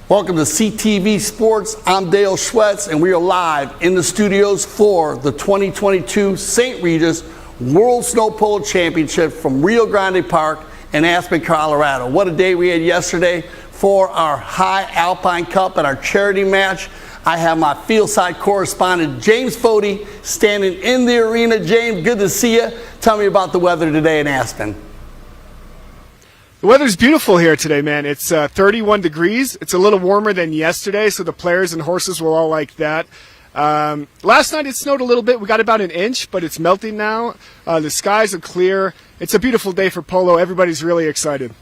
Welcome to CTV Sports. I'm Dale Schwetz, and we are live in the studios for the 2022 St. Regis World Snow Polo Championship from Rio Grande Park in Aspen, Colorado. What a day we had yesterday for our High Alpine Cup and our charity match. I have my fieldside correspondent, James Fody, standing in the arena. James, good to see you. Tell me about the weather today in Aspen. The weather's beautiful here today, man. It's 31 degrees. It's a little warmer than yesterday, so the players and horses will all like that. Last night it snowed a little bit. We got about an inch, but it's melting now. The skies are clear. It's a beautiful day for polo. Everybody's really excited.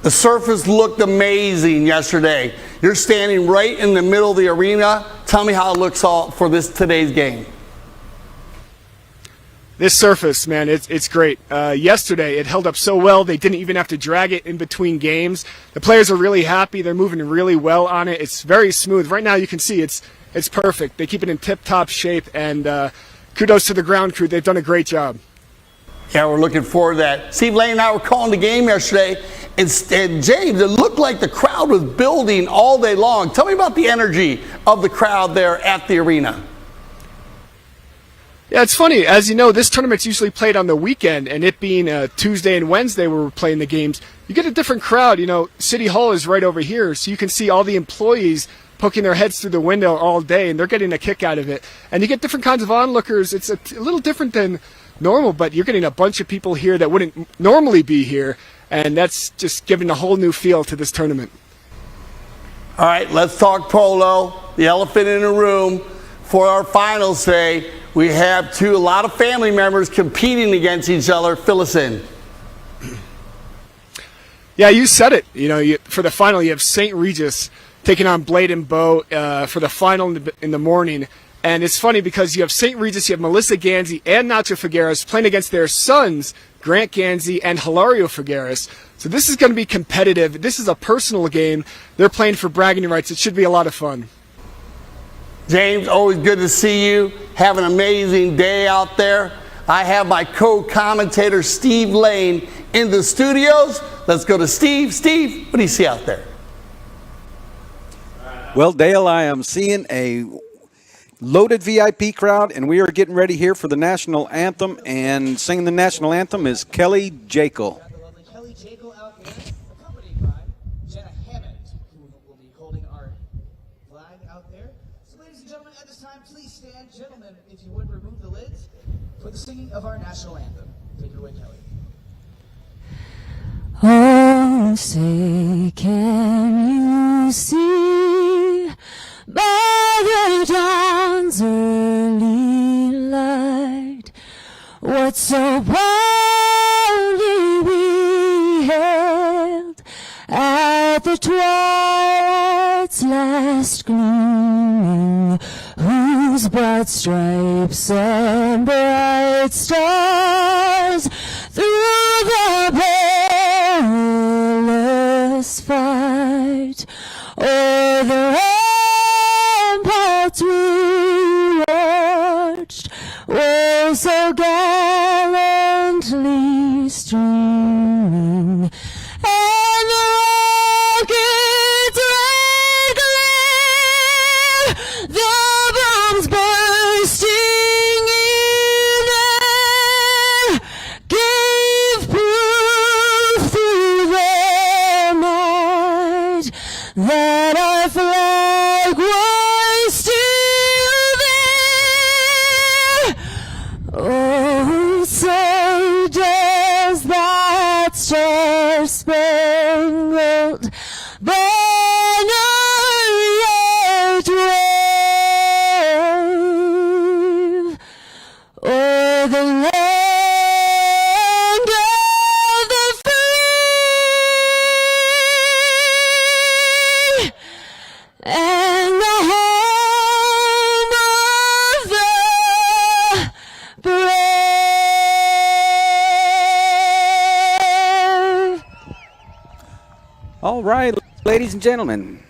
The surface looked amazing yesterday. You're standing right in the middle of the arena. Tell me how it looks for today's game. This surface, man, it's great. Yesterday, it held up so well, they didn't even have to drag it in between games. The players are really happy. They're moving really well on it. It's very smooth. Right now, you can see it's perfect. They keep it in tip-top shape, and kudos to the ground crew. They've done a great job. Yeah, we're looking forward to that. Steve Lane and I were calling the game yesterday, and James, it looked like the crowd was building all day long. Tell me about the energy of the crowd there at the arena. Yeah, it's funny. As you know, this tournament's usually played on the weekend, and it being Tuesday and Wednesday where we're playing the games, you get a different crowd. You know, City Hall is right over here, so you can see all the employees poking their heads through the window all day, and they're getting a kick out of it. And you get different kinds of onlookers. It's a little different than normal, but you're getting a bunch of people here that wouldn't normally be here, and that's just giving a whole new feel to this tournament. All right, let's talk polo, the elephant in the room. For our finals today, we have a lot of family members competing against each other. Fill us in. Yeah, you said it. You know, for the final, you have St. Regis taking on Blade and Bow for the final in the morning. And it's funny because you have St. Regis, you have Melissa Ganzi and Nacho Figueres playing against their sons, Grant Ganzi and Hilario Figueres. So this is going to be competitive. This is a personal game. They're playing for bragging rights. It should be a lot of fun. James, always good to see you. Have an amazing day out there. I have my co-commentator, Steve Lane, in the studios. Let's go to Steve. Steve, what do you see out there? Well, Dale, I am seeing a loaded VIP crowd, and we are getting ready here for the national anthem. And singing the national anthem is Kelly Jekyll. Kelly Jekyll out there, accompanied by Jenna Hammond, who will be holding our flag out there. So, ladies and gentlemen, at this time, please stand. Gentlemen, if you would remove the lids for the singing of our national anthem. Take it away, Kelly. Oh, say, can you see by the dawn's early light what so proudly we hailed at the twilight's last gleaming, whose broad stripes and bright stars through the perilous fight o'er the ramparts we watched were so gallantly streaming, and the rockets red glare, the bombs bursting in air, gave proof through the night that our flag was still there. Oh, so does that star-spangled banner yet wave o'er the land of the free and the home of the brave. All right, ladies and gentlemen,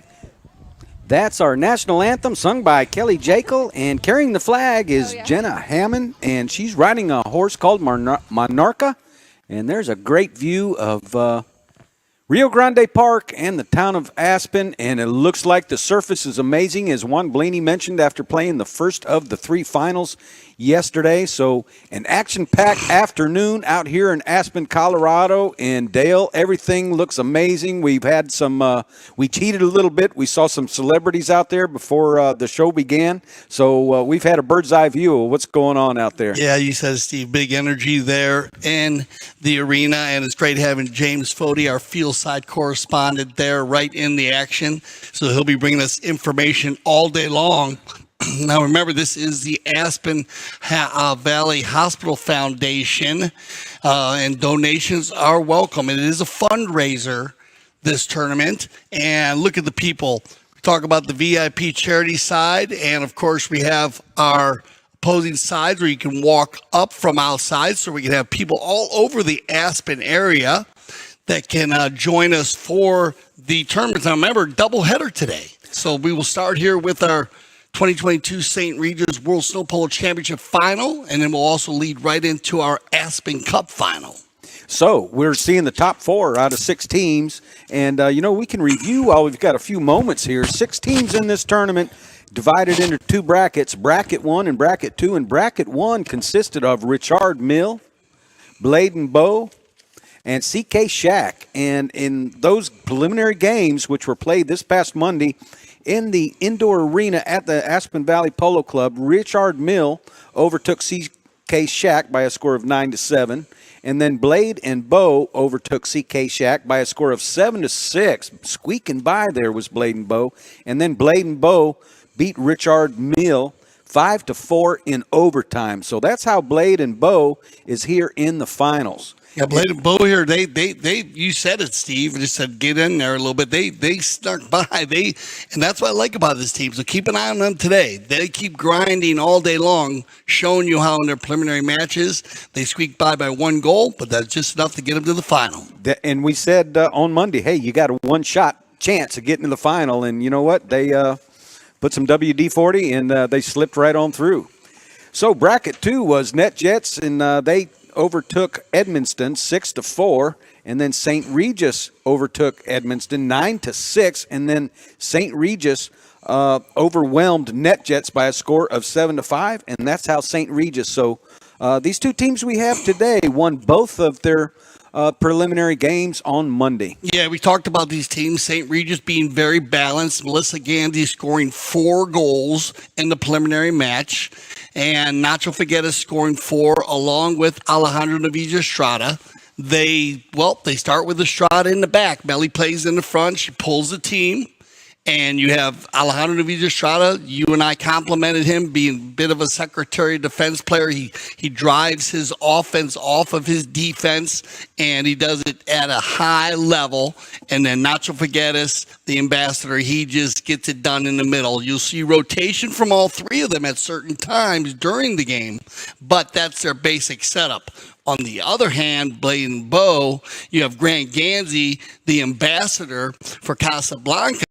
that's our national anthem sung by Kelly Jekyll, and carrying the flag is Jenna Hammond, and she's riding a horse called Monarca, and there's a great view of Rio Grande Park and the town of Aspen, and it looks like the surface is amazing, as Juan Blaney mentioned after playing the first of the 3 finals yesterday. So an action-packed afternoon out here in Aspen, Colorado. And Dale, everything looks amazing. We've had some, we cheated a little bit. We saw some celebrities out there before the show began. So we've had a bird's eye view of what's going on out there. Yeah, you said, Steve, big energy there in the arena, and it's great having James Fody, our field side correspondent, there right in the action. So he'll be bringing us information all day long. Now, remember, this is the Aspen Valley Hospital Foundation, and donations are welcome. It is a fundraiser, this tournament, and look at the people. We talk about the VIP charity side, and, of course, we have our opposing sides where you can walk up from outside, so we can have people all over the Aspen area that can join us for the tournament. Now, remember, doubleheader today. So we will start here with our 2022 St. Regis World Snow Polo Championship Final, and then we'll also lead right into our Aspen Cup Final. So we're seeing the top 4 out of 6 teams, and we can review while we've got a few moments here. 6 teams in this tournament, divided into 2 brackets, Bracket 1 and Bracket 2, and Bracket 1 consisted of Richard Mill, Blade and Bow, and CK Shack. And in those preliminary games, which were played this past Monday in the indoor arena at the Aspen Valley Polo Club, Richard Mill overtook CK Shack by a score of 9-7. And then Blade and Bow overtook CK Shack by a score of 7-6. Squeaking by there was Blade and Bow. And then Blade and Bow beat Richard Mill 5-4 in overtime. So that's how Blade and Bow is here in the finals. Yeah, Blade and Bow here, they you said it, Steve, just said get in there a little bit. They snuck by. And that's what I like about this team. So keep an eye on them today. They keep grinding all day long, showing you how in their preliminary matches they squeak by 1 goal, but that's just enough to get them to the final. And we said on Monday, hey, you got a 1-shot chance of getting to the final. And you know what? They put some WD-40 and they slipped right on through. So bracket 2 was NetJets, and they overtook Edmonston 6-4, and then St. Regis overtook Edmonston 9-6, and then St. Regis overwhelmed NetJets by a score of 7-5, and that's how St. Regis. So these 2 teams we have today won both of their preliminary games on Monday. Yeah, we talked about these teams. St. Regis being very balanced. Melissa Gandy scoring 4 goals in the preliminary match, and Nacho Figueres scoring 4, along with Alejandro Navija Estrada. They start with Estrada in the back. Melly plays in the front. She pulls the team. And you have Alejandro Navija Estrada. You and I complimented him being a bit of a Secretary of Defense player. He drives his offense off of his defense, and he does it at a high level. And then Nacho Figueres, the ambassador, he just gets it done in the middle. You'll see rotation from all 3 of them at certain times during the game, but that's their basic setup. On the other hand, Blade and Bow, you have Grant Gansey, the ambassador for Casablanca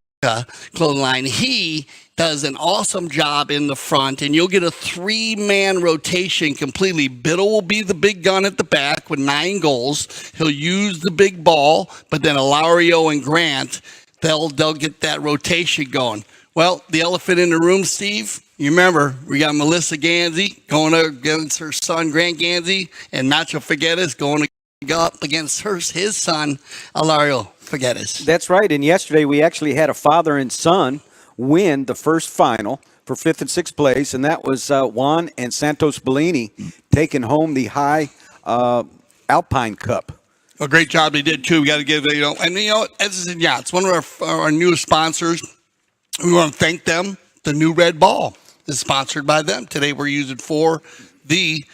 clothing line. He does an awesome job in the front, and you'll get a 3-man rotation completely. Biddle will be the big gun at the back with 9 goals. He'll use the big ball, but then Ilario and Grant, they'll get that rotation going. Well, the elephant in the room, Steve, you remember, we got Melissa Gansey going against her son, Grant Gansey, and Nacho Figueres going up against his son, Ilario Figueres. That's right. And yesterday we actually had a father and son win the first final for 5th and 6th place, and that was Juan and Santos Bellini taking home the High Alpine Cup. A great job they did too. We got to give Edison Yachts, one of our newest sponsors. We want to thank them. The new red ball is sponsored by them. Today we're using for the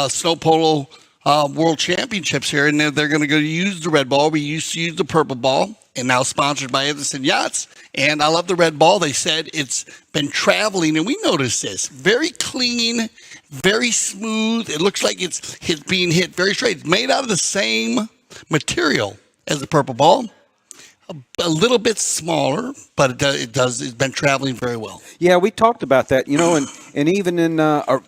Snow Polo World Championships here, and they're going to go use the red ball. We used to use the purple ball, and now sponsored by Edison Yachts. And I love the red ball. They said it's been traveling, and we noticed this. Very clean, very smooth. It looks like it's being hit very straight. It's made out of the same material as the purple ball. a little bit smaller, but it's been traveling very well. Yeah, we talked about that, and even in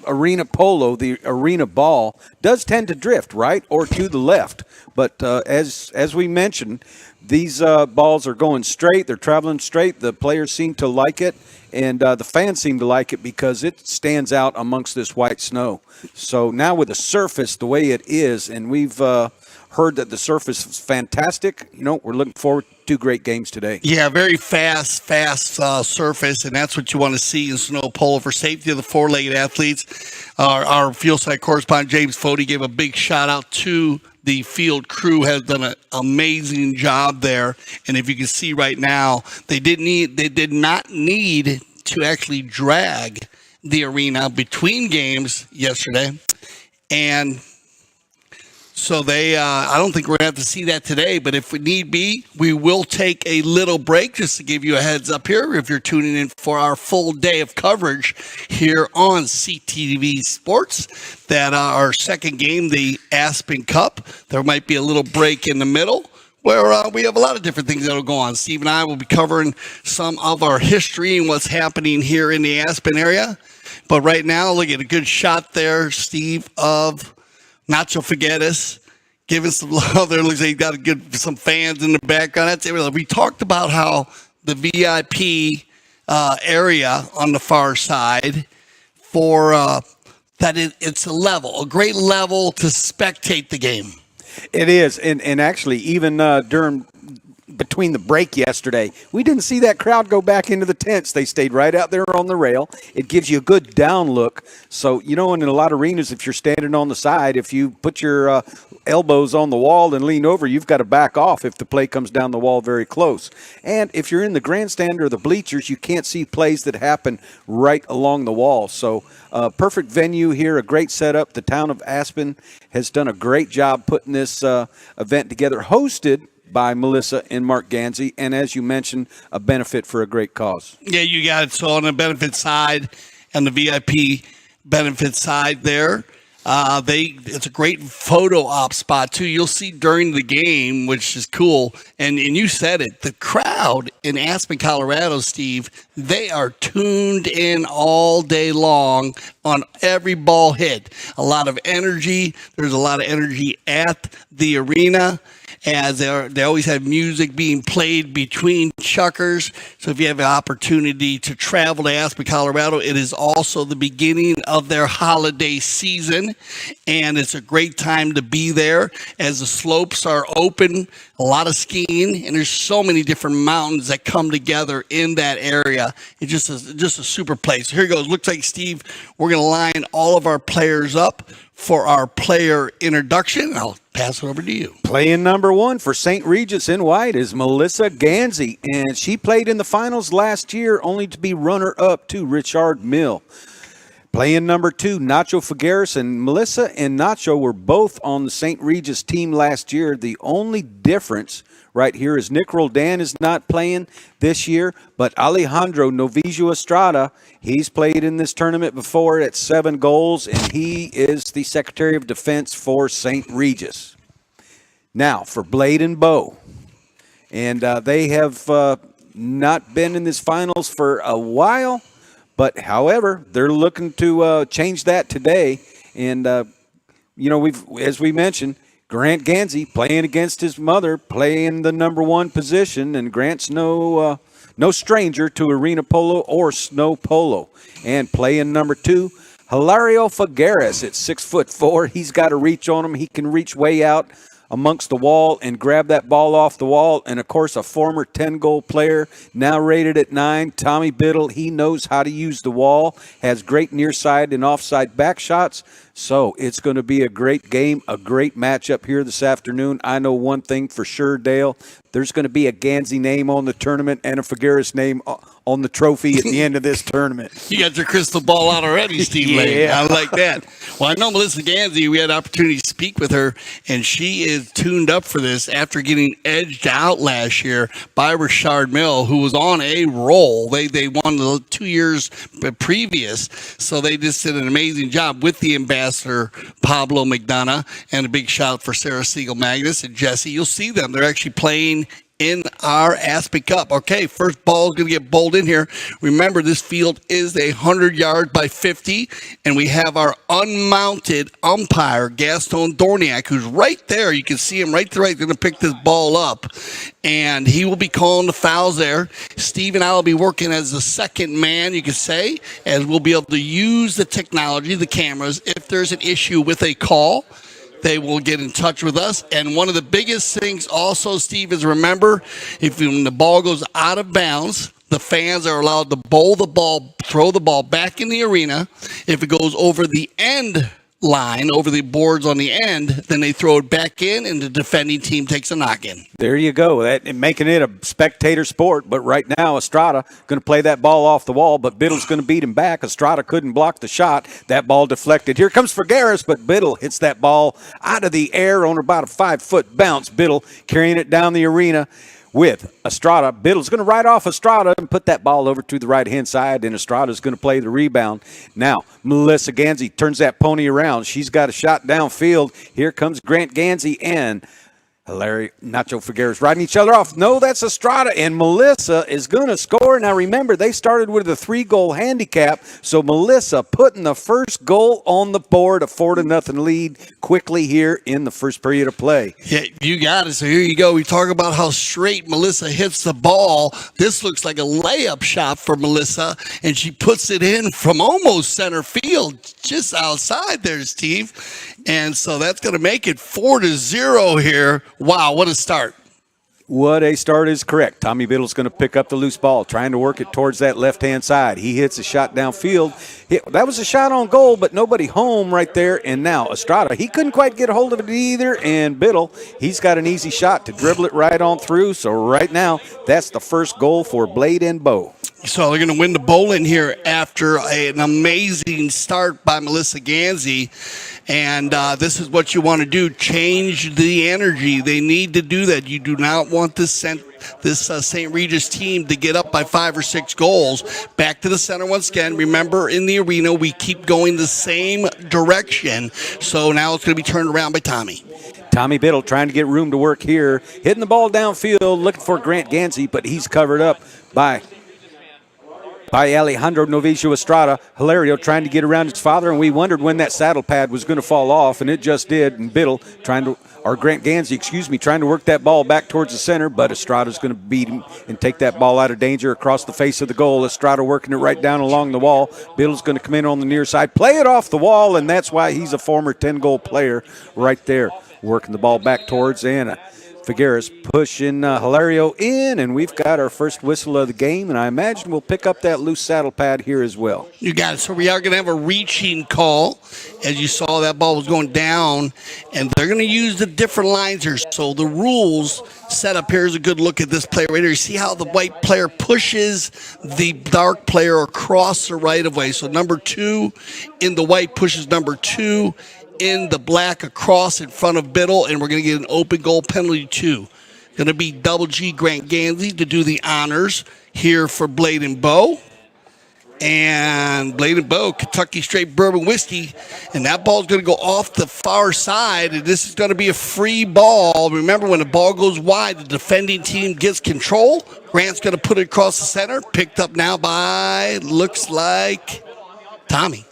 arena polo, the arena ball does tend to drift right or to the left. But as we mentioned, these balls are going straight. They're traveling straight. The players seem to like it, and the fans seem to like it because it stands out amongst this white snow. So now with the surface the way it is, and we've heard that the surface is fantastic, we're looking forward to 2 great games today. Yeah, very fast surface, and that's what you want to see in snow polo for safety of the 4-legged athletes. Our field side correspondent James Fody gave a big shout out to the field crew. Has done an amazing job there, and if you can see right now, they did not need to actually drag the arena between games yesterday, and so I don't think we're going to have to see that today, but if we need be, we will take a little break just to give you a heads up here if you're tuning in for our full day of coverage here on CTV Sports. That our second game, the Aspen Cup, there might be a little break in the middle where we have a lot of different things that will go on. Steve and I will be covering some of our history and what's happening here in the Aspen area. But right now, look at a good shot there, Steve, of Nacho Figueres, giving some love there. Looks like he's got some fans in the background. That's it. We talked about how the VIP area on the far side for that it's a great level to spectate the game. It is, and actually even during between the break yesterday, we didn't see that crowd go back into the tents. They stayed right out there on the rail. It gives you a good down look. So, in a lot of arenas, if you're standing on the side, if you put your elbows on the wall and lean over, you've got to back off if the play comes down the wall very close. And if you're in the grandstand or the bleachers, you can't see plays that happen right along the wall. So, perfect venue here, a great setup. The town of Aspen has done a great job putting this event together, hosted by Melissa and Mark Gansey, and as you mentioned, a benefit for a great cause. Yeah, you got it. So on the benefit side and the VIP benefit side there, it's a great photo op spot too. You'll see during the game, which is cool. And you said it, the crowd in Aspen, Colorado, Steve, they are tuned in all day long on every ball hit. A lot of energy. There's a lot of energy at the arena, as they always have music being played between chuckers. So if you have an opportunity to travel to Aspen, Colorado, it is also the beginning of their holiday season, and it's a great time to be there as the slopes are open, a lot of skiing, and there's so many different mountains that come together in that area. It's just a super place. Here it goes. Looks like, Steve, we're going to line all of our players up for our player introduction. I'll pass it over to you. Playing number 1 for St. Regis in white is Melissa Gansey, and she played in the finals last year only to be runner-up to Richard Mill. Playing number 2, Nacho Figueres, and Melissa and Nacho were both on the St. Regis team last year. The only difference right here is Nick Roldan is not playing this year, but Alejandro Novicio Estrada, he's played in this tournament before at 7 goals, and he is the Secretary of Defense for St. Regis. Now, for Blade and Bow, and they have not been in this finals for a while, but however, they're looking to change that today. And, as we mentioned, Grant Gansey playing against his mother, playing the number 1 position, and Grant's no stranger to arena polo or snow polo. And playing number 2, Hilario Figueres at 6'4". He's got a reach on him. He can reach way out amongst the wall and grab that ball off the wall. And, of course, a former 10-goal player, now rated at 9, Tommy Biddle. He knows how to use the wall, has great near side and offside back shots. So it's going to be a great game, a great matchup here this afternoon. I know one thing for sure, Dale. There's going to be a Gansey name on the tournament and a Figueres name on the trophy at the end of this tournament. You got your crystal ball out already, Steve Lane. I like that. Well, I know Melissa Gansey. We had an opportunity to speak with her, and she is tuned up for this after getting edged out last year by Richard Mill, who was on a roll. They won the 2 years previous, so they just did an amazing job with the ambassador, Pablo McDonough, and a big shout for Sarah Siegel Magnus and Jesse. You'll see them. They're actually playing in our Aspen Cup. Okay, first ball is going to get bowled in here. Remember, this field is 100 yards by 50, and we have our unmounted umpire, Gaston Dorniak, who's right there. You can see him right there. He's going to pick this ball up, and he will be calling the fouls there. Steve and I will be working as the second man, you could say, as we'll be able to use the technology, the cameras. If there's an issue with a call, they will get in touch with us. And one of the biggest things also, Steve, is remember, when the ball goes out of bounds, the fans are allowed to bowl the ball, throw the ball back in the arena. If it goes over the end line, over the boards on the end, then they throw it back in, and the defending team takes a knock-in. There you go. That making it a spectator sport. But right now, Estrada going to play that ball off the wall, but Biddle's going to beat him back. Estrada couldn't block the shot. That ball deflected. Here comes Figueres, but Biddle hits that ball out of the air on about a 5-foot bounce. Biddle carrying it down the arena with Estrada. Biddle's going to ride off Estrada and put that ball over to the right-hand side, and Estrada's going to play the rebound. Now, Melissa Gansey turns that pony around. She's got a shot downfield. Here comes Grant Gansey and Hilario Nacho Figueres riding each other off. No, that's Estrada, and Melissa is going to score. Now, remember, they started with a 3-goal handicap, so Melissa putting the first goal on the board, a 4-0 lead quickly here in the first period of play. Yeah, you got it. So here you go. We talk about how straight Melissa hits the ball. This looks like a layup shot for Melissa, and she puts it in from almost center field, just outside there, Steve. And so that's going to make it 4-0 here. Wow, what a start. What a start is correct. Tommy Biddle's going to pick up the loose ball, trying to work it towards that left-hand side. He hits a shot downfield. That was a shot on goal, but nobody home right there. And now Estrada, he couldn't quite get a hold of it either. And Biddle, he's got an easy shot to dribble it right on through. So right now, that's the first goal for Blade and Bow. So they're going to win the bowling here after an amazing start by Melissa Gansey. And this is what you want to do. Change the energy. They need to do that. You do not want this St. Regis team to get up by 5 or 6 goals. Back to the center once again. Remember, in the arena, we keep going the same direction. So now it's going to be turned around by Tommy. Tommy Biddle trying to get room to work here. Hitting the ball downfield, looking for Grant Gansey, but he's covered up by Alejandro Novicio Estrada. Hilario trying to get around his father, and we wondered when that saddle pad was going to fall off, and it just did. And Biddle Grant Gansey, trying to work that ball back towards the center, but Estrada's going to beat him and take that ball out of danger across the face of the goal. Estrada working it right down along the wall. Biddle's going to come in on the near side, play it off the wall, and that's why he's a former 10-goal player right there. Working the ball back towards Anna. Figueres pushing Hilario in, and we've got our first whistle of the game, and I imagine we'll pick up that loose saddle pad here as well. You got it. So we are going to have a reaching call. As you saw, that ball was going down, and they're going to use the different lines here. So the rules set up here is a good look at this play right here. You see how the white player pushes the dark player across the right of way. So number 2 in the white pushes number 2 in the black across in front of Biddle, and we're going to get an open goal penalty 2. Going to be Double G Grant Gansey to do the honors here for Blade and Bow. And Blade and Bow, Kentucky Straight Bourbon Whiskey. And that ball's going to go off the far side, and this is going to be a free ball. Remember, when the ball goes wide, the defending team gets control. Grant's going to put it across the center. Picked up now by, looks like, Tommy.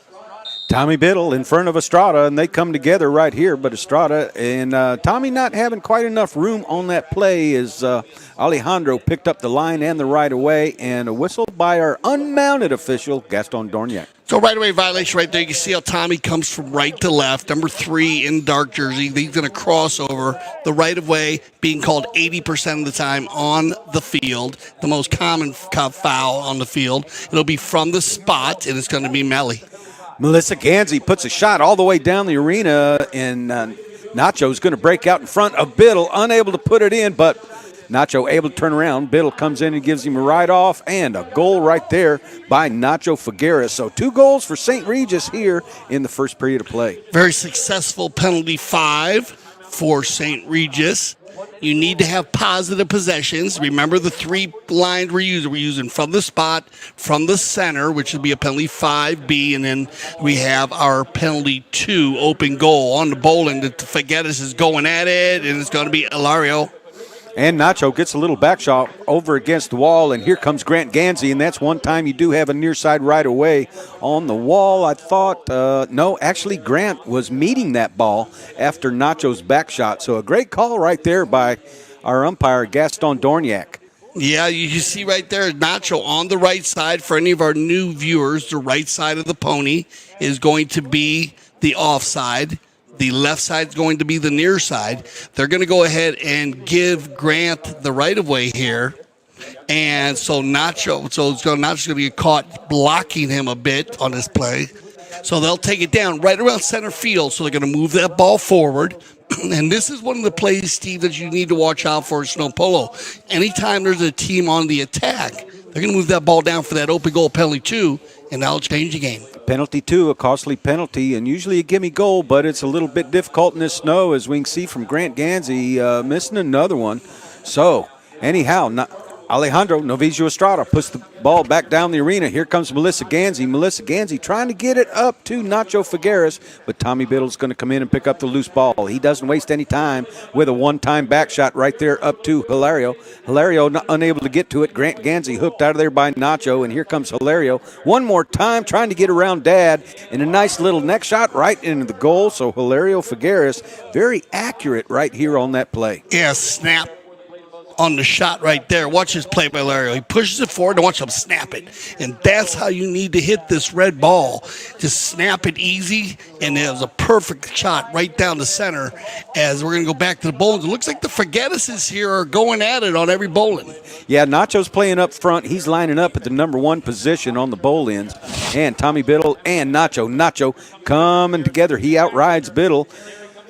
Tommy Biddle in front of Estrada, and they come together right here. But Estrada and Tommy not having quite enough room on that play as Alejandro picked up the line and the right of way, and a whistle by our unmounted official, Gaston Dorniak. So right away violation right there. You can see how Tommy comes from right to left. Number 3 in dark jersey. He's going to cross over the right of way, being called 80% of the time on the field. The most common foul on the field. It'll be from the spot, and it's going to be Melly. Melissa Gansey puts a shot all the way down the arena, and Nacho's going to break out in front of Biddle, unable to put it in, but Nacho able to turn around. Biddle comes in and gives him a ride-off, and a goal right there by Nacho Figueres. So 2 goals for St. Regis here in the first period of play. Very successful penalty 5 for St. Regis. You need to have positive possessions. Remember the 3 lines we're using. We're using from the spot, from the center, which would be a penalty 5B, and then we have our penalty 2, open goal. On the bowling, the Figueres is going at it, and it's going to be Hilario. And Nacho gets a little back shot over against the wall, and here comes Grant Gansey, and that's one time you do have a near side right away on the wall. I thought, no, actually Grant was meeting that ball after Nacho's back shot. So a great call right there by our umpire, Gaston Dorniak. Yeah, you see right there, Nacho on the right side. For any of our new viewers, the right side of the pony is going to be the offside. The left side is going to be the near side. They're going to go ahead and give Grant the right-of-way here. And so Nacho's going to be caught blocking him a bit on this play. So they'll take it down right around center field. So they're going to move that ball forward. And this is one of the plays, Steve, that you need to watch out for in snow polo. Anytime there's a team on the attack, they're going to move that ball down for that open goal penalty too, and that'll change the game. Penalty two, a costly penalty, and usually a gimme goal, but it's a little bit difficult in this snow, as we can see from Grant Gansey missing another one. So, anyhow, Alejandro Novicio Estrada puts the ball back down the arena. Here comes Melissa Gansey. Melissa Gansey trying to get it up to Nacho Figueres, but Tommy Biddle's going to come in and pick up the loose ball. He doesn't waste any time with a one-time back shot right there up to Hilario. Hilario unable to get to it. Grant Gansey hooked out of there by Nacho, and here comes Hilario. One more time trying to get around Dad, and a nice little neck shot right into the goal. So Hilario Figueres, very accurate right here on that play. Yeah, snap on the shot right there. Watch his play by Lario. He pushes it forward and watch him snap it. And that's how you need to hit this red ball. Just snap it easy, and it was a perfect shot right down the center. As we're going to go back to the bowlings, it looks like the Forgettises here are going at it on every bowling. Yeah, Nacho's playing up front. He's lining up at the number one position on the bowl ends. And Tommy Biddle and Nacho coming together. He outrides Biddle.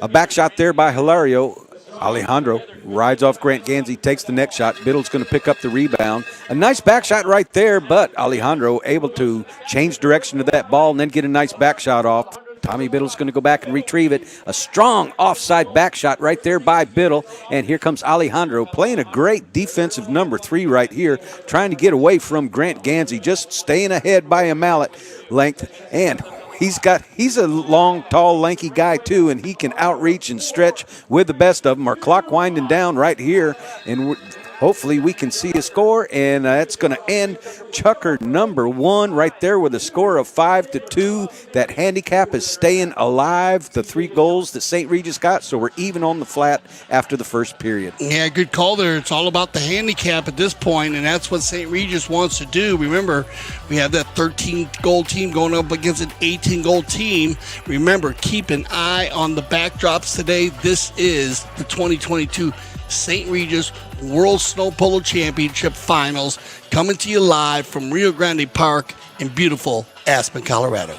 A back shot there by Hilario. Alejandro rides off Grant Gansey, takes the next shot. Biddle's going to pick up the rebound. A nice back shot right there, but Alejandro able to change direction of that ball and then get a nice back shot off. Tommy Biddle's going to go back and retrieve it. A strong offside back shot right there by Biddle. And here comes Alejandro playing a great defensive number 3 right here, trying to get away from Grant Gansey, just staying ahead by a mallet length. And he's a long, tall, lanky guy too, and he can outreach and stretch with the best of them. Our clock winding down right here, and hopefully we can see a score, and that's going to end Chucker number 1 right there with a score of 5-2. That handicap is staying alive, the 3 goals that St. Regis got, so we're even on the flat after the first period. Yeah, good call there. It's all about the handicap at this point, and that's what St. Regis wants to do. Remember, we have that 13-goal team going up against an 18-goal team. Remember, keep an eye on the backdrops today. This is the 2022 St. Regis World Snow Polo Championship Finals, coming to you live from Rio Grande Park in beautiful Aspen, Colorado.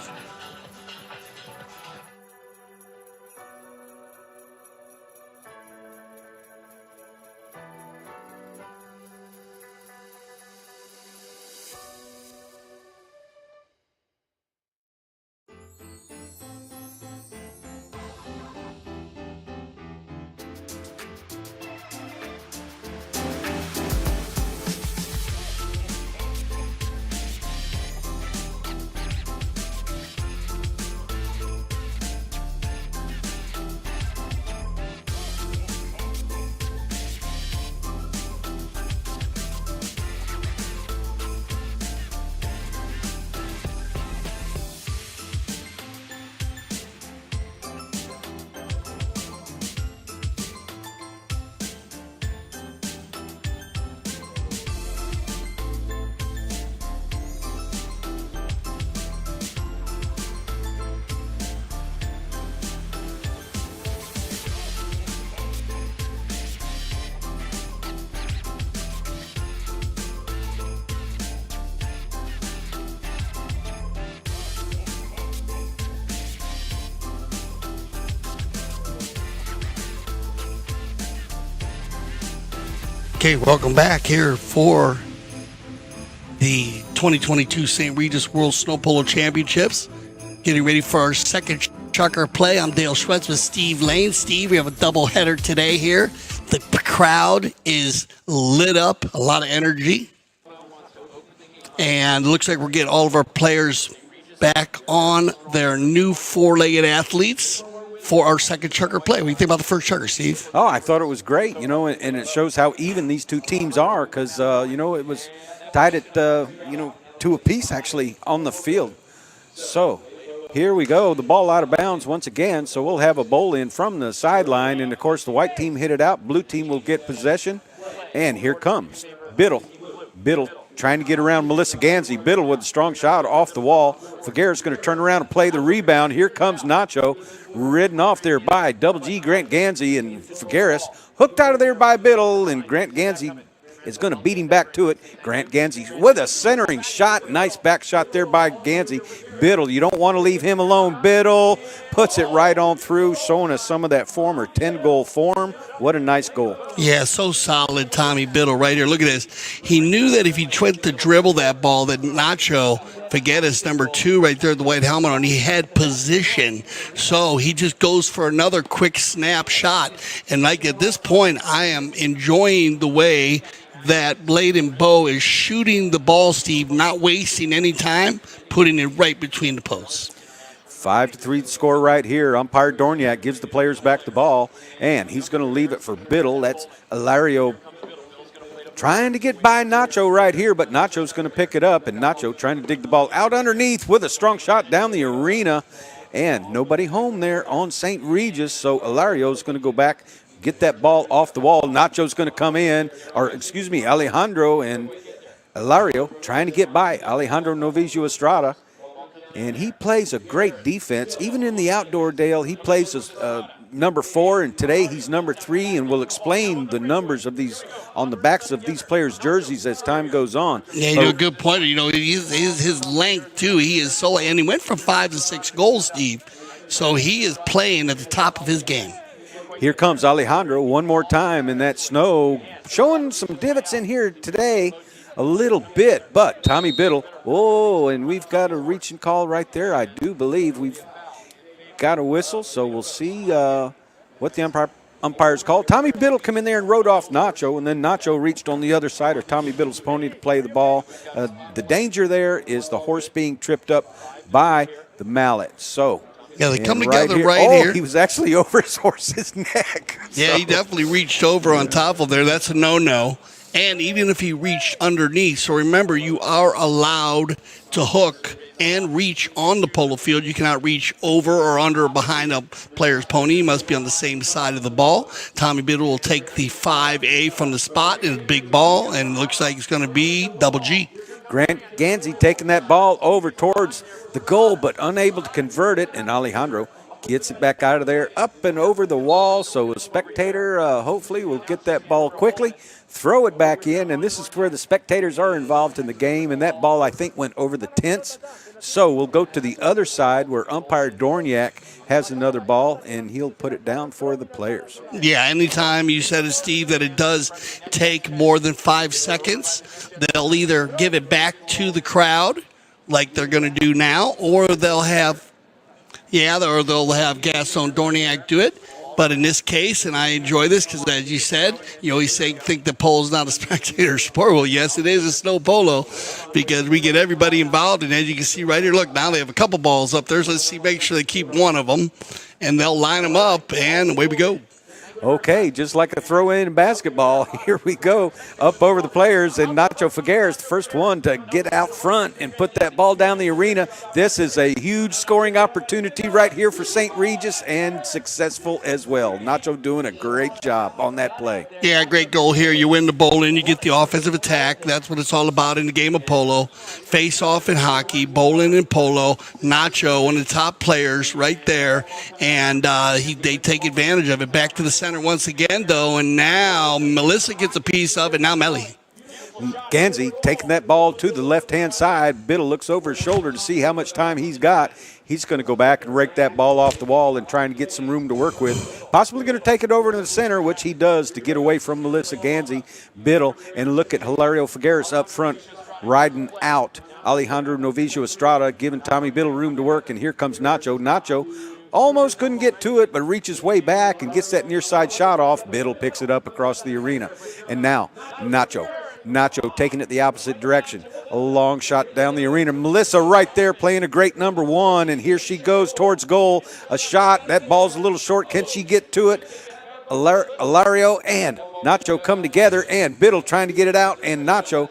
Okay, welcome back here for the 2022 St. Regis World Snow Polo Championships. Getting ready for our second Chucker play. I'm Dale Schwetz with Steve Lane. Steve, we have a double header today here. The crowd is lit up, a lot of energy. And it looks like we're getting all of our players back on their new four-legged athletes for our second chucker play. What do you think about the first chucker, Steve? Oh, I thought it was great, and it shows how even these two teams are because, it was tied at, 2 apiece actually on the field. So here we go. The ball out of bounds once again, so we'll have a bowl in from the sideline. And, of course, the white team hit it out. Blue team will get possession. And here comes Biddle. Biddle trying to get around Melissa Gansey. Biddle with a strong shot off the wall. Figueres going to turn around and play the rebound. Here comes Nacho, ridden off there by Double G, Grant Gansey, and Figueres. Hooked out of there by Biddle, and Grant Gansey is going to beat him back to it. Grant Gansey with a centering shot. Nice back shot there by Gansey. Biddle, you don't want to leave him alone. Biddle puts it right on through, showing us some of that former 10-goal form. What a nice goal. Yeah, so solid, Tommy Biddle right here. Look at this. He knew that if he tried to dribble that ball, that Nacho, Figueres, number 2 right there, the white helmet on, he had position. So he just goes for another quick snap shot. And like at this point, I am enjoying the way that Bladen Bowe is shooting the ball, Steve, not wasting any time, putting it right between the posts. 5-3 score right here. Umpire Dorniak gives the players back the ball, and he's going to leave it for Biddle. That's Ilario trying to get by Nacho right here, but Nacho's going to pick it up, and Nacho trying to dig the ball out underneath with a strong shot down the arena, and nobody home there on St. Regis, so Ilario's going to go back, get that ball off the wall. Nacho's going to come in, Alejandro and Ilario trying to get by Alejandro Novicio Estrada. And he plays a great defense. Even in the outdoor, Dale, he plays as number 4, and today he's number 3, and we'll explain the numbers of these on the backs of these players' jerseys as time goes on. Yeah, you know, a good point. You know, his length, too. He is so, and he went from 5 to 6 goals, Steve. So he is playing at the top of his game. Here comes Alejandro one more time in that snow, showing some divots in here today a little bit. But Tommy Biddle, and we've got a reach and call right there. I do believe we've got a whistle, so we'll see what the umpires call. Tommy Biddle come in there and rode off Nacho, and then Nacho reached on the other side of Tommy Biddle's pony to play the ball. The danger there is the horse being tripped up by the mallet. So yeah, they come together right here. He was actually over his horse's neck. Yeah, he definitely reached over on top of there. That's a no-no. And even if he reached underneath, so remember, you are allowed to hook and reach on the polo field. You cannot reach over or under or behind a player's pony. You must be on the same side of the ball. Tommy Biddle will take the 5A from the spot in a big ball, and it looks like it's going to be Double G. Grant Gansey taking that ball over towards the goal, but unable to convert it, and Alejandro gets it back out of there, up and over the wall, so a spectator hopefully will get that ball quickly, throw it back in, and this is where the spectators are involved in the game, and that ball, I think, went over the tents. So we'll go to the other side where umpire Dorniak has another ball, and he'll put it down for the players. Yeah, anytime you said it, Steve, that it does take more than 5 seconds, they'll either give it back to the crowd like they're going to do now, or they'll have Gaston Dorniak do it. But in this case, and I enjoy this because, as you said, you always think the polo is not a spectator sport. Well, yes, it is a snow polo because we get everybody involved. And as you can see right here, look, now they have a couple balls up there. So let's make sure they keep one of them. And they'll line them up, and away we go. Okay, just like a throw-in in basketball, here we go, up over the players, and Nacho Figueres, the first one to get out front and put that ball down the arena. This is a huge scoring opportunity right here for St. Regis, and successful as well. Nacho doing a great job on that play. Yeah, great goal here. You win the bowling, you get the offensive attack. That's what it's all about in the game of polo. Face-off in hockey, bowling and polo. Nacho, one of the top players right there, and they take advantage of it. Back to the center once again, though, and now Melissa gets a piece of it. Now Melly. Gansey taking that ball to the left-hand side. Biddle looks over his shoulder to see how much time he's got. He's going to go back and rake that ball off the wall and trying to get some room to work with. Possibly going to take it over to the center, which he does to get away from Melissa Gansey. Biddle, and look at Hilario Figueres up front riding out Alejandro Novicio Estrada, giving Tommy Biddle room to work, and here comes Nacho. Nacho almost couldn't get to it, but reaches way back and gets that near side shot off. Biddle picks it up across the arena. And now Nacho Nacho taking it the opposite direction. A long shot down the arena. Melissa right there playing a great number 1, and here she goes towards goal. A shot. That ball's a little short. Can she get to it? Ilario and Nacho come together, and Biddle trying to get it out, and Nacho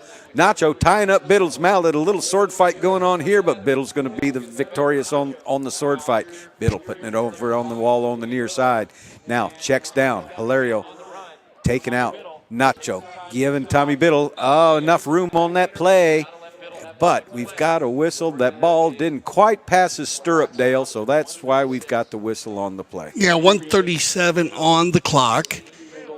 tying up Biddle's mallet. A little sword fight going on here, but Biddle's going to be the victorious on the sword fight. Biddle putting it over on the wall on the near side. Now checks down. Hilario taken out. Nacho giving Tommy Biddle enough room on that play, but we've got a whistle. That ball didn't quite pass his stirrup, Dale, so that's why we've got the whistle on the play. Yeah, 1:37 on the clock.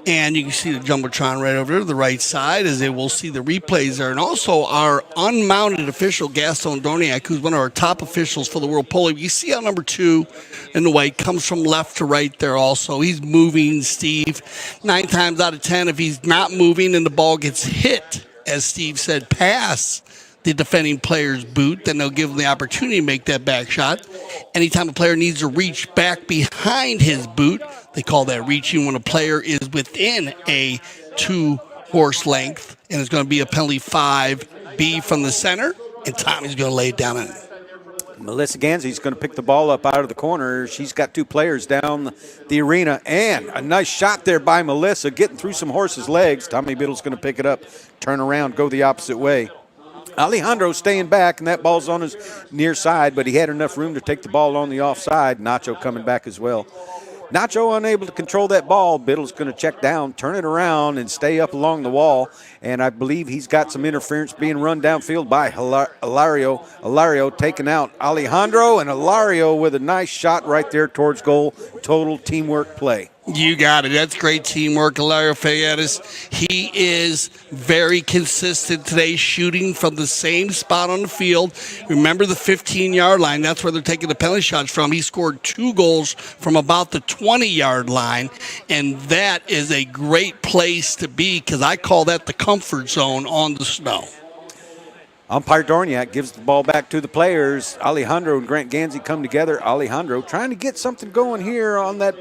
And you can see the Jumbotron right over there to the right side as they will see the replays there. And also our unmounted official, Gaston Dorniak, who's one of our top officials for the World Polo. You see how number 2 in the white comes from left to right there also. He's moving, Steve. 9 times out of 10, if he's not moving and the ball gets hit, as Steve said, past the defending player's boot, then they'll give him the opportunity to make that back shot. Anytime a player needs to reach back behind his boot, they call that reaching when a player is within a 2-horse length, and it's going to be a penalty 5B from the center, and Tommy's going to lay it down on it. Melissa Ganzi's going to pick the ball up out of the corner. She's got 2 players down the arena, and a nice shot there by Melissa, getting through some horses' legs. Tommy Biddle's going to pick it up, turn around, go the opposite way. Alejandro staying back, and that ball's on his near side, but he had enough room to take the ball on the offside. Nacho coming back as well. Nacho unable to control that ball. Biddle's going to check down, turn it around, and stay up along the wall. And I believe he's got some interference being run downfield by Ilario. Ilario taking out Alejandro, and Ilario with a nice shot right there towards goal. Total teamwork play. You got it. That's great teamwork, Ilario Fayettes. He is very consistent today, shooting from the same spot on the field. Remember the 15-yard line. That's where they're taking the penalty shots from. He scored 2 goals from about the 20-yard line, and that is a great place to be because I call that the comfort zone on the snow. Umpire Dorniak gives the ball back to the players. Alejandro and Grant Ganzi come together. Alejandro trying to get something going here on that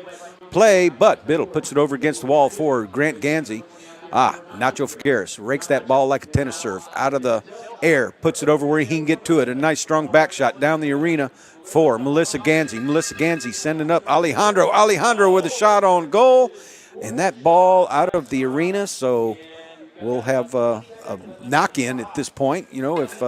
play, but Biddle puts it over against the wall for Grant Ganzi. Nacho Figueres rakes that ball like a tennis serve out of the air, puts it over where he can get to it. A nice strong back shot down the arena for Melissa Ganzi. Melissa Ganzi sending up Alejandro. Alejandro with a shot on goal, and that ball out of the arena, so we'll have a knock-in at this point, if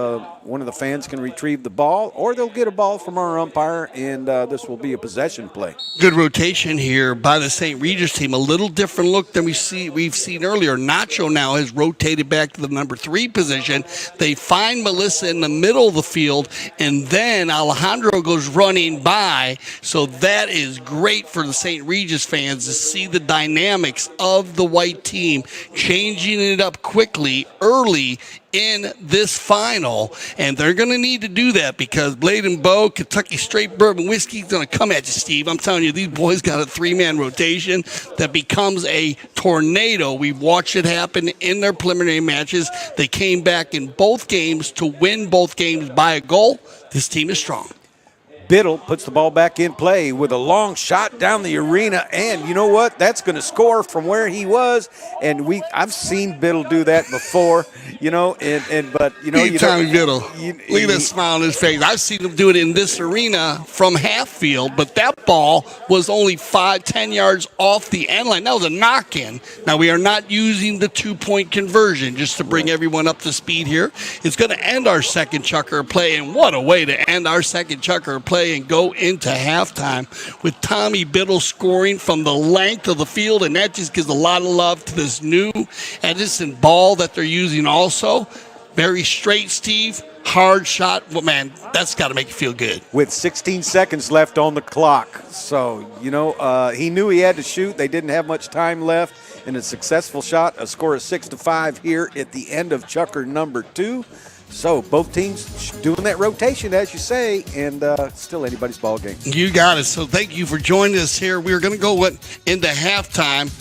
one of the fans can retrieve the ball, or they'll get a ball from our umpire, and this will be a possession play. Good rotation here by the St. Regis team. A little different look than we've seen earlier. Nacho now has rotated back to the number 3 position. They find Melissa in the middle of the field, and then Alejandro goes running by. So that is great for the St. Regis fans to see the dynamics of the white team changing it up quickly early in this final, and they're going to need to do that because Blade and Bow, Kentucky Straight Bourbon Whiskey is going to come at you, Steve. I'm telling you, these boys got a 3-man rotation that becomes a tornado. We've watched it happen in their preliminary matches. They came back in both games to win both games by a goal. This team is strong. Biddle puts the ball back in play with a long shot down the arena, and you know what? That's going to score from where he was, and I've seen Biddle do that before, but you Tommy Biddle. Look at that smile on his face. I've seen him do it in this arena from half field, but that ball was only 5-10 yards off the end line. That was a knock-in. Now we are not using the 2-point conversion just to bring everyone up to speed here. It's going to end our second chucker play, and what a way to end our second chucker play and go into halftime with Tommy Biddle scoring from the length of the field, and that just gives a lot of love to this new Edison ball that they're using also. Very straight, Steve. Hard shot. Well, man, that's got to make you feel good. With 16 seconds left on the clock. So, he knew he had to shoot. They didn't have much time left. And a successful shot, a score of 6-5 here at the end of chucker number 2. So both teams doing that rotation, as you say, and still anybody's ball game. You got it. So thank you for joining us here. We're going to go into halftime.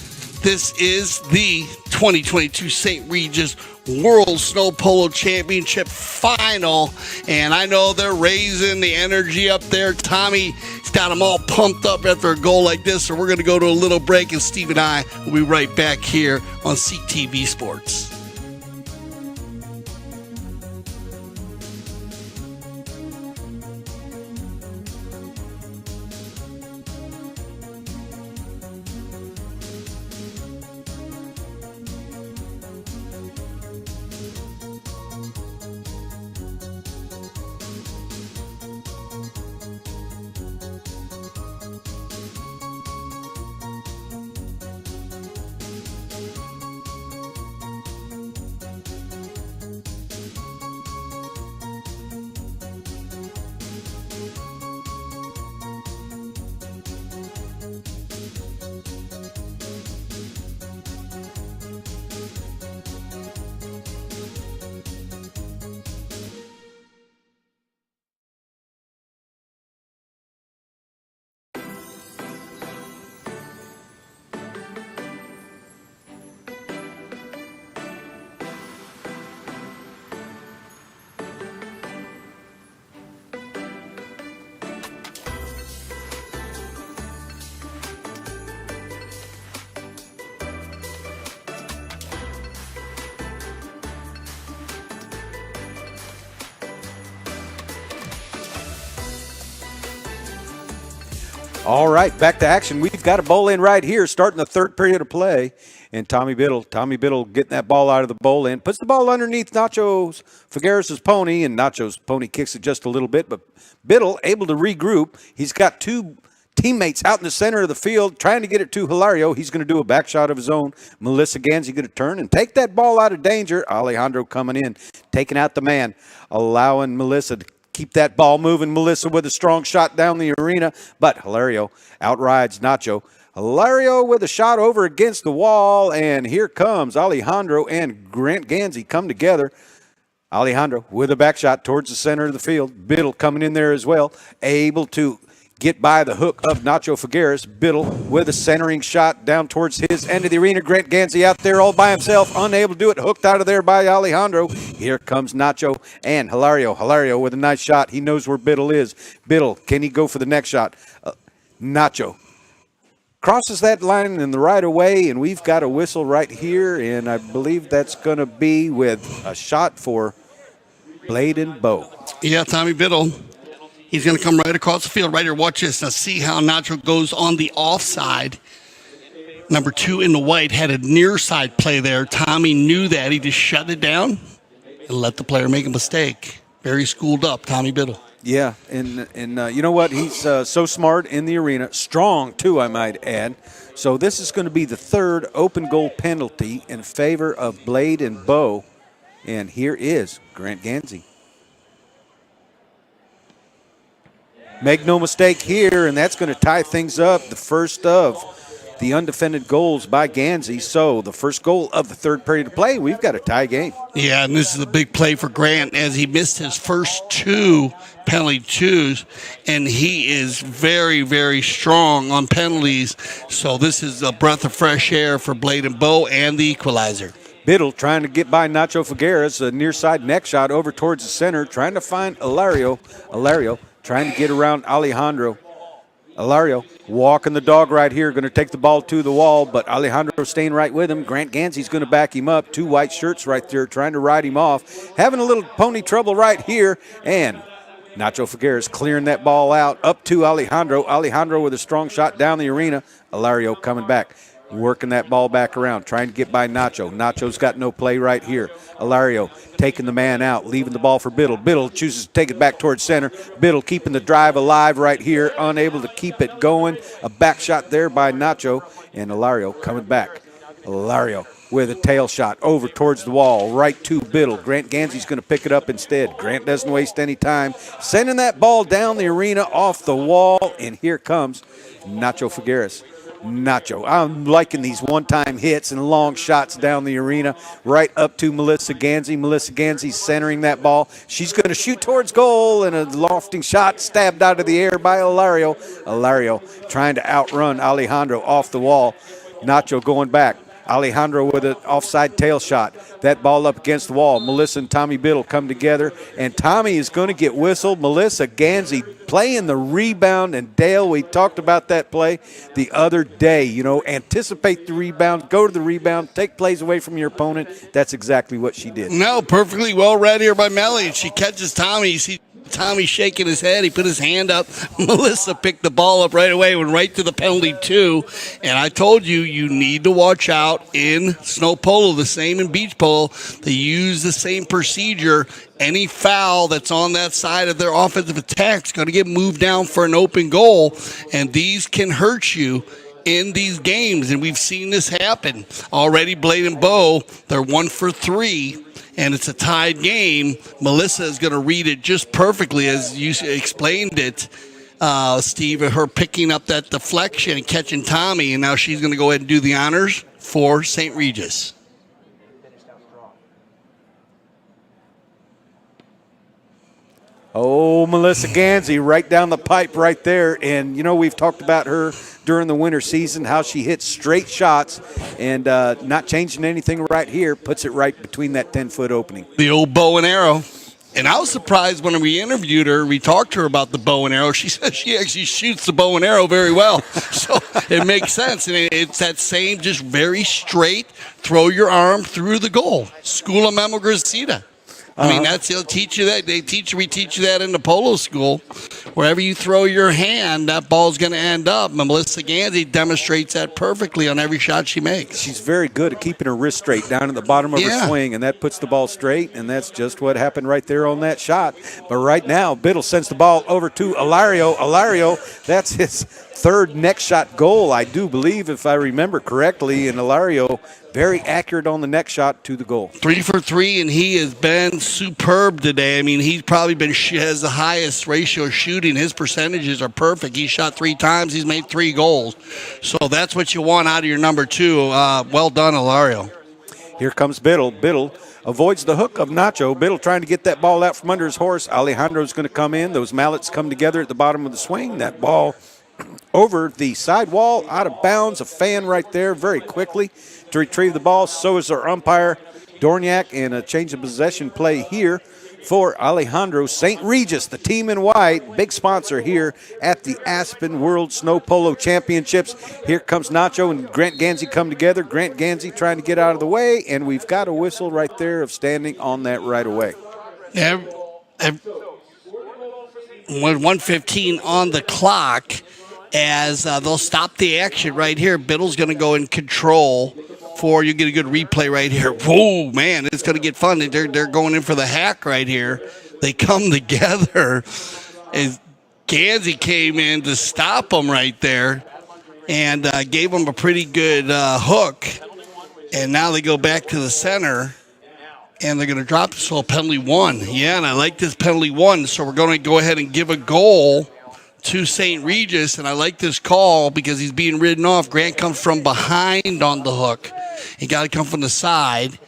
This is the 2022 St. Regis World Snow Polo Championship Final, and I know they're raising the energy up there. Tommy's got them all pumped up after a goal like this, so we're going to go to a little break, and Steve and I will be right back here on CTV Sports. All right, back to action. We've got a bowl in right here, starting the third period of play. And Tommy Biddle getting that ball out of the bowl in, puts the ball underneath Nacho Figueres' pony, and Nacho's pony kicks it just a little bit, but Biddle able to regroup. He's got two teammates out in the center of the field trying to get it to Hilario. He's going to do a back shot of his own. Melissa Gansey going to turn and take that ball out of danger. Alejandro coming in, taking out the man, allowing Melissa to keep that ball moving. Melissa with a strong shot down the arena, but Hilario outrides Nacho. Hilario with a shot over against the wall, and here comes Alejandro and Grant Gansey come together. Alejandro with a back shot towards the center of the field. Biddle coming in there as well, able to get by the hook of Nacho Figueres. Biddle with a centering shot down towards his end of the arena. Grant Gansey out there all by himself, unable to do it. Hooked out of there by Alejandro. Here comes Nacho and Hilario. Hilario with a nice shot. He knows where Biddle is. Biddle, can he go for the next shot? Nacho crosses that line in the right of way, and we've got a whistle right here, and I believe that's going to be with a shot for Blade and Bow. Yeah, Tommy Biddle. He's going to come right across the field right here. Watch this. Now see how Nacho goes on the offside. Number 2 in the white had a near side play there. Tommy knew that. He just shut it down and let the player make a mistake. Very schooled up, Tommy Biddle. Yeah, and you know what? He's so smart in the arena. Strong, too, I might add. So this is going to be the third open goal penalty in favor of Blade and Bow. And here is Grant Gansey. Make no mistake here, and that's going to tie things up. The first of the undefended goals by Gansey. So the first goal of the third period of play, we've got a tie game. Yeah, and this is a big play for Grant as he missed his first 2 penalty twos, and he is very, very strong on penalties. So this is a breath of fresh air for Blade and Bow and the equalizer. Biddle trying to get by Nacho Figueres, a near side neck shot over towards the center, trying to find Hilario. Hilario trying to get around Alejandro. Hilario walking the dog right here, going to take the ball to the wall, but Alejandro staying right with him. Grant Gansey's going to back him up. 2 white shirts right there trying to ride him off. Having a little pony trouble right here, and Nacho Figueres clearing that ball out up to Alejandro. Alejandro with a strong shot down the arena. Hilario coming back, working that ball back around, trying to get by Nacho. Nacho's got no play right here. Hilario taking the man out, leaving the ball for Biddle. Biddle chooses to take it back towards center. Biddle keeping the drive alive right here, unable to keep it going. A back shot there by Nacho, and Hilario coming back. Hilario with a tail shot over towards the wall, right to Biddle. Grant Gansey's going to pick it up instead. Grant doesn't waste any time, sending that ball down the arena off the wall, and here comes Nacho Figueres. Nacho. I'm liking these one-time hits and long shots down the arena right up to Melissa Gansey. Melissa Gansey centering that ball. She's going to shoot towards goal, and a lofting shot stabbed out of the air by Hilario. Hilario trying to outrun Alejandro off the wall. Nacho going back. Alejandro with an offside tail shot. That ball up against the wall. Melissa and Tommy Biddle come together, and Tommy is going to get whistled. Melissa Gansey playing the rebound, and Dale, we talked about that play the other day. You know, anticipate the rebound, go to the rebound, take plays away from your opponent. That's exactly what she did. No, perfectly well read here by Melly. She catches Tommy. You see Tommy shaking his head. He put his hand up. Melissa picked the ball up right away, went right to the penalty too. And I told you, you need to watch out in snow polo, the same in beach polo. They use the same procedure. Any foul that's on that side of their offensive attack is going to get moved down for an open goal. And these can hurt you in these games. And we've seen this happen already. Blade and Bow, they're 1 for 3. And it's a tied game. Melissa is going to read it just perfectly as you explained it, Steve, her picking up that deflection and catching Tommy, and now she's going to go ahead and do the honors for St. Regis. Oh, Melissa Gansey right down the pipe right there. And, you know, we've talked about her during the winter season, how she hits straight shots and not changing anything right here, puts it right between that 10-foot opening. The old bow and arrow. And I was surprised when we interviewed her, we talked to her about the bow and arrow. She said she actually shoots the bow and arrow very well. So it makes sense. And it's that same, just very straight, throw your arm through the goal. School of Memo Grisita. I mean, they'll teach you that. We teach you that in the polo school. Wherever you throw your hand, that ball's going to end up. And Melissa Gansey demonstrates that perfectly on every shot she makes. She's very good at keeping her wrist straight down at the bottom of her swing, and that puts the ball straight, and that's just what happened right there on that shot. But right now, Biddle sends the ball over to Ilario. Ilario, that's his third next shot goal, I do believe, if I remember correctly, and Ilario very accurate on the next shot to the goal. 3 for 3, and he has been superb today. I mean, he's probably has the highest ratio shooting. His percentages are perfect. He shot 3 times. He's made 3 goals. So that's what you want out of your number 2. Well done, Ilario. Here comes Biddle. Biddle avoids the hook of Nacho. Biddle trying to get that ball out from under his horse. Alejandro's going to come in. Those mallets come together at the bottom of the swing. That ball over the side wall, out of bounds. A fan right there very quickly to retrieve the ball. So is our umpire, Dorniak, and a change of possession play here for Alejandro. St. Regis, the team in white, big sponsor here at the Aspen World Snow Polo Championships. Here comes Nacho and Grant Gansey come together. Grant Gansey trying to get out of the way, and we've got a whistle right there of standing on that right away. Yeah, 1:15 on the clock as they'll stop the action right here. Biddle's going to go in control for you. Get a good replay right here. Whoa, man, it's going to get fun. They're going in for the hack right here. They come together as Gansey came in to stop them right there and gave them a pretty good hook. And now they go back to the center. And they're going to drop this whole penalty 1. Yeah, and I like this penalty 1. So we're going to go ahead and give a goal to St. Regis. And I like this call because he's being ridden off. Grant comes from behind on the hook. He got to come from the side.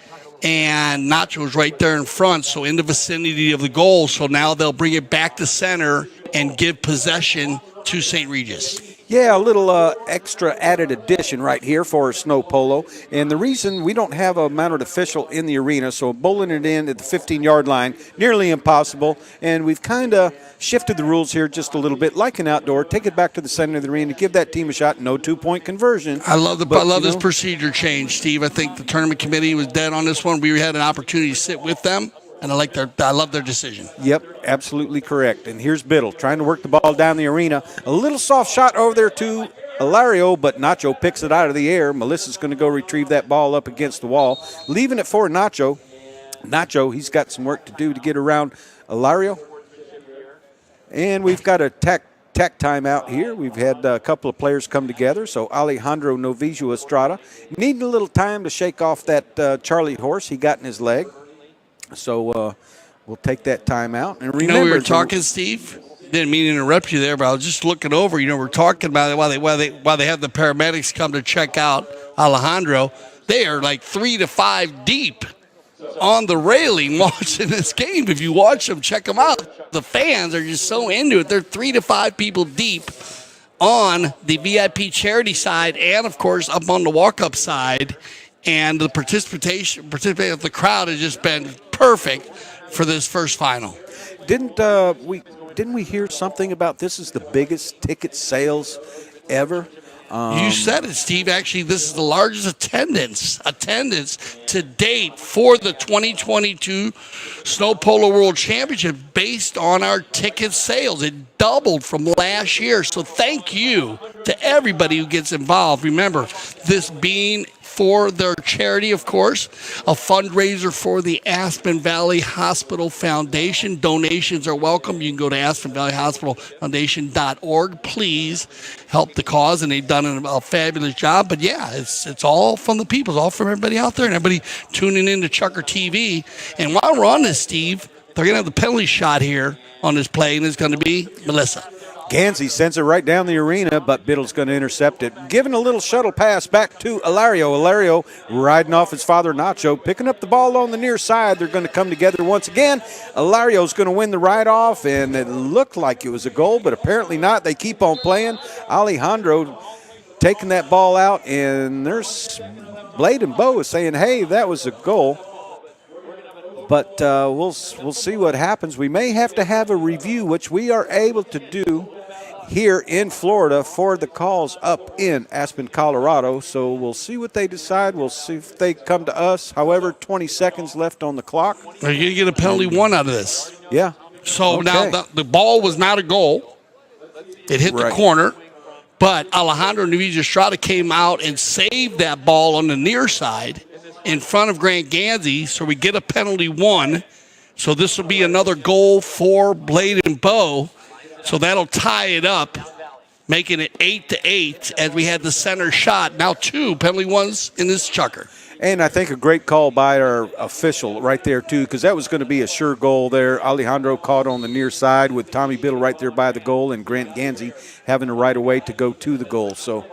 And Nacho's right there in front, so in the vicinity of the goal. So now they'll bring it back to center and give possession to St. Regis. Yeah, a little extra added addition right here for snow polo. And the reason we don't have a mounted official in the arena, so bowling it in at the 15-yard line, nearly impossible. And we've kind of shifted the rules here just a little bit, like an outdoor. Take it back to the center of the arena, give that team a shot, no 2-point conversion. I love this procedure change, Steve. I think the tournament committee was dead on this one. We had an opportunity to sit with them. And I love their decision. Yep, absolutely correct. And here's Biddle trying to work the ball down the arena. A little soft shot over there to Ilario, but Nacho picks it out of the air. Melissa's going to go retrieve that ball up against the wall, leaving it for Nacho. Nacho, he's got some work to do to get around Ilario. And we've got a tech timeout here. We've had a couple of players come together. So Alejandro Novicio Estrada needing a little time to shake off that Charlie horse he got in his leg. So we'll take that time out. And remember, we were talking, Steve. Didn't mean to interrupt you there, but I was just looking over. We're talking about it while they have the paramedics come to check out Alejandro. They are like 3 to 5 deep on the railing watching this game. If you watch them, check them out. The fans are just so into it. They're 3 to 5 people deep on the VIP charity side, and of course up on the walk-up side. And the participation of the crowd has just been perfect for this first final. Didn't we hear something about this is the biggest ticket sales ever? You said it, Steve. Actually, this is the largest attendance to date for the 2022 Snow Polo World Championship based on our ticket sales. It doubled from last year. So thank you to everybody who gets involved. Remember, this being for their charity, of course, a fundraiser for the Aspen Valley Hospital Foundation. Donations are welcome. You can go to aspenvalleyhospitalfoundation.org. Please help the cause, and they've done a fabulous job. But yeah, it's all from the people. It's all from everybody out there and everybody tuning in to Chucker TV. And while we're on this, Steve, they're going to have the penalty shot here on this play, and it's going to be Melissa. Gansey sends it right down the arena, but Biddle's going to intercept it. Giving a little shuttle pass back to Ilario. Ilario riding off his father, Nacho, picking up the ball on the near side. They're going to come together once again. Ilario's going to win the ride-off, and it looked like it was a goal, but apparently not. They keep on playing. Alejandro taking that ball out, and there's Blade and Bo is saying, hey, that was a goal. But we'll see what happens. We may have to have a review, which we are able to do here in Florida for the calls up in Aspen, Colorado. So we'll see what they decide. We'll see if they come to us. However, 20 seconds left on the clock. Are you going to get a penalty one out of this? Yeah. So Okay. now the ball was not a goal. It hit the Right. corner, but Alejandro Estrada came out and saved that ball on the near side in front of Grant Gansey, so we get a penalty one. So this will be another goal for Blade and Bow. So that'll tie it up, making it 8-8 as we had the center shot. Now 2 penalty ones in this chucker. And I think a great call by our official right there, too, because that was going to be a sure goal there. Alejandro caught on the near side with Tommy Biddle right there by the goal and Grant Gansey having the right of way to go to the goal. So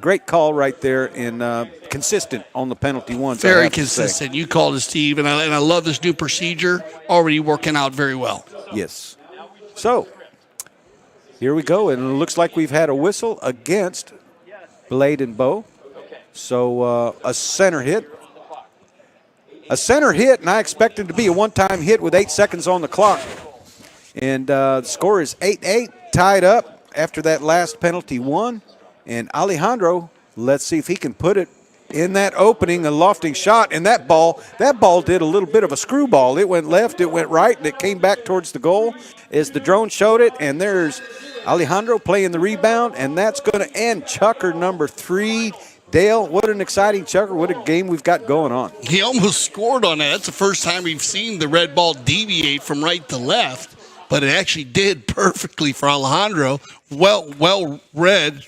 great call right there and consistent on the penalty ones. I Very have to consistent. say. You called it, Steve, and I love this new procedure, already working out very well. Yes. So here we go, and it looks like we've had a whistle against Blade and Bow. So a center hit. A center hit, and I expect it to be a one-time hit with 8 seconds on the clock. And the score is 8-8, tied up after that last penalty one. And Alejandro, let's see if he can put it in that opening, a lofting shot. And that ball did a little bit of a screwball. It went left, it went right, and it came back towards the goal as the drone showed it. And there's Alejandro playing the rebound, and that's going to end chucker number 3. Dale, what an exciting chucker. What a game we've got going on. He almost scored on that. That's the first time we've seen the red ball deviate from right to left, but it actually did perfectly for Alejandro. Well read.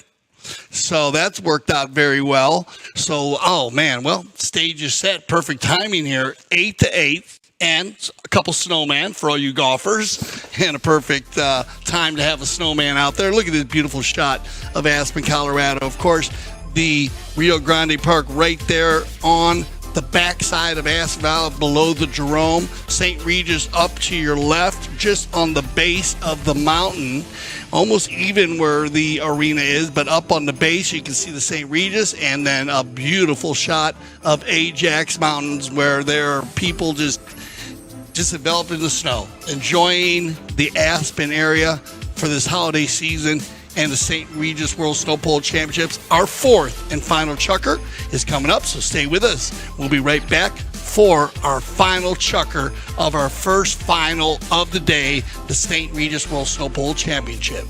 So that's worked out very well. So, oh, man, well, stage is set. Perfect timing here. 8-8. And a couple snowman for all you golfers, and a perfect time to have a snowman out there. Look at this beautiful shot of Aspen, Colorado. Of course, the Rio Grande Park right there on the backside of Aspen Valley below the Jerome. St. Regis up to your left, just on the base of the mountain, almost even where the arena is, but up on the base you can see the St. Regis, and then a beautiful shot of Ajax Mountains where there are people just enveloped in the snow, enjoying the Aspen area for this holiday season. And the St. Regis World Snow Polo Championships, our 4th and final chucker, is coming up, so stay with us. We'll be right back for our final chucker of our first final of the day, the St. Regis World Snow Polo Championship.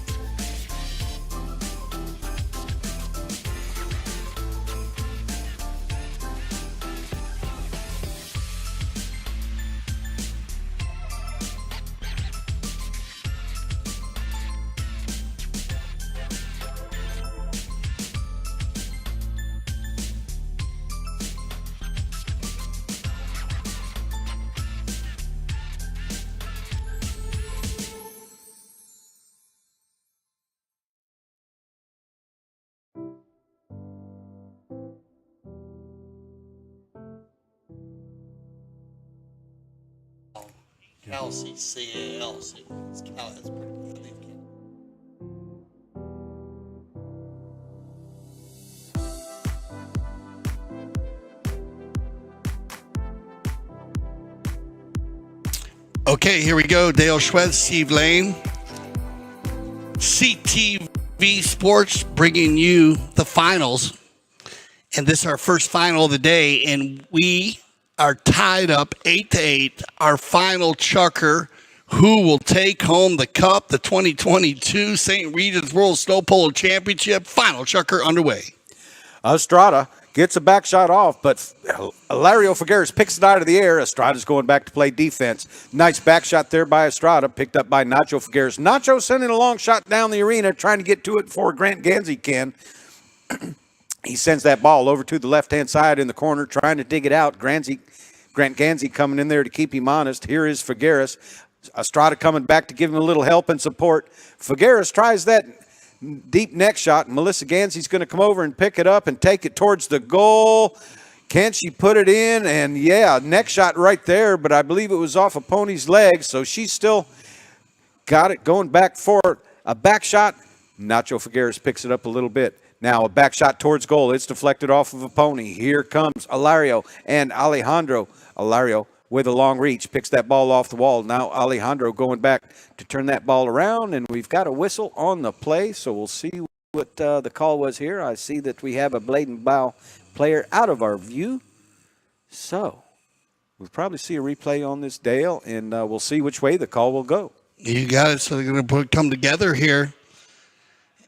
C-A-L-C. It's Cal. That's pretty good. Okay, here we go. Dale Schwed, Steve Lane. CTV Sports bringing you the finals. And this is our first final of the day, and we are tied up 8-8. Our final chucker, who will take home the cup, the 2022 St. Regis World Snow Polo Championship. Final chucker underway. Estrada gets a back shot off, but Hilario Figueres picks it out of the air. Estrada's going back to play defense. Nice back shot there by Estrada, picked up by Nacho Figueres. Nacho sending a long shot down the arena, trying to get to it before Grant Gansey can. He sends that ball over to the left-hand side in the corner, trying to dig it out. Grant Gansey coming in there to keep him honest. Here is Figueres. Estrada coming back to give him a little help and support. Figueres tries that deep neck shot. Melissa Gansey's going to come over and pick it up and take it towards the goal. Can she put it in? And, yeah, neck shot right there, but I believe it was off a Pony's leg, so she's still got it going back for a back shot. Nacho Figueres picks it up a little bit. Now a back shot towards goal. It's deflected off of a Pony. Here comes Hilario and Alejandro. Hilario with a long reach, picks that ball off the wall. Now Alejandro going back to turn that ball around, and we've got a whistle on the play, so we'll see what the call was here. I see that we have a blade and bow player out of our view. So we'll probably see a replay on this, Dale, and we'll see which way the call will go. You got it. So they're going to come together here.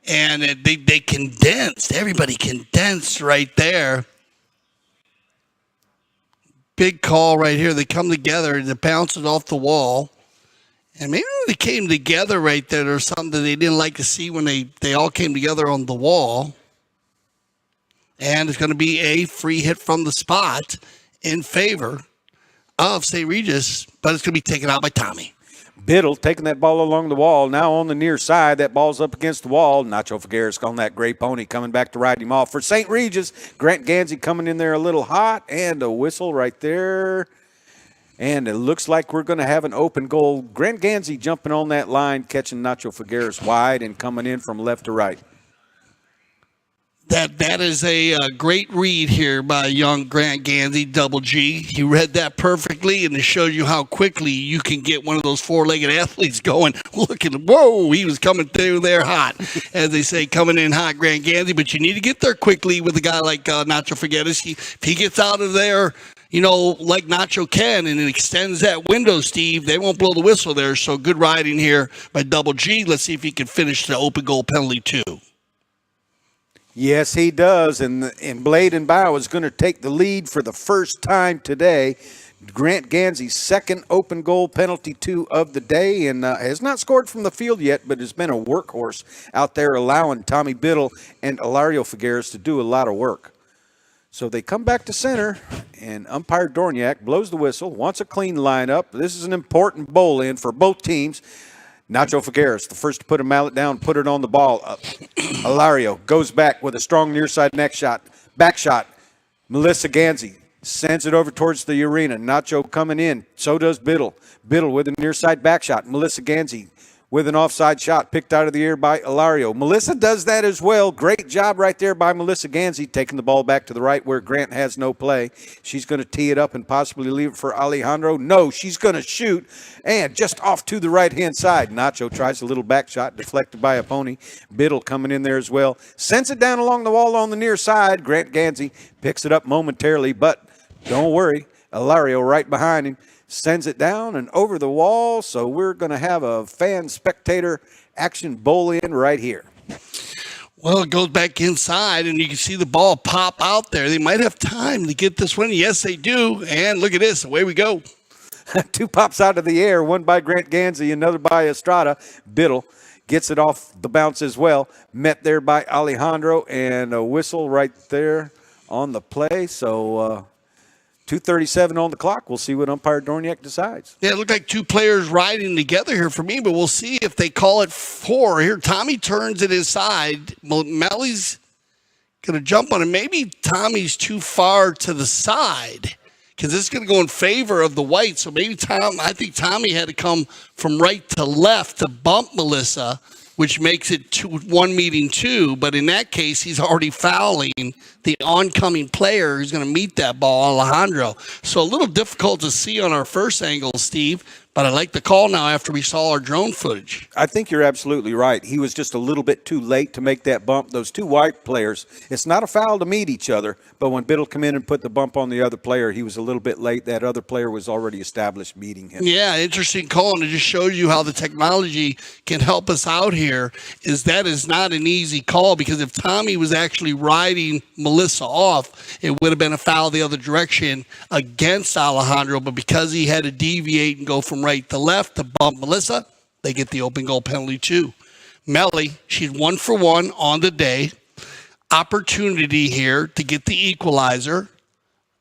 And they condensed. Everybody condensed right there. Big call right here. They come together and they bounce it off the wall. And maybe when they came together right there, there's something that they didn't like to see when they all came together on the wall. And it's going to be a free hit from the spot in favor of St. Regis, but it's going to be taken out by Tommy. Biddle taking that ball along the wall. Now on the near side, that ball's up against the wall. Nacho Figueres on that gray pony coming back to ride him off. For St. Regis, Grant Gansey coming in there a little hot, and a whistle right there. And it looks like we're going to have an open goal. Grant Gansey jumping on that line, catching Nacho Figueres wide and coming in from left to right. That is a great read here by young Grant Gansey, Double G. He read that perfectly, and it shows you how quickly you can get one of those four-legged athletes going. Looking, whoa, he was coming through there hot. As they say, coming in hot, Grant Gansey. But you need to get there quickly with a guy like Nacho Figueres. If he gets out of there, you know, like Nacho can, and it extends that window, Steve, they won't blow the whistle there. So good riding here by Double G. Let's see if he can finish the open goal penalty, too. Yes, he does, and Blade and Bow is going to take the lead for the first time today. Grant Gansey's second open goal penalty 2 of the day, and has not scored from the field yet, but has been a workhorse out there, allowing Tommy Biddle and Ilario Figueres to do a lot of work. So they come back to center, and umpire Dorniak blows the whistle, wants a clean lineup. This is an important bowl in for both teams. Nacho Figueres, the first to put a mallet down, put it on the ball. Ilario goes back with a strong near side neck shot, back shot. Melissa Gansey sends it over towards the arena. Nacho coming in. So does Biddle. Biddle with a near side back shot. Melissa Gansey with an offside shot picked out of the air by Ilario. Melissa does that as well. Great job right there by Melissa Gansey, taking the ball back to the right where Grant has no play. She's going to tee it up and possibly leave it for Alejandro. No, she's going to shoot, and just off to the right-hand side. Nacho tries a little back shot, deflected by a pony. Biddle coming in there as well. Sends it down along the wall on the near side. Grant Gansey picks it up momentarily, but don't worry, Ilario right behind him. Sends it down and over the wall, so we're going to have a fan-spectator action bowl in right here. Well, it goes back inside, and you can see the ball pop out there. They might have time to get this one. Yes, they do. And look at this. Away we go. 2 pops out of the air, one by Grant Gansey, another by Estrada. Biddle gets it off the bounce as well. Met there by Alejandro, and a whistle right there on the play. So 2:37 on the clock. We'll see what umpire Dorniak decides. Yeah, it looked like 2 players riding together here for me, but we'll see if they call it 4. Here, Tommy turns it inside. Melly's going to jump on it. Maybe Tommy's too far to the side because this is going to go in favor of the white. So maybe I think Tommy had to come from right to left to bump Melissa, which makes it 1 meeting 2. But in that case, he's already fouling the oncoming player who's going to meet that ball, Alejandro. So a little difficult to see on our first angle, Steve, but I like the call now after we saw our drone footage. I think you're absolutely right. He was just a little bit too late to make that bump. Those 2 white players, it's not a foul to meet each other, but when Biddle come in and put the bump on the other player, he was a little bit late. That other player was already established meeting him. Yeah, interesting call, and it just shows you how the technology can help us out here. That is not an easy call, because if Tommy was actually riding Melissa off, it would have been a foul the other direction against Alejandro, but because he had to deviate and go from right to left to bump Melissa, they get the open goal penalty 2. Melly, she's 1 for 1 on the day. Opportunity here to get the equalizer,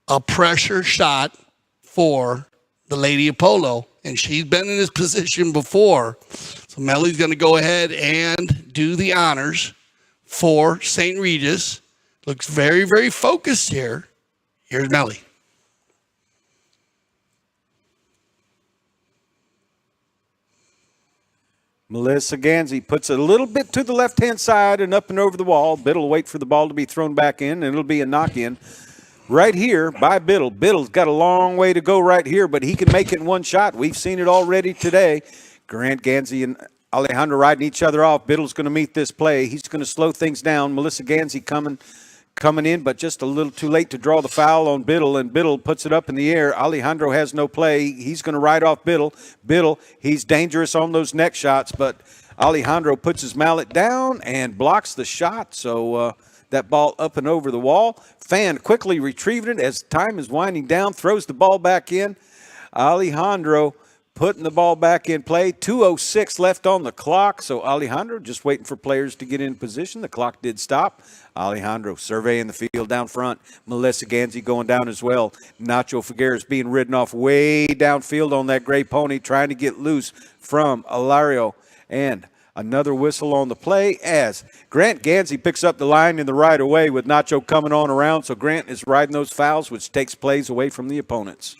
a pressure shot for the Lady of Polo, and she's been in this position before. So Melly's going to go ahead and do the honors for St. Regis. Looks very, very focused here. Here's Melly. Melissa Gansey puts it a little bit to the left-hand side and up and over the wall. Biddle will wait for the ball to be thrown back in, and it'll be a knock-in right here by Biddle. Biddle's got a long way to go right here, but he can make it in one shot. We've seen it already today. Grant Gansey and Alejandro riding each other off. Biddle's going to meet this play. He's going to slow things down. Melissa Gansey coming in, but just a little too late to draw the foul on Biddle, and Biddle puts it up in the air. Alejandro has no play. He's going to ride off Biddle. Biddle, he's dangerous on those neck shots, but Alejandro puts his mallet down and blocks the shot, so that ball up and over the wall. Fan quickly retrieving it as time is winding down, throws the ball back in. Alejandro putting the ball back in play. 2:06 left on the clock, so Alejandro just waiting for players to get in position. The clock did stop. Alejandro surveying the field down front. Melissa Gansey going down as well. Nacho Figueres being ridden off way downfield on that gray pony, trying to get loose from Alario. And another whistle on the play as Grant Gansey picks up the line in the right away with Nacho coming on around. So Grant is riding those fouls, which takes plays away from the opponents.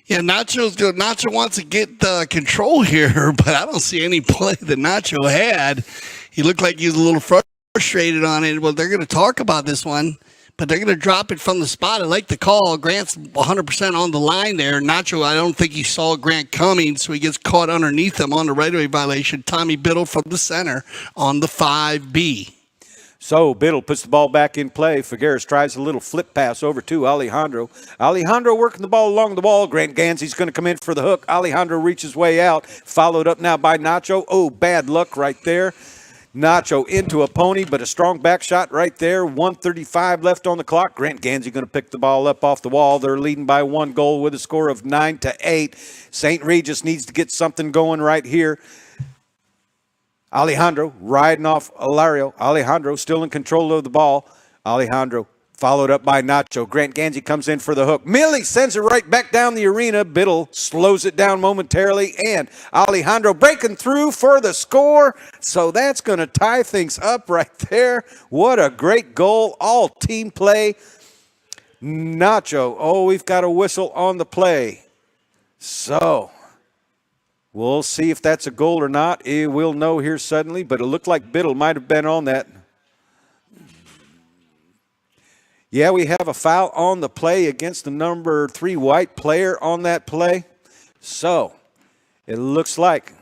Yeah, Nacho's good. Nacho wants to get control here, but I don't see any play that Nacho had. He looked like he was a little frustrated on it. Well, they're going to talk about this one, but they're going to drop it from the spot. I like the call. Grant's 100% on the line there. Nacho, I don't think he saw Grant coming, so he gets caught underneath him on the right-of-way violation. Tommy Biddle from the center on the 5B. So Biddle puts the ball back in play. Figueres tries a little flip pass over to Alejandro. Alejandro working the ball along the wall. Grant Gansey's going to come in for the hook. Alejandro reaches way out. Followed up now by Nacho. Oh, bad luck right there. Nacho into a pony, but a strong back shot right there. 1:35 left on the clock. Grant Gansey going to pick the ball up off the wall. They're leading by 1 goal with a score of 9-8. St. Regis needs to get something going right here. Alejandro riding off Alario. Alejandro still in control of the ball. Alejandro followed up by Nacho. Grant Gansey comes in for the hook. Millie sends it right back down the arena. Biddle slows it down momentarily. And Alejandro breaking through for the score. So that's going to tie things up right there. What a great goal. All team play. Nacho. Oh, we've got a whistle on the play. So we'll see if that's a goal or not. We'll know here suddenly, but it looked like Biddle might have been on that. Yeah, we have a foul on the play against the number 3 white player on that play. So it looks like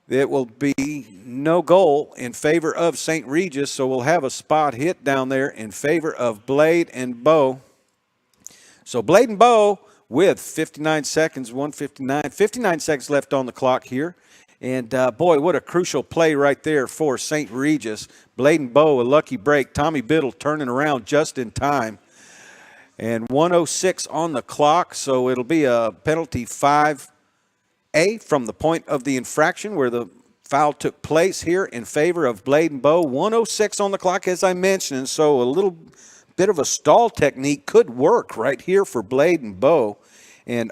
it will be no goal in favor of St. Regis. So we'll have a spot hit down there in favor of Blade and Bow. So Blade and Bow with 59 seconds, 59 seconds left on the clock here. And, boy, what a crucial play right there for St. Regis. Blade and Bow, a lucky break. Tommy Biddle turning around just in time. And 1:06 on the clock, so it'll be a penalty 5A from the point of the infraction where the foul took place here in favor of Blade and Bow. 1:06 on the clock, as I mentioned, so a little bit of a stall technique could work right here for Blade and Bow. And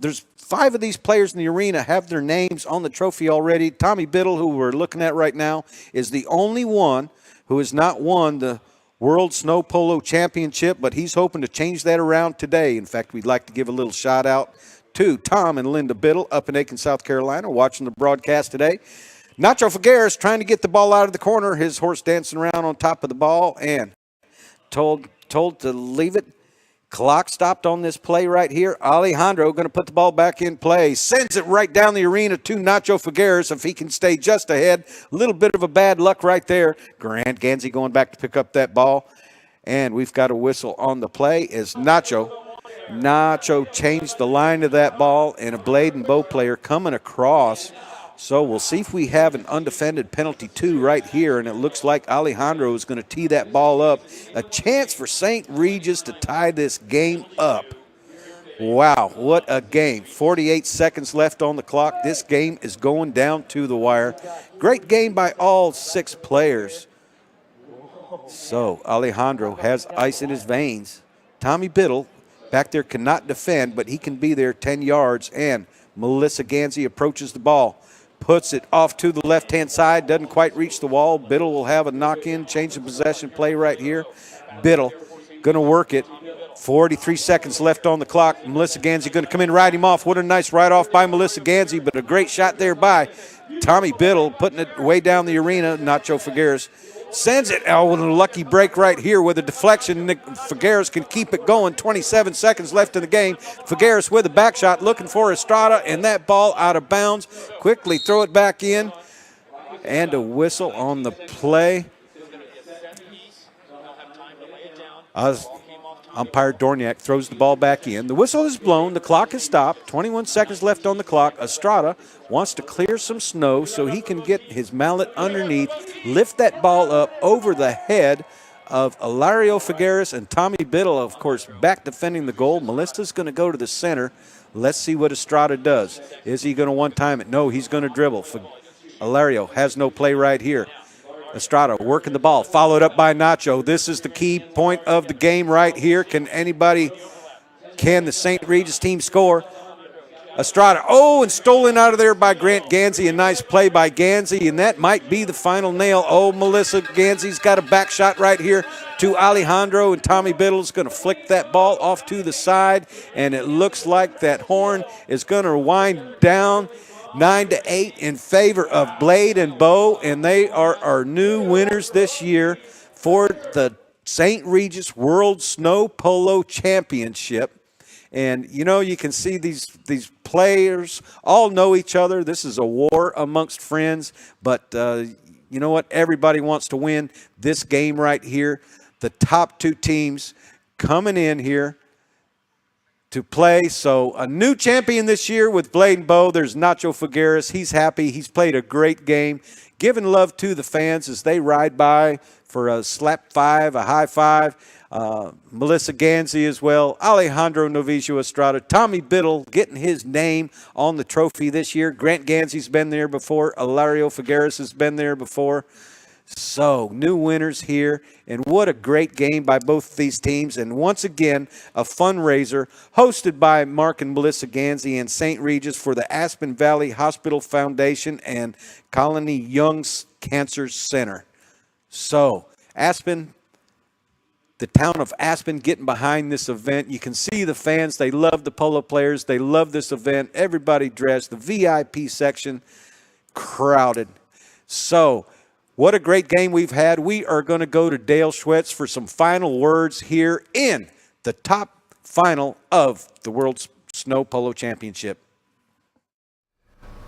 there's 5 of these players in the arena have their names on the trophy already. Tommy Biddle, who we're looking at right now, is the only one who has not won the World Snow Polo Championship, but he's hoping to change that around today. In fact, we'd like to give a little shout out to Tom and Linda Biddle up in Aiken, South Carolina, watching the broadcast today. Nacho Figueres trying to get the ball out of the corner. His horse dancing around on top of the ball and told to leave it. Clock stopped on this play right here. Alejandro going to put the ball back in play. Sends it right down the arena to Nacho Figueres if he can stay just ahead. A little bit of a bad luck right there. Grant Gansey going back to pick up that ball. And we've got a whistle on the play as Nacho changed the line of that ball and a Blade and Bow player coming across. So we'll see if we have an undefended penalty 2 right here, and it looks like Alejandro is going to tee that ball up. A chance for St. Regis to tie this game up. Wow, what a game. 48 seconds left on the clock. This game is going down to the wire. Great game by all 6 players. So Alejandro has ice in his veins. Tommy Biddle back there cannot defend, but he can be there 10 yards, and Melissa Gansey approaches the ball. Puts it off to the left-hand side, doesn't quite reach the wall. Biddle will have a knock-in, change of possession play right here. Biddle going to work it. 43 seconds left on the clock. Melissa Gansey going to come in, ride him off. What a nice ride-off by Melissa Gansey, but a great shot there by Tommy Biddle, putting it way down the arena. Nacho Figueres sends it. Oh, with a lucky break right here with a deflection. Nick Figueres can keep it going. 27 seconds left in the game. Figueres with a back shot looking for Estrada, and that ball out of bounds. Quickly throw it back in. And a whistle on the play. Umpire Dorniak throws the ball back in. The whistle is blown. The clock has stopped. 21 seconds left on the clock. Estrada wants to clear some snow so he can get his mallet underneath, lift that ball up over the head of Hilario Figueres and Tommy Biddle, of course, back defending the goal. Melissa's going to go to the center. Let's see what Estrada does. Is he going to one-time it? No, he's going to dribble. Hilario has no play right here. Estrada working the ball, followed up by Nacho. This is the key point of the game right here. Can the St. Regis team score? Estrada, and stolen out of there by Grant Gansey. A nice play by Gansey, and that might be the final nail. Melissa Gansey's got a back shot right here to Alejandro, and Tommy Biddle's going to flick that ball off to the side, and it looks like that horn is going to wind down. 9-8 in favor of Blade and Bow, and they are our new winners this year for the St. Regis World Snow Polo Championship. And, you can see these players all know each other. This is a war amongst friends, but you know what? Everybody wants to win this game right here. The top two teams coming in here to play. So a new champion this year with Blade and Bow. There's Nacho Figueres. He's happy. He's played a great game. Giving love to the fans as they ride by for a slap five, a high five. Melissa Gansey as well. Alejandro Novicio Estrada. Tommy Biddle getting his name on the trophy this year. Grant Gansey's been there before. Hilario Figueres has been there before. So, new winners here, and what a great game by both of these teams. And once again, a fundraiser hosted by Mark and Melissa Gansey and St. Regis for the Aspen Valley Hospital Foundation and Colony Young's Cancer Center. So, Aspen, the town of Aspen getting behind this event. You can see the fans. They love the polo players. They love this event. Everybody dressed. The VIP section crowded. So, what a great game we've had. We are going to go to Dale Schwetz for some final words here in the top final of the World Snow Polo Championship.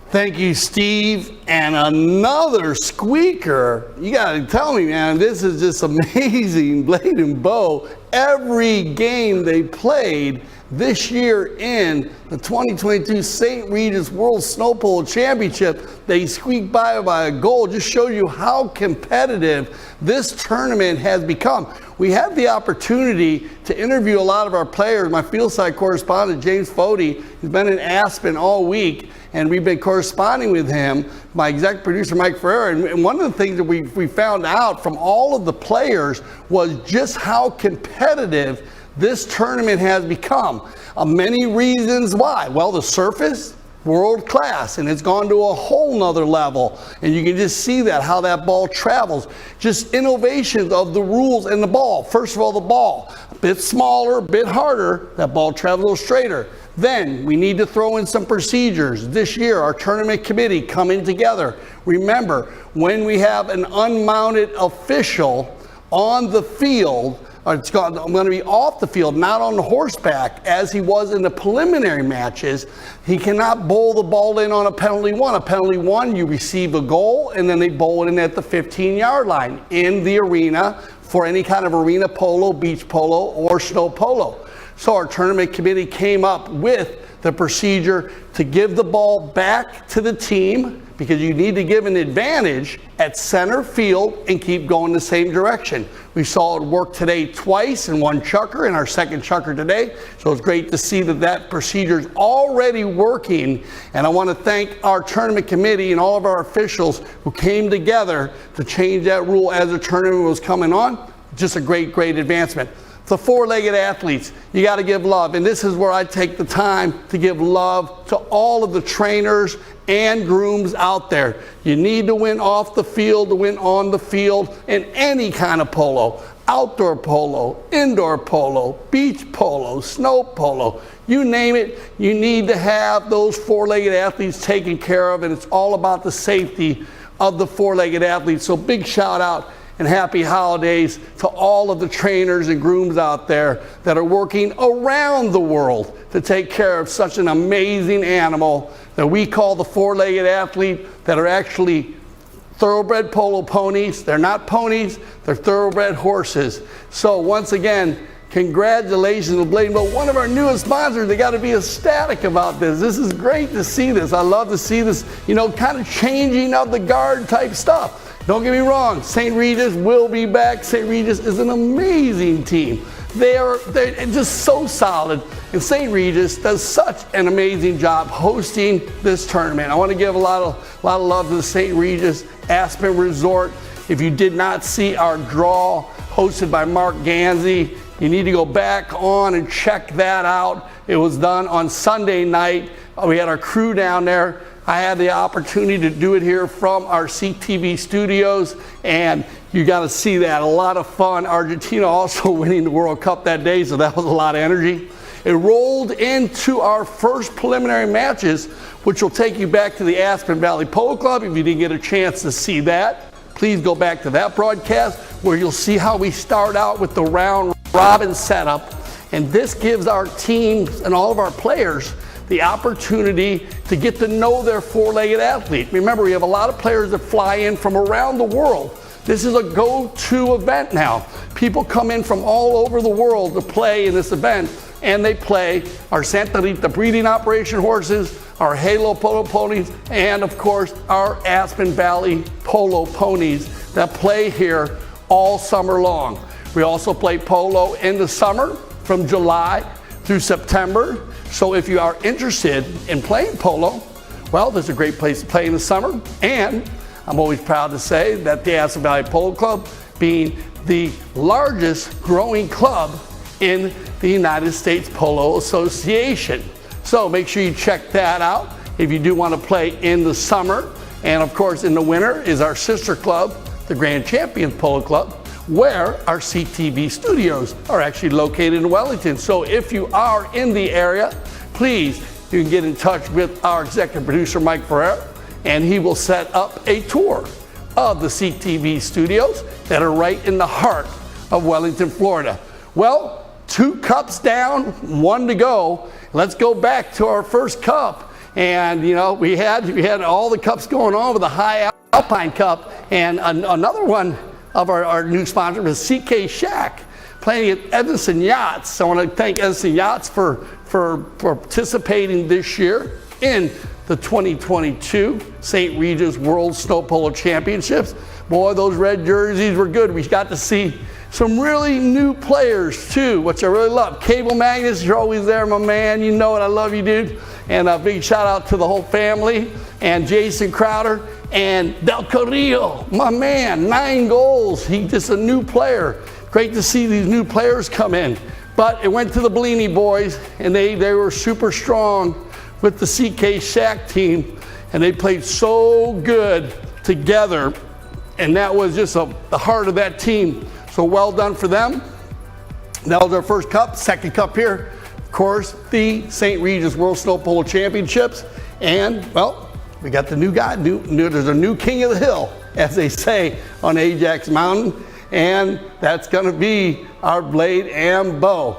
Thank you, Steve. And another squeaker. You got to tell me, man, this is just amazing. Blade and Bow, every game they played this year in the 2022 St. Regis World Snow Polo Championship, they squeaked by a goal. Just shows you how competitive this tournament has become. We had the opportunity to interview a lot of our players. My field side correspondent, James Fody, has been in Aspen all week, and we've been corresponding with him. My executive producer, Mike Ferreira, and one of the things that we found out from all of the players was just how competitive this tournament has become. Many reasons why. Well, the surface, world class, and it's gone to a whole nother level. And you can just see that, how that ball travels. Just innovations of the rules and the ball. First of all, the ball, a bit smaller, a bit harder, that ball travels a little straighter. Then we need to throw in some procedures. This year, our tournament committee coming together. Remember, when we have an unmounted official on the field, I'm going to be off the field, not on the horseback, as he was in the preliminary matches. He cannot bowl the ball in on a penalty one. A penalty one, you receive a goal, and then they bowl it in at the 15-yard line in the arena for any kind of arena polo, beach polo, or snow polo. So our tournament committee came up with the procedure to give the ball back to the team, because you need to give an advantage at center field and keep going the same direction. We saw it work today twice in one chucker, and our second chucker today. So it's great to see that procedure is already working. And I want to thank our tournament committee and all of our officials who came together to change that rule as the tournament was coming on. Just a great, great advancement. The four-legged athletes, you got to give love. And this is where I take the time to give love to all of the trainers and grooms out there. You need to win off the field to win on the field in any kind of polo. Outdoor polo, indoor polo, beach polo, snow polo. You name it, you need to have those four-legged athletes taken care of, and it's all about the safety of the four-legged athletes. So big shout out and happy holidays to all of the trainers and grooms out there that are working around the world to take care of such an amazing animal that we call the four-legged athlete, that are actually thoroughbred polo ponies. They're not ponies, they're thoroughbred horses. So once again, congratulations to Blade. But one of our newest sponsors, they got to be ecstatic about this. This is great to see this. I love to see this, you know, kind of changing of the guard type stuff. Don't get me wrong, St. Regis will be back. St. Regis is an amazing team. They're just so solid, and St. Regis does such an amazing job hosting this tournament. I want to give a lot of love to the St. Regis Aspen Resort. If you did not see our draw hosted by Mark Ganzi, you need to go back on and check that out. It was done on Sunday night. We had our crew down there. I had the opportunity to do it here from our CTV studios, and you got to see that. A lot of fun. Argentina also winning the World Cup that day, so that was a lot of energy. It rolled into our first preliminary matches, which will take you back to the Aspen Valley Polo Club. If you didn't get a chance to see that, please go back to that broadcast where you'll see how we start out with the round robin setup. And this gives our teams and all of our players the opportunity to get to know their four-legged athlete. Remember, we have a lot of players that fly in from around the world. This is a go-to event now. People come in from all over the world to play in this event, and they play our Santa Rita breeding operation horses, our Halo Polo ponies, and of course, our Aspen Valley Polo ponies that play here all summer long. We also play polo in the summer from July through September. So if you are interested in playing polo, well, there's a great place to play in the summer. And I'm always proud to say that the Aspen Valley Polo Club, being the largest growing club in the United States Polo Association. So make sure you check that out if you do want to play in the summer. And of course, in the winter is our sister club, the Grand Champions Polo Club, where our CTV studios are actually located in Wellington. So if you are in the area, please, you can get in touch with our executive producer, Mike Ferrer, and he will set up a tour of the CTV studios that are right in the heart of Wellington, Florida. Well, 2 cups down, 1 to go. Let's go back to our first cup. And you know, we had all the cups going on with the High Alpine Cup, and another one of our new sponsor was CK Shack, playing at Edison Yachts. I want to thank Edison Yachts for participating this year in the 2022 St. Regis World Snow Polo Championships. Boy, those red jerseys were good. We got to see some really new players too, which I really love. Cable Magnus, you're always there, my man. You know it, I love you, dude. And a big shout out to the whole family, and Jason Crowder, and Del Carrillo, my man, 9 goals. He's just a new player. Great to see these new players come in. But it went to the Bellini boys, and they were super strong with the CK Shack team, and they played so good together, and that was just the heart of that team. So well done for them. That was our first cup. Second cup here, of course, the St. Regis World Snow Polo Championships. And, well, we got the new guy. There's a new king of the hill, as they say on Ajax Mountain. And that's going to be our Blade and Bo.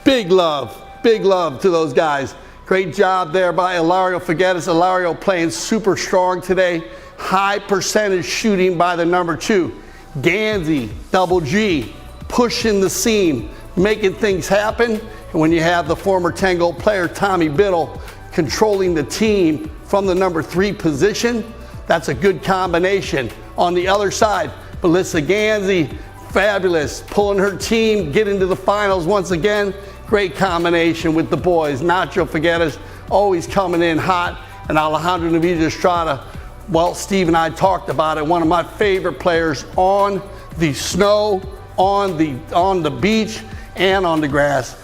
Big love to those guys. Great job there by Ilario Figueres. Ilario playing super strong today. High percentage shooting by the number 2. Ganzi, Double G, pushing the seam, making things happen. And when you have the former 10-goal player Tommy Biddle controlling the team from the number 3 position, that's a good combination. On the other side, Melissa Ganzi, fabulous, pulling her team, getting to the finals once again. Great combination with the boys. Nacho Figueres always coming in hot, and Alejandro Navija Estrada. Well, Steve and I talked about it. One of my favorite players on the snow, on the beach, and on the grass.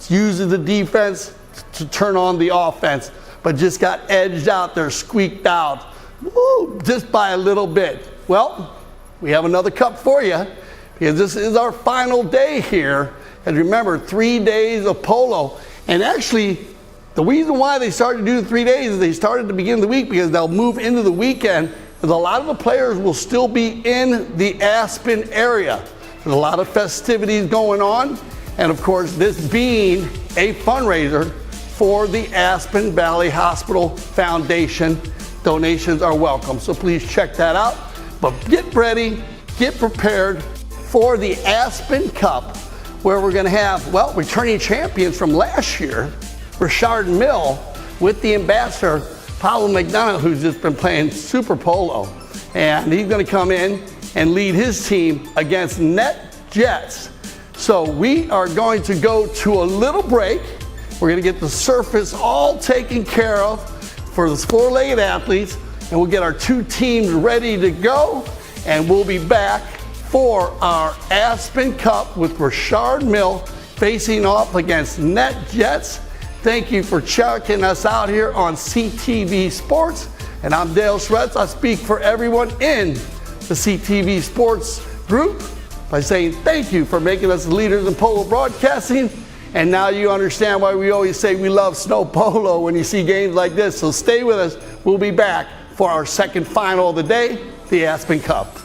Uses the defense to turn on the offense, but just got edged out there, squeaked out, just by a little bit. Well, we have another cup for you, because this is our final day here. And remember, 3 days of polo. And actually, the reason why they started to do the 3 days is they started at the beginning of the week because they'll move into the weekend a lot of the players will still be in the Aspen area. There's a lot of festivities going on, and of course, this being a fundraiser for the Aspen Valley Hospital Foundation. Donations are welcome, so please check that out. But get ready, get prepared for the Aspen Cup, where we're going to have, well, returning champions from last year, Richard Mill, with the ambassador, Polo McDonough, who's just been playing super polo. And he's going to come in and lead his team against Net Jets. So we are going to go to a little break. We're going to get the surface all taken care of for the four-legged athletes, and we'll get our two teams ready to go, and we'll be back for our Aspen Cup with Richard Mill facing off against Net Jets. Thank you for checking us out here on CTV Sports, and I'm Dale Schretz. I speak for everyone in the CTV Sports group by saying thank you for making us leaders in polo broadcasting. And now you understand why we always say we love snow polo when you see games like this. So stay with us. We'll be back for our second final of the day, the Aspen Cup.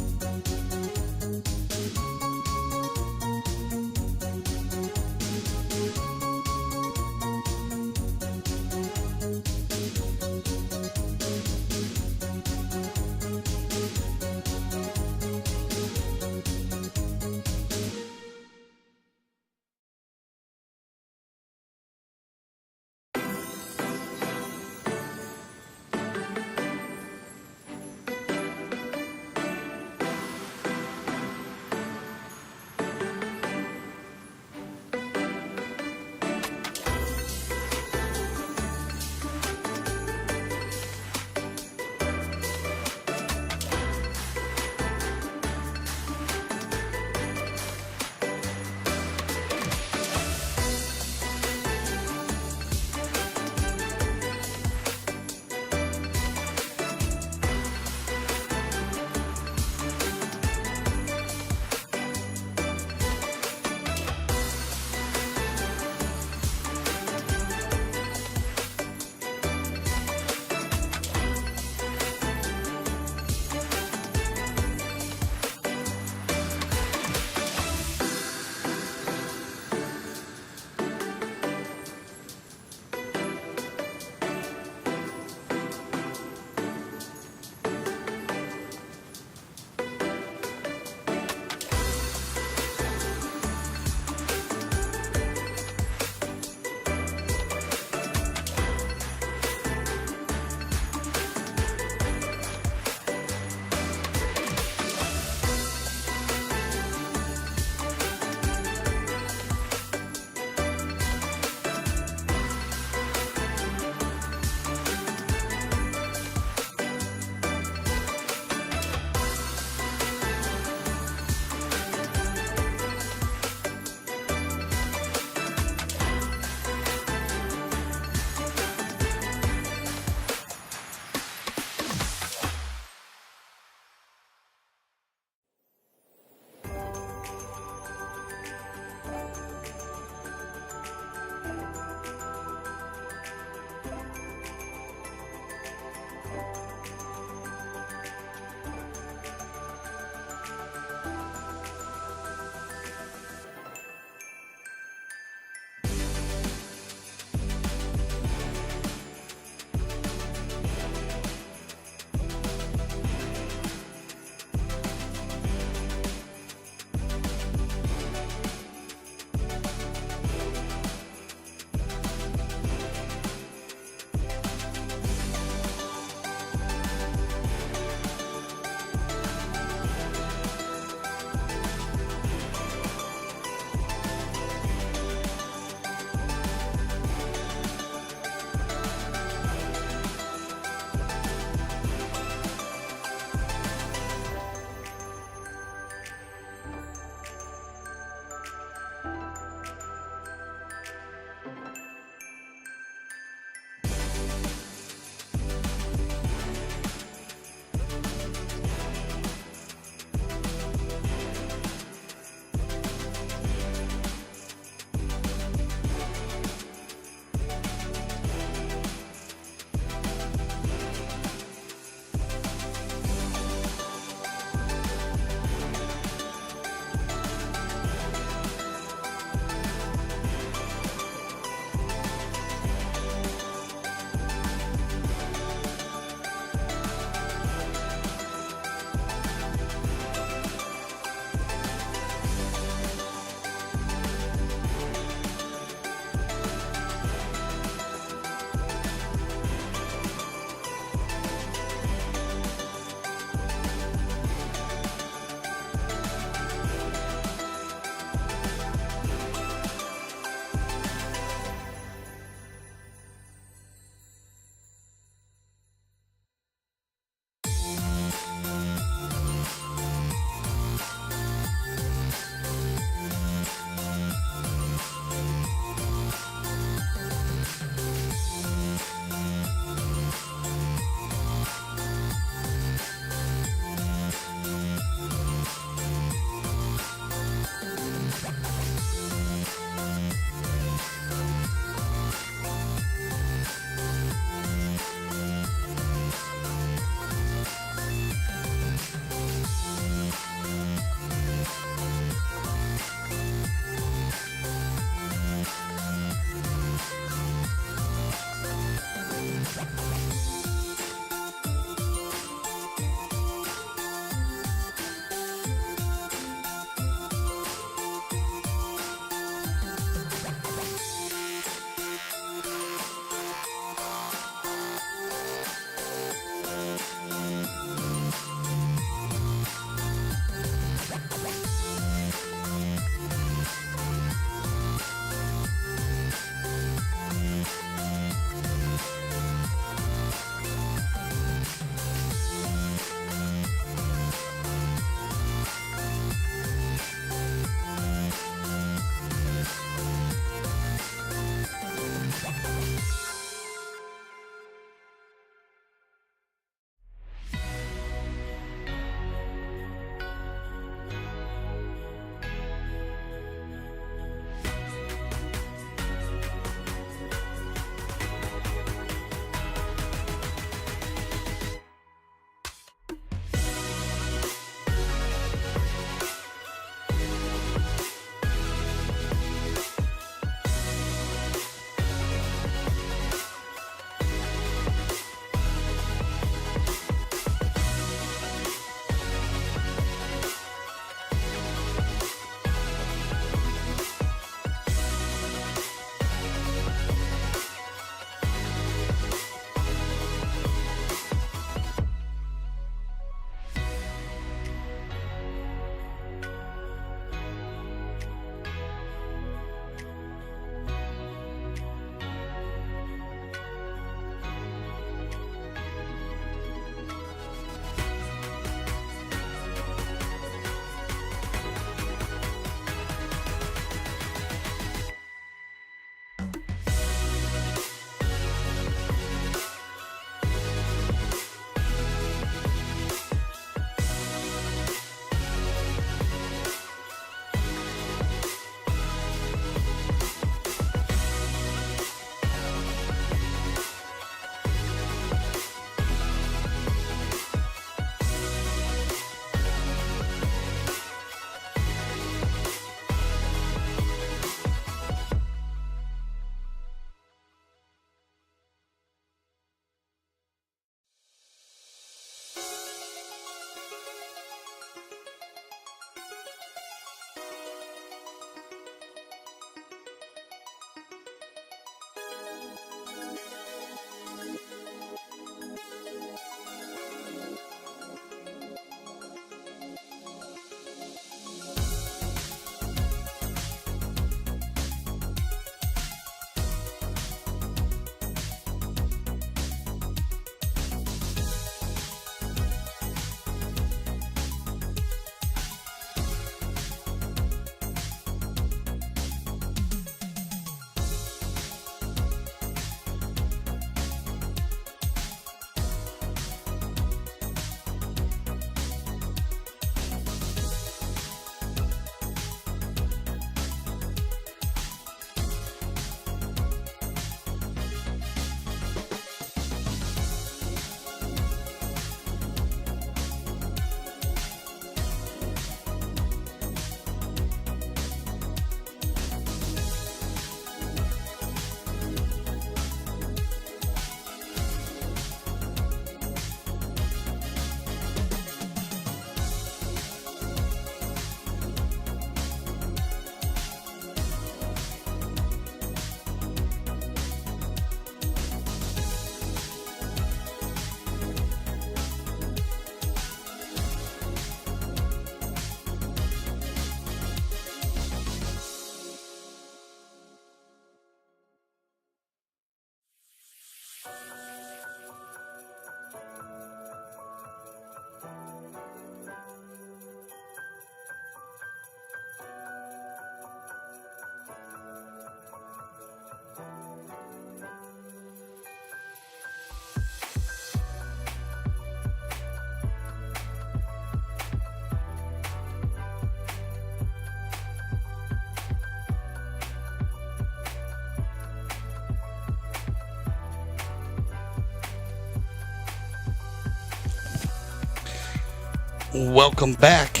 Welcome back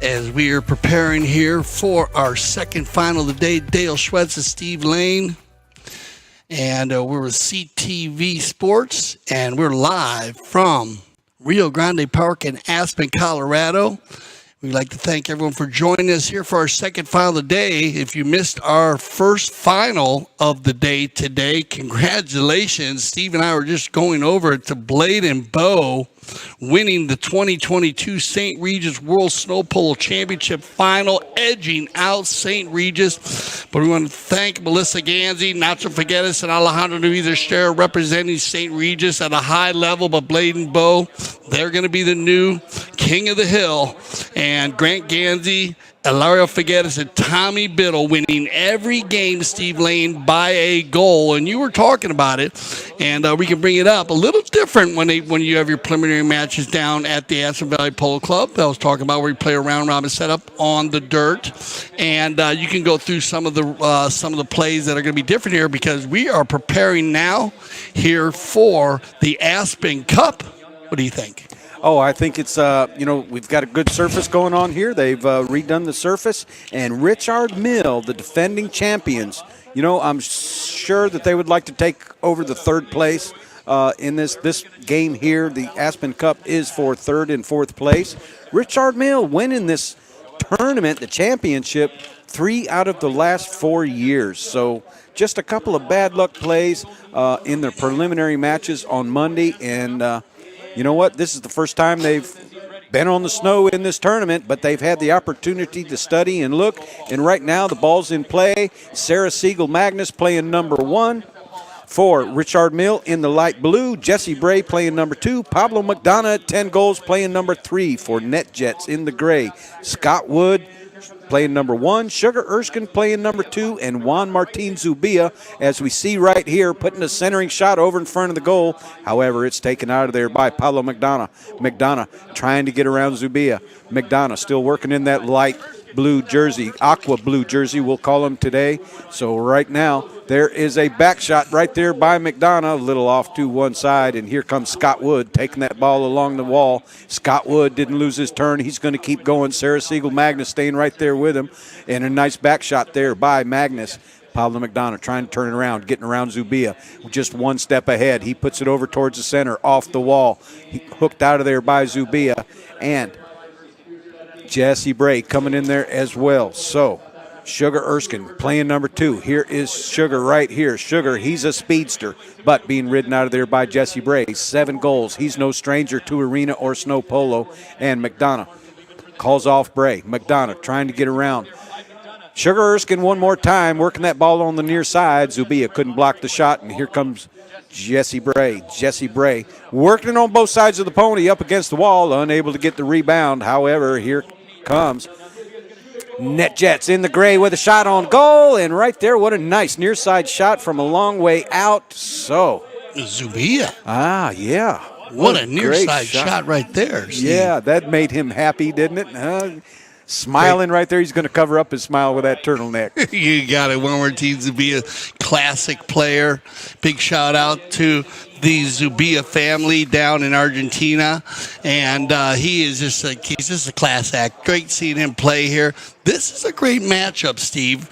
as we are preparing here for our second final of the day. Dale Schwetz and Steve Lane. And we're with CTV Sports, and we're live from Rio Grande Park in Aspen, Colorado. We'd like to thank everyone for joining us here for our second final of the day. If you missed our first final of the day today, congratulations. Steve and I were just going over to Blade and Bow winning the 2022 St. Regis World Snow Polo Championship final, edging out St. Regis. But we want to thank Melissa Ganzi, Nacho Figueres, and Alejandro Luis Esther representing St. Regis at a high level. But Blade and Bow, they're going to be the new king of the hill. And Grant Ganzi, Ilario Figueres, and Tommy Biddle winning every game, Steve Lane, by a goal. And you were talking about it, and we can bring it up a little different when you have your preliminary matches down at the Aspen Valley Polo Club. I was talking about where you play a round-robin setup on the dirt, and you can go through some of the plays that are going to be different here because we are preparing now here for the Aspen Cup. What do you think? Oh, I think it's, we've got a good surface going on here. They've redone the surface. And Richard Mill, the defending champions, I'm sure that they would like to take over the third place in this game here. The Aspen Cup is for third and fourth place. Richard Mill winning this tournament, the championship, 3 out of the last 4 years. So just a couple of bad luck plays in their preliminary matches on Monday. And you know what? This is the first time they've been on the snow in this tournament, but they've had the opportunity to study and look. And right now the ball's in play. Sarah Siegel Magnus playing number 1 for Richard Mill in the light blue. Jesse Bray playing number 2. Pablo McDonough at 10 goals playing number 3 for NetJets in the gray. Scott Wood playing number 1, Sugar Erskine playing number 2, and Juan Martin Zubia, as we see right here, putting a centering shot over in front of the goal. However, it's taken out of there by Pablo McDonough. McDonough trying to get around Zubia. McDonough still working in that light blue jersey, aqua blue jersey, we'll call him today. So right now, there is a back shot right there by McDonough, a little off to one side, and here comes Scott Wood taking that ball along the wall. Scott Wood didn't lose his turn. He's going to keep going. Sarah Siegel Magnus staying right there with him, and a nice back shot there by Magnus. Pablo McDonough trying to turn it around, getting around Zubia, just one step ahead. He puts it over towards the center, off the wall. He hooked out of there by Zubia, and Jesse Bray coming in there as well. So Sugar Erskine playing number 2. Here is Sugar right here. Sugar, he's a speedster, but being ridden out of there by Jesse Bray. 7 goals. He's no stranger to arena or snow polo. And McDonough calls off Bray. McDonough trying to get around. Sugar Erskine one more time, working that ball on the near side. Zubia couldn't block the shot, and here comes Jesse Bray. Jesse Bray working on both sides of the pony up against the wall, unable to get the rebound. However, here comes NetJets in the gray with a shot on goal, and right there, what a nice near side shot from a long way out. So Zubia. Yeah. What a near side shot right there, Steve. Yeah, that made him happy, didn't it? Smiling right there. He's going to cover up his smile with that turtleneck. You got it. Juan Martin Zubia, classic player. Big shout out to the Zubia family down in Argentina, and he's just a class act. Great seeing him play here. This is a great matchup, Steve.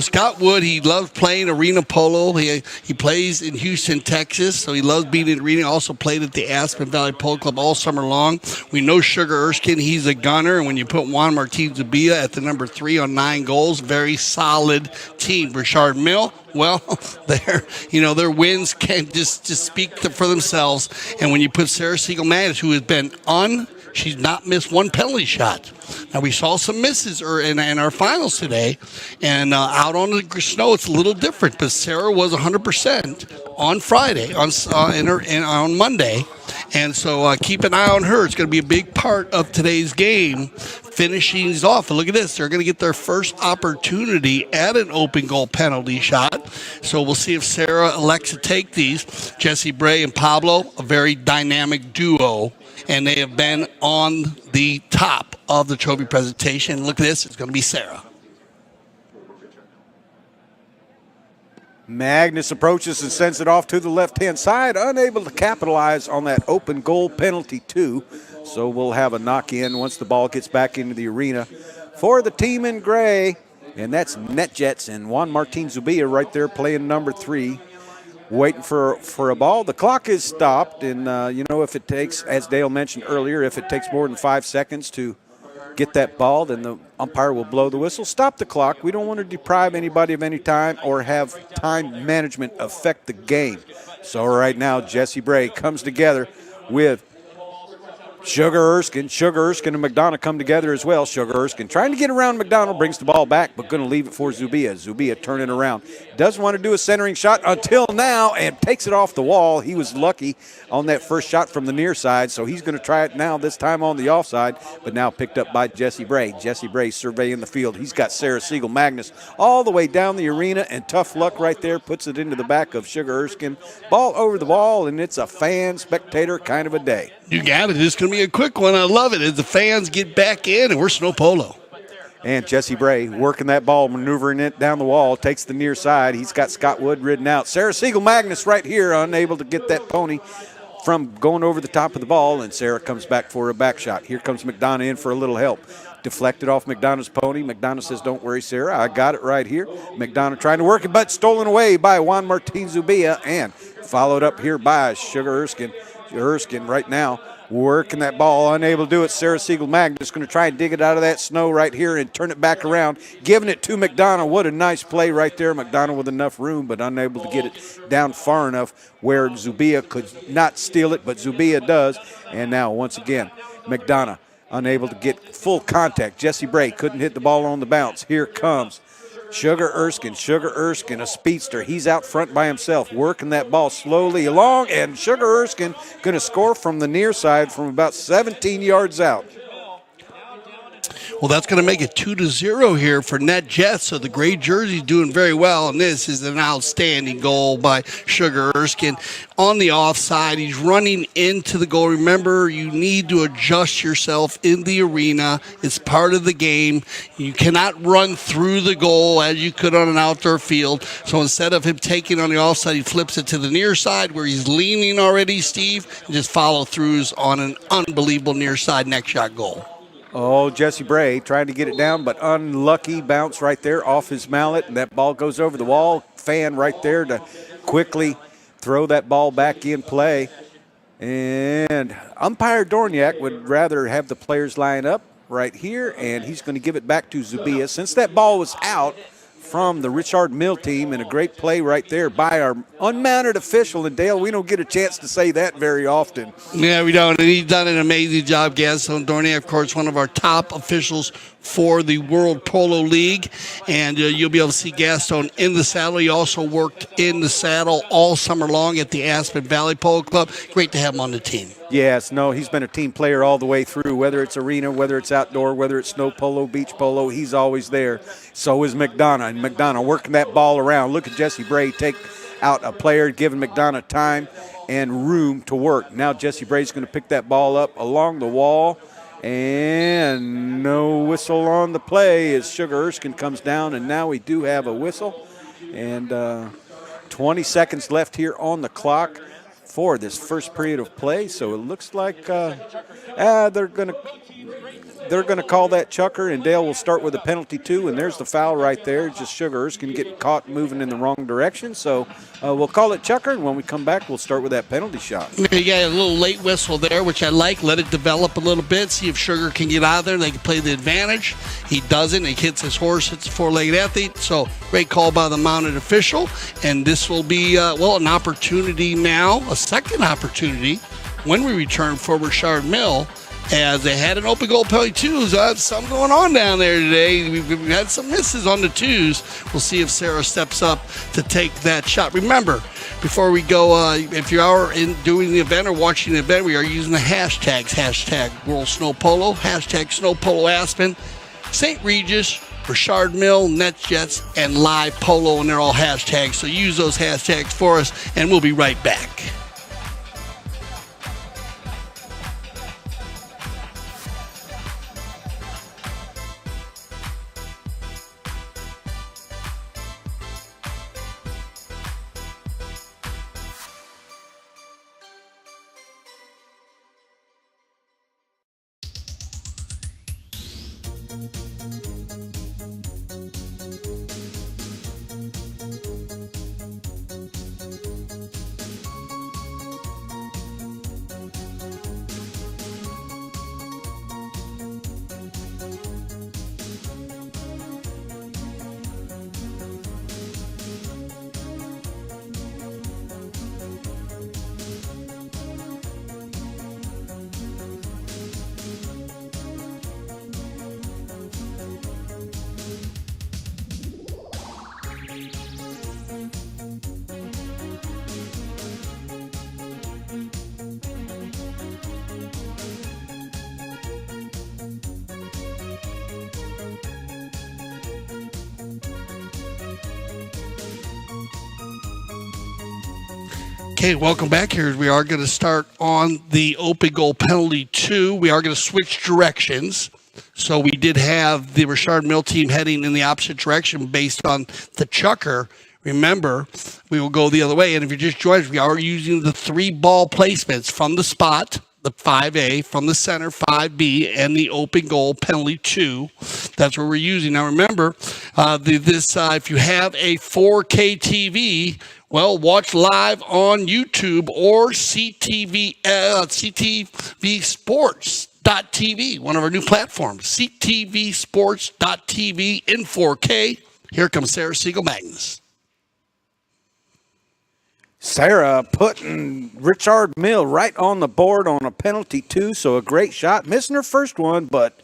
Scott Wood, he loves playing arena polo. He plays in Houston, Texas, so he loves being in arena. Also played at the Aspen Valley Polo Club all summer long. We know Sugar Erskine, he's a gunner, and when you put Juan Martin Zubia at the number 3 on 9 goals, very solid team. Richard Mill, well, their wins can just speak for themselves. And when you put Sarah Siegel Magnus, who has been she's not missed one penalty shot. Now, we saw some misses in our finals today, and out on the snow, it's a little different. But Sarah was 100% on Friday, on Monday, and so keep an eye on her. It's going to be a big part of today's game, finishing these off. And look at this. They're going to get their first opportunity at an open goal penalty shot. So we'll see if Sarah elects to take these. Jesse Bray and Pablo, a very dynamic duo, and they have been on the top of the trophy presentation. Look at this. It's going to be Sarah. Magnus approaches and sends it off to the left-hand side, unable to capitalize on that open goal penalty too. So we'll have a knock-in once the ball gets back into the arena for the team in gray. And that's NetJets and Juan Martin Zubia right there playing number 3, waiting for a ball. The clock is stopped, and, if it takes, as Dale mentioned earlier, if it takes more than 5 seconds to get that ball, then the umpire will blow the whistle. Stop the clock. We don't want to deprive anybody of any time or have time management affect the game. So right now, Jesse Bray comes together with Sugar Erskine. Sugar Erskine and McDonough come together as well. Sugar Erskine trying to get around McDonald, brings the ball back, but going to leave it for Zubia. Zubia turning around. Doesn't want to do a centering shot until now and takes it off the wall. He was lucky on that first shot from the near side, so he's going to try it now, this time on the offside, but now picked up by Jesse Bray. Jesse Bray surveying the field. He's got Sarah Siegel Magnus all the way down the arena, and tough luck right there puts it into the back of Sugar Erskine. Ball over the wall, and it's a fan, spectator kind of a day. You got it. It's going to be a quick one. I love it as the fans get back in, and we're Snow Polo. And Jesse Bray working that ball, maneuvering it down the wall, takes the near side. He's got Scott Wood ridden out. Sarah Siegel Magnus right here, unable to get that pony from going over the top of the ball, and Sarah comes back for a back shot. Here comes McDonough in for a little help. Deflected off McDonough's pony. McDonough says, don't worry, Sarah, I got it right here. McDonough trying to work it, but stolen away by Juan Martin Zubia, and followed up here by Sugar Erskine. Erskine right now working that ball, unable to do it. Sarah Siegel Magnus going to try and dig it out of that snow right here and turn it back around, giving it to McDonough. What a nice play right there. McDonough with enough room, but unable to get it down far enough where Zubia could not steal it, but Zubia does. And now once again, McDonough unable to get full contact. Jesse Bray couldn't hit the ball on the bounce. Here comes Sugar Erskine. Sugar Erskine, a speedster. He's out front by himself, working that ball slowly along, and Sugar Erskine going to score from the near side from about 17 yards out. Well, that's going to make it 2-0 here for NetJets. So the gray jersey's doing very well, and this is an outstanding goal by Sugar Erskine on the offside. He's running into the goal. Remember, you need to adjust yourself in the arena. It's part of the game. You cannot run through the goal as you could on an outdoor field. So instead of him taking on the offside, he flips it to the near side where he's leaning already, Steve, and just follow throughs on an unbelievable near side next shot goal. Oh, Jesse Bray trying to get it down, but unlucky bounce right there off his mallet, and that ball goes over the wall. Fan right there to quickly throw that ball back in play. And umpire Dorniak would rather have the players line up right here, and he's going to give it back to Zubia. Since that ball was out from the Richard Mill team, and a great play right there by our unmounted official. And Dale, we don't get a chance to say that very often. Yeah, we don't. And he's done an amazing job. Gaston Dornier, of course, one of our top officials for the World Polo League. And you'll be able to see Gaston in the saddle. He also worked in the saddle all summer long at the Aspen Valley Polo Club. Great to have him on the team. Yes, no, he's been a team player all the way through, whether it's arena, whether it's outdoor, whether it's snow polo, beach polo, he's always there. So is McDonough. And McDonough working that ball around. Look at Jesse Bray take out a player, giving McDonough time and room to work. Now Jesse Bray's going to pick that ball up along the wall. And no whistle on the play as Sugar Erskine comes down, and now we do have a whistle. And 20 seconds left here on the clock for this first period of play. So it looks like they're going to call that chucker, and Dale will start with a penalty too. And there's the foul right there. Just Sugar Erskine getting caught moving in the wrong direction. So we'll call it chucker, and when we come back, we'll start with that penalty shot. You got a little late whistle there, which I like. Let it develop a little bit. See if Sugar can get out of there. They can play the advantage. He doesn't. He hits his horse. Hits a four-legged athlete. So great call by the mounted official. And this will be, an opportunity now, a second opportunity when we return for Richard Mill, as they had an open goal penalty twos. Something going on down there today. We've had some misses on the twos. We'll see if Sarah steps up to take that shot. Remember, before we go, if you are in doing the event or watching the event, we are using the hashtags. Hashtag World Snow Polo, hashtag Snow Polo Aspen, St. Regis, Richard Mill, NetJets, and Live Polo, and they're all hashtags. So use those hashtags for us, and we'll be right back. Okay, welcome back here. We are going to start on the open goal penalty 2. We are going to switch directions. So we did have the Richard Mill team heading in the opposite direction based on the chucker. Remember, we will go the other way. And if you're just joining us, we are using the 3 ball placements from the spot, the 5A, from the center, 5B, and the open goal penalty 2. That's what we're using. Now remember, if you have a 4K TV, well, watch live on YouTube or CTV Sports.tv, one of our new platforms, CTVsports.tv in 4K. Here comes Sarah Siegel-Magnus. Sarah putting Richard Mill right on the board on a penalty 2, so a great shot. Missing her first one, but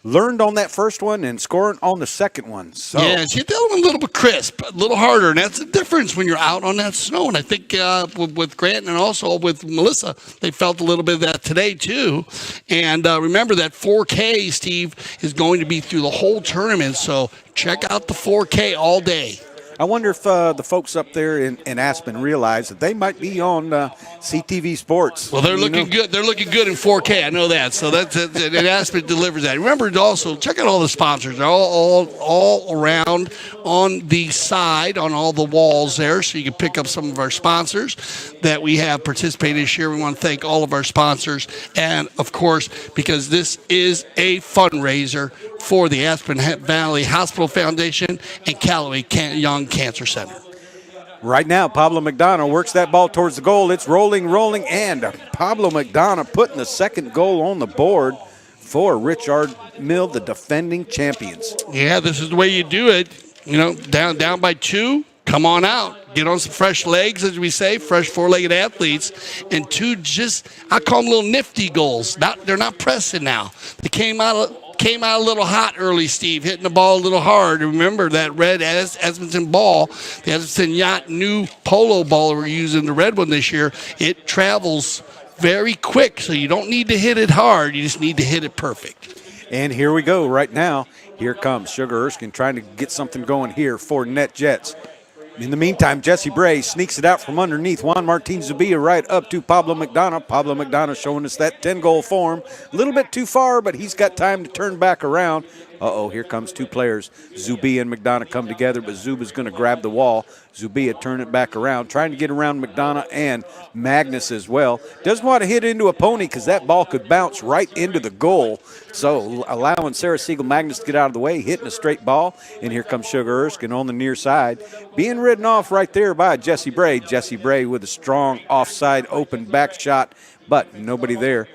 learned on that first one and scoring on the second one. So. Yeah, she hit the other one a little bit crisp, a little harder, and that's the difference when you're out on that snow. And I think with Grant and also with Melissa, they felt a little bit of that today too. And remember that 4K, Steve, is going to be through the whole tournament, so check out the 4K all day. I wonder if the folks up there in Aspen realize that they might be on CTV Sports. Well, they're looking good. They're looking good in 4K. I know that. So and Aspen delivers that. Remember to also check out all the sponsors. They're all around on the side, on all the walls there, so you can pick up some of our sponsors that we have participated this year. We want to thank all of our sponsors, and of course, because this is a fundraiser for the Aspen Valley Hospital Foundation and Callaway Young Cancer Center. Right now, Pablo McDonough works that ball towards the goal. It's rolling, and Pablo McDonough putting the second goal on the board for Richard Mill, the defending champions. Yeah, this is the way you do it. You know, down by 2, come on out. Get on some fresh legs, as we say, fresh 4-legged athletes. And 2 I call them little nifty goals. They're not pressing now. They came out a little hot early, Steve, hitting the ball a little hard. Remember that red Edmonton ball, the Edmonton Yacht new Polo ball we're using, the red one this year, it travels very quick, so you don't need to hit it hard. You just need to hit it perfect. And here we go right now. Here comes Sugar Erskine trying to get something going here for Net Jets. In the meantime, Jesse Bray sneaks it out from underneath Juan Martin Zubia right up to Pablo McDonough. Pablo McDonough showing us that 10-goal form. A little bit too far, but he's got time to turn back around. Here comes 2 players. Zubia and McDonough come together, but Zuba's going to grab the wall. Zubia turn it back around, trying to get around McDonough and Magnus as well. Doesn't want to hit into a pony because that ball could bounce right into the goal. So allowing Sarah Siegel-Magnus to get out of the way, hitting a straight ball. And here comes Sugar Erskine on the near side. Being ridden off right there by Jesse Bray. Jesse Bray with a strong offside open back shot, but nobody there.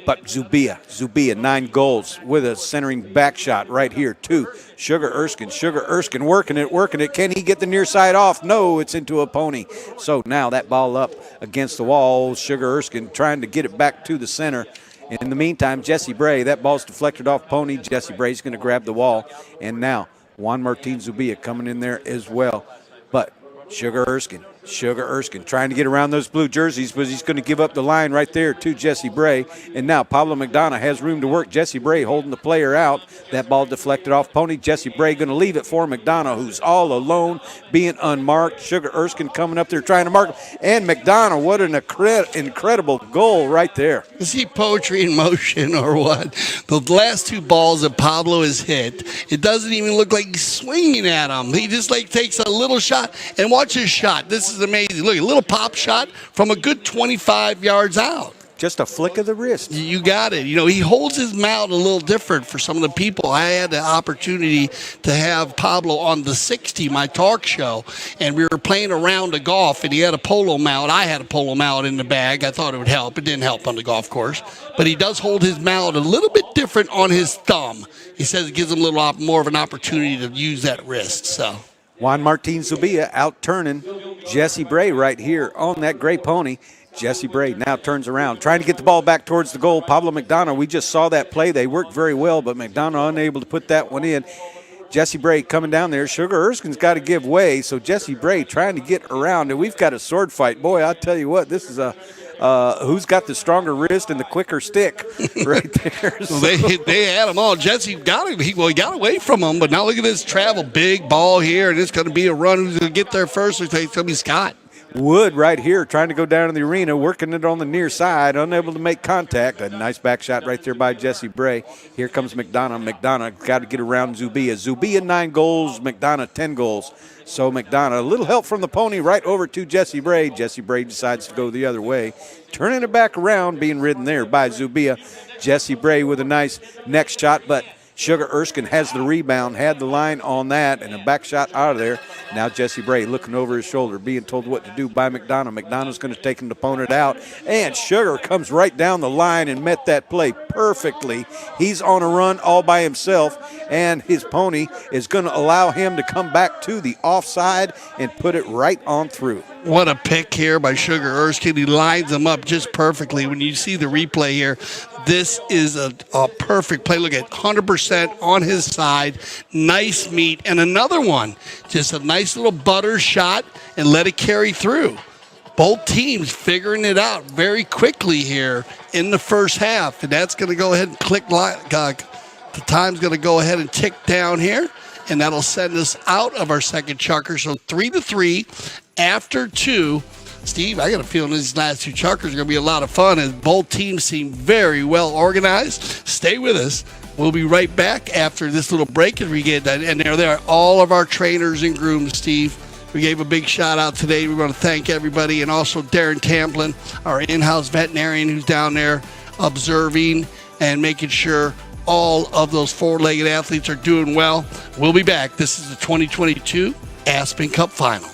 But Zubia, 9 goals with a centering back shot right here to Sugar Erskine. Sugar Erskine working it. Can he get the near side off? No, it's into a pony. So now that ball up against the wall. Sugar Erskine trying to get it back to the center. In the meantime, Jesse Bray, that ball's deflected off pony. Jesse Bray's going to grab the wall. And now Juan Martin Zubia coming in there as well. But Sugar Erskine trying to get around those blue jerseys, but he's going to give up the line right there to Jesse Bray. And now Pablo McDonough has room to work. Jesse Bray holding the player out. That ball deflected off pony. Jesse Bray going to leave it for McDonough, who's all alone, being unmarked. Sugar Erskine coming up there trying to mark him. And McDonough, what an incredible goal right there. Is he poetry in motion or what? The last 2 balls that Pablo has hit, it doesn't even look like he's swinging at them. He just takes a little shot. And watch his shot. This is amazing. Look, a little pop shot from a good 25 yards out. Just a flick of the wrist. You got it. You know, he holds his mount a little different for some of the people. I had the opportunity to have Pablo on the 60, my talk show, and we were playing a round of golf, and he had a polo mount. I had a polo mount in the bag. I thought it would help. It didn't help on the golf course. But he does hold his mount a little bit different on his thumb. He says it gives him a little more of an opportunity to use that wrist. So Juan Martin Zubia out turning Jesse Bray right here on that gray pony. Jesse Bray now turns around, trying to get the ball back towards the goal. Pablo McDonough, we just saw that play. They worked very well, but McDonough unable to put that one in. Jesse Bray coming down there. Sugar Erskine's got to give way, so Jesse Bray trying to get around. And we've got a sword fight. Boy, I'll tell you what, this is a who's got the stronger wrist and the quicker stick right there. So they had him all. Jesse got him. He got away from him, but now look at this travel. Big ball here, and it's going to be a run. Who's going to get there first? It's going to be Scott. Wood right here trying to go down to the arena, working it on the near side, unable to make contact. A nice back shot right there by Jesse Bray. Here comes McDonough. McDonough got to get around Zubia. Zubia 9 goals, McDonough 10 goals. So McDonough, a little help from the pony right over to Jesse Bray. Jesse Bray decides to go the other way, turning it back around, being ridden there by Zubia. Jesse Bray with a nice next shot, but Sugar Erskine has the rebound, had the line on that, and a back shot out of there. Now Jesse Bray looking over his shoulder, being told what to do by McDonough. McDonough's going to take an opponent out, and Sugar comes right down the line and met that play perfectly. He's on a run all by himself, and his pony is going to allow him to come back to the offside and put it right on through. What a pick here by Sugar Erskine. He lines them up just perfectly. When you see the replay here, this is a perfect play. Look at 100% on his side. Nice meet. And another one. Just a nice little butter shot and let it carry through. Both teams figuring it out very quickly here in the first half. And that's going to go ahead and click. The time's going to go ahead and tick down here. And that'll send us out of our second chukker. So 3-3 after 2. Steve, I got a feeling these last 2 chukkers are going to be a lot of fun as both teams seem very well organized. Stay with us. We'll be right back after this little break as we get that. And there are all of our trainers and grooms, Steve. We gave a big shout out today. We want to thank everybody, and also Darren Tamplin, our in-house veterinarian who's down there observing and making sure all of those four-legged athletes are doing well. We'll be back. This is the 2022 Aspen Cup Final.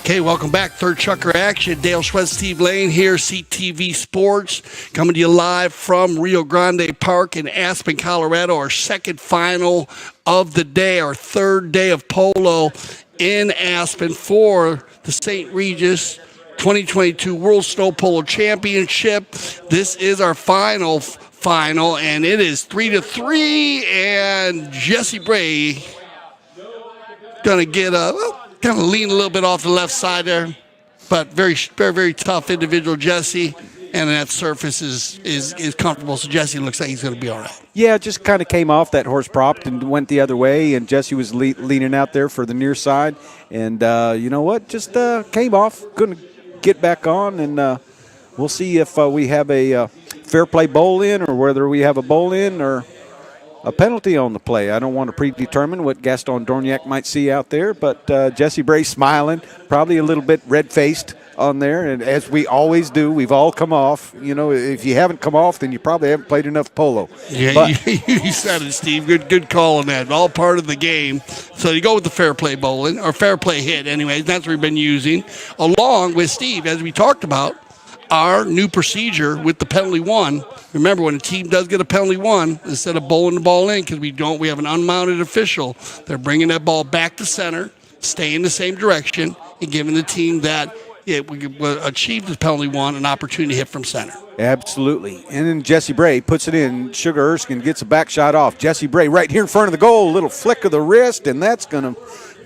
Okay, welcome back. Third chukker action. Dale Schwed, Steve Lane here, CTV Sports, coming to you live from Rio Grande Park in Aspen, Colorado. Our second final of the day, our third day of polo in Aspen for the St. Regis 2022 World Snow Polo Championship. This is our final, and it is 3-3, and Jesse Bray gonna get kind of lean a little bit off the left side there, but very, very, very tough individual, Jesse, and that surface is comfortable, so Jesse looks like he's going to be all right. Yeah, just kind of came off that horse propped and went the other way, and Jesse was leaning out there for the near side, and you know what, just came off, couldn't get back on, and we'll see if we have a fair play bowl in, or whether we have a bowl in or a penalty on the play. I don't want to predetermine what Gaston Dorniac might see out there, but Jesse Bray smiling, probably a little bit red-faced on there, and as we always do, we've all come off. You know, if you haven't come off, then you probably haven't played enough polo. Yeah, but, you said it, Steve. Good call on that. All part of the game. So you go with the fair play bowling, or fair play hit anyways. That's what we've been using, along with, Steve, as we talked about, our new procedure with the penalty one. Remember, when a team does get a penalty one, instead of bowling the ball in, because we have an unmounted official, they're bringing that ball back to center, stay in the same direction, and giving the team that achieved the penalty one an opportunity to hit from center. Absolutely. And then Jesse Bray puts it in. Sugar Erskine gets a back shot off. Jesse Bray right here in front of the goal, a little flick of the wrist, and that's going to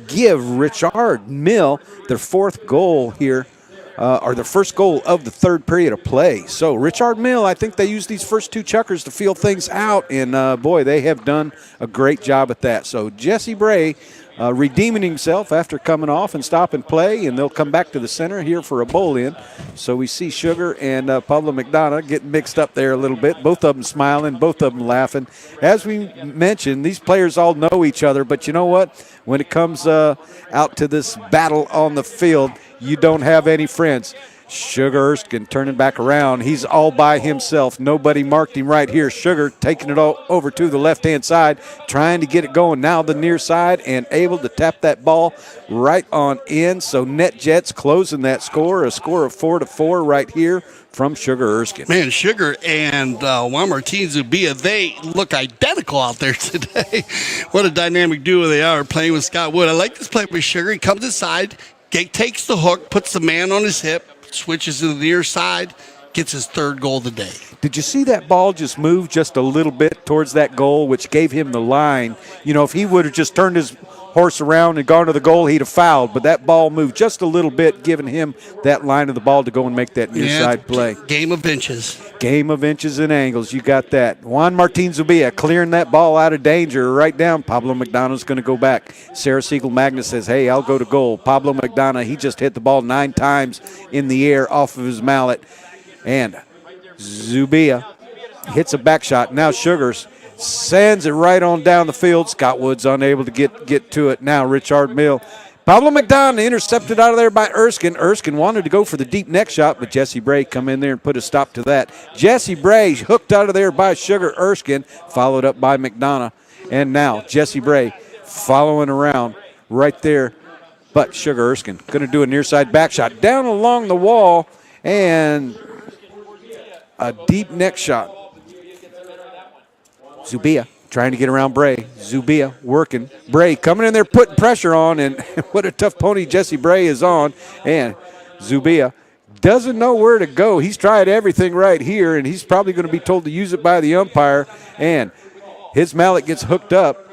give Richard Mill their fourth goal here. Or the first goal of the third period of play. So Richard Mill, I think they used these first 2 chukkers to feel things out, and boy, they have done a great job at that. So Jesse Bray redeeming himself after coming off and stop and play, and they'll come back to the center here for a bowl-in. So we see Sugar and Pablo McDonough getting mixed up there a little bit. Both of them smiling, both of them laughing. As we mentioned, these players all know each other, but you know what? When it comes out to this battle on the field, you don't have any friends. Sugar Erskine turning back around. He's all by himself. Nobody marked him right here. Sugar taking it all over to the left-hand side, trying to get it going. Now the near side and able to tap that ball right on in. So NetJets closing that score, a score of 4-4 right here from Sugar Erskine. Man, Sugar and Juan Martin Zubia, they look identical out there today. What a dynamic duo they are playing with Scott Wood. I like this play with Sugar. He comes inside, takes the hook, puts the man on his hip, switches to the near side, gets his third goal of the day. Did you see that ball just move just a little bit towards that goal, which gave him the line? You know, if he would have just turned his horse around and gone to the goal, he'd have fouled. But that ball moved just a little bit, giving him that line of the ball to go and make that near side play. Game of inches. Game of inches and angles. You got that. Juan Martin Zubia clearing that ball out of danger right down. Pablo McDonough's going to go back. Sarah Siegel Magnus says, hey, I'll go to goal. Pablo McDonough, he just hit the ball 9 times in the air off of his mallet. And Zubia hits a back shot. Now Sugars sends it right on down the field. Scott Wood's unable to get to it. Now Richard Mill. Pablo McDonough intercepted out of there by Erskine. Erskine wanted to go for the deep neck shot, but Jesse Bray come in there and put a stop to that. Jesse Bray hooked out of there by Sugar Erskine, followed up by McDonough. And now Jesse Bray following around right there. But Sugar Erskine going to do a near side back shot down along the wall and a deep neck shot. Zubia trying to get around Bray. Zubia working. Bray coming in there putting pressure on, and what a tough pony Jesse Bray is on. And Zubia doesn't know where to go. He's tried everything right here, and he's probably going to be told to use it by the umpire. And his mallet gets hooked up.